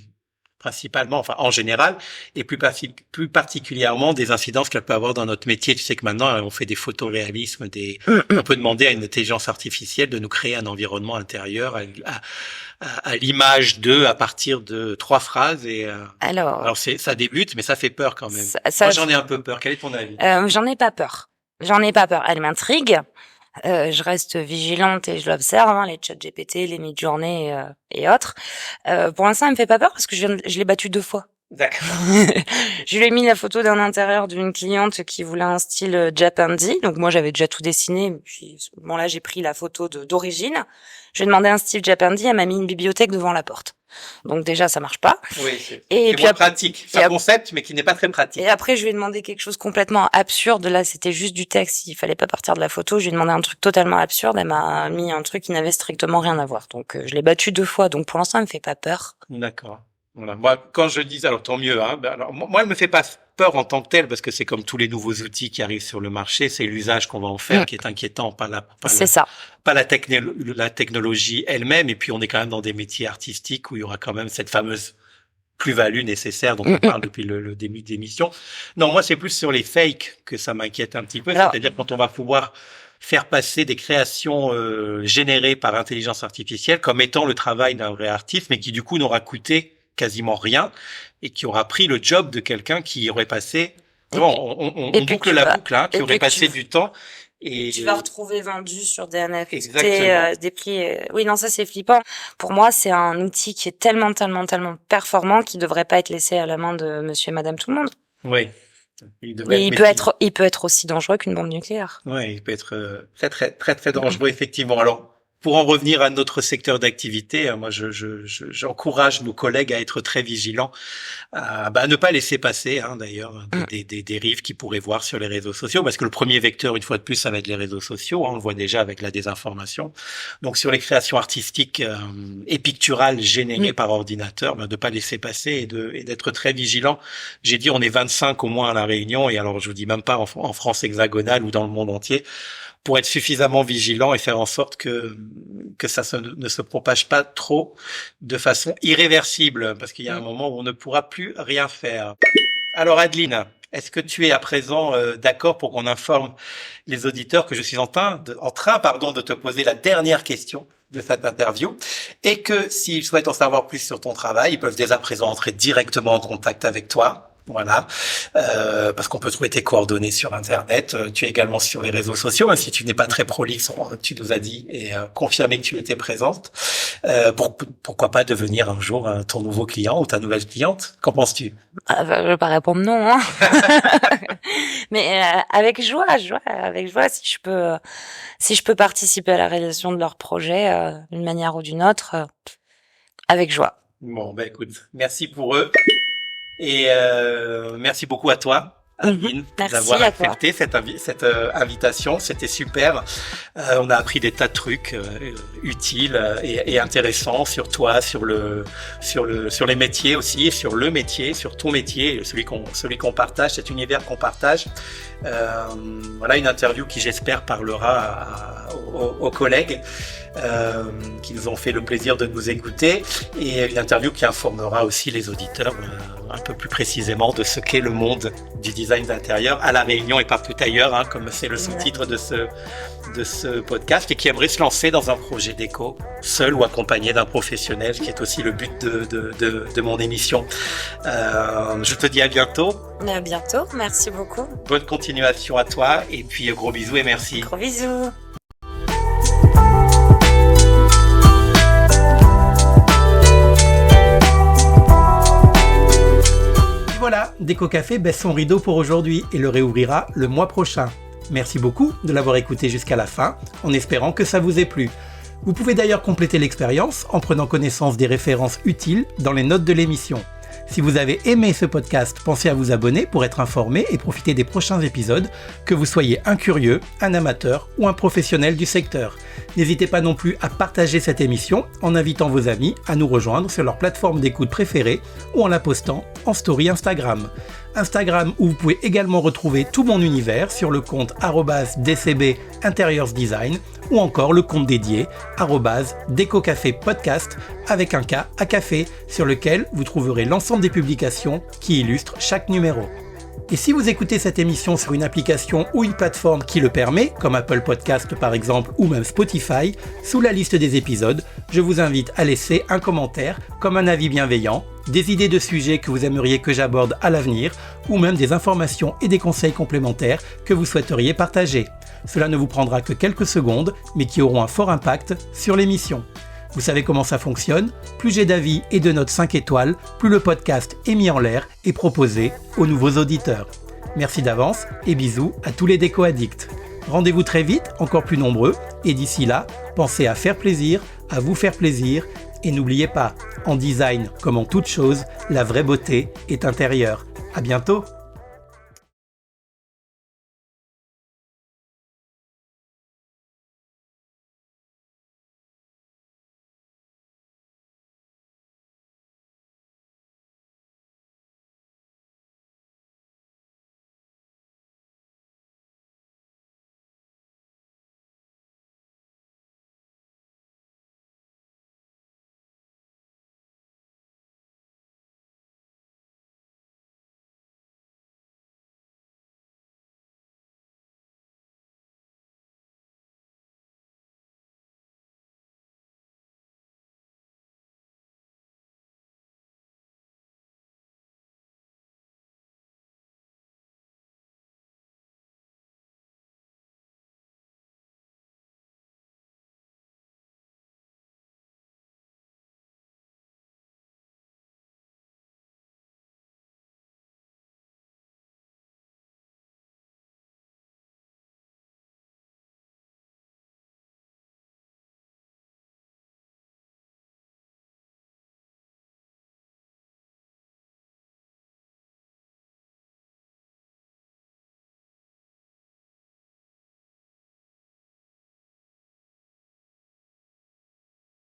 principalement, enfin en général, et plus particulièrement des incidences qu'elle peut avoir dans notre métier? Tu sais que maintenant on fait des photoréalismes, on peut demander à une intelligence artificielle de nous créer un environnement intérieur à l'image à partir de 3 phrases et alors ça débute, mais ça fait peur quand même. Moi j'en ai un peu peur. Quel est ton avis? J'en ai pas peur. Elle m'intrigue. Je reste vigilante et je l'observe, hein, les chats GPT, les mid-journées et autres. Pour l'instant, elle me fait pas peur parce que je l'ai battu 2 fois. D'accord. Je lui ai mis la photo d'un intérieur d'une cliente qui voulait un style Japandi. Donc moi, j'avais déjà tout dessiné. Puis à ce moment-là, j'ai pris la photo d'origine. Je lui ai demandé un style Japandi. Elle m'a mis une bibliothèque devant la porte. Donc déjà, ça marche pas. Oui, c'est moins pratique. C'est un concept, mais qui n'est pas très pratique. Et après, je lui ai demandé quelque chose complètement absurde. Là, c'était juste du texte. Il fallait pas partir de la photo. Je lui ai demandé un truc totalement absurde. Elle m'a mis un truc qui n'avait strictement rien à voir. Donc, je l'ai battu 2 fois. Donc, pour l'instant, elle me fait pas peur. D'accord. Voilà. Moi, quand je dis, alors tant mieux, hein. Alors, moi, elle me fait pas peur en tant que telle, parce que c'est comme tous les nouveaux outils qui arrivent sur le marché, c'est l'usage qu'on va en faire qui est inquiétant, pas la technologie elle-même. Et puis, on est quand même dans des métiers artistiques où il y aura quand même cette fameuse plus-value nécessaire dont on parle depuis le début de l'émission. Non, moi, c'est plus sur les fakes que ça m'inquiète un petit peu. C'est-à-dire quand on va pouvoir faire passer des créations générées par intelligence artificielle comme étant le travail d'un vrai artiste, mais qui du coup n'aura coûté quasiment rien et qui aura pris le job de quelqu'un qui aurait passé on boucle la boucle, hein, qui aurait passé du temps et tu vas retrouver vendu sur des NFT des prix oui, non, ça c'est flippant. Pour moi, c'est un outil qui est tellement performant qui devrait pas être laissé à la main de monsieur et madame tout le monde. Oui. Et il peut être aussi dangereux qu'une bombe nucléaire. Ouais, il peut être très très très très dangereux effectivement. Alors pour en revenir à notre secteur d'activité, moi j'encourage nos collègues à être très vigilants, à ne pas laisser passer d'ailleurs des dérives qu'ils pourraient voir sur les réseaux sociaux, parce que le premier vecteur, une fois de plus, ça va être les réseaux sociaux. On le voit déjà avec la désinformation. Donc sur les créations artistiques et picturales générées par ordinateur, de pas laisser passer et d'être très vigilant. J'ai dit on est 25 au moins à la Réunion, et alors je vous dis même pas en France hexagonale ou dans le monde entier, pour être suffisamment vigilant et faire en sorte que ça ne se propage pas trop de façon irréversible, parce qu'il y a un moment où on ne pourra plus rien faire. Alors Adeline, est-ce que tu es à présent d'accord pour qu'on informe les auditeurs que je suis en train de te poser la dernière question de cette interview, et que s'ils souhaitent en savoir plus sur ton travail, ils peuvent dès à présent entrer directement en contact avec toi. Voilà, parce qu'on peut trouver tes coordonnées sur Internet. Tu es également sur les réseaux sociaux, même si tu n'es pas très prolixe, tu nous as dit et confirmé que tu étais présente. Pourquoi pas devenir un jour ton nouveau client ou ta nouvelle cliente? Qu'en penses-tu? Je vais pas répondre non, hein. Mais avec joie, si je peux participer à la réalisation de leur projet d'une manière ou d'une autre, avec joie. Bon, écoute, merci pour eux. Et merci beaucoup à toi, Adeline, d'avoir accepté cette invitation. C'était super. On a appris des tas de trucs utiles et intéressants sur toi, sur les métiers aussi, sur le métier, sur ton métier, celui qu'on partage, cet univers qu'on partage. Voilà une interview qui, j'espère, parlera aux collègues qui nous ont fait le plaisir de nous écouter, et une interview qui informera aussi les auditeurs un peu plus précisément de ce qu'est le monde du design d'intérieur à La Réunion et partout ailleurs, comme c'est le sous-titre de ce podcast, et qui aimerait se lancer dans un projet déco, seul ou accompagné d'un professionnel, qui est aussi le but de mon émission. Je te dis à bientôt. À bientôt, merci beaucoup. Bonne continuation à toi, et puis gros bisous et merci. Gros bisous. Voilà, Déco Café baisse son rideau pour aujourd'hui et le réouvrira le mois prochain. Merci beaucoup de l'avoir écouté jusqu'à la fin, en espérant que ça vous ait plu. Vous pouvez d'ailleurs compléter l'expérience en prenant connaissance des références utiles dans les notes de l'émission. Si vous avez aimé ce podcast, pensez à vous abonner pour être informé et profiter des prochains épisodes, que vous soyez un curieux, un amateur ou un professionnel du secteur. N'hésitez pas non plus à partager cette émission en invitant vos amis à nous rejoindre sur leur plateforme d'écoute préférée ou en la postant en story Instagram. Instagram où vous pouvez également retrouver tout mon univers sur le compte @dcb interieursdesign ou encore le compte dédié @décocafépodcast avec un K à café, sur lequel vous trouverez l'ensemble des publications qui illustrent chaque numéro. Et si vous écoutez cette émission sur une application ou une plateforme qui le permet, comme Apple Podcast par exemple ou même Spotify, sous la liste des épisodes, je vous invite à laisser un commentaire comme un avis bienveillant, des idées de sujets que vous aimeriez que j'aborde à l'avenir, ou même des informations et des conseils complémentaires que vous souhaiteriez partager. Cela ne vous prendra que quelques secondes, mais qui auront un fort impact sur l'émission. Vous savez comment ça fonctionne? Plus j'ai d'avis et de notes 5 étoiles, plus le podcast est mis en l'air et proposé aux nouveaux auditeurs. Merci d'avance et bisous à tous les déco-addicts. Rendez-vous très vite, encore plus nombreux, et d'ici là, pensez à faire plaisir, à vous faire plaisir, et n'oubliez pas, en design comme en toute chose, la vraie beauté est intérieure. À bientôt!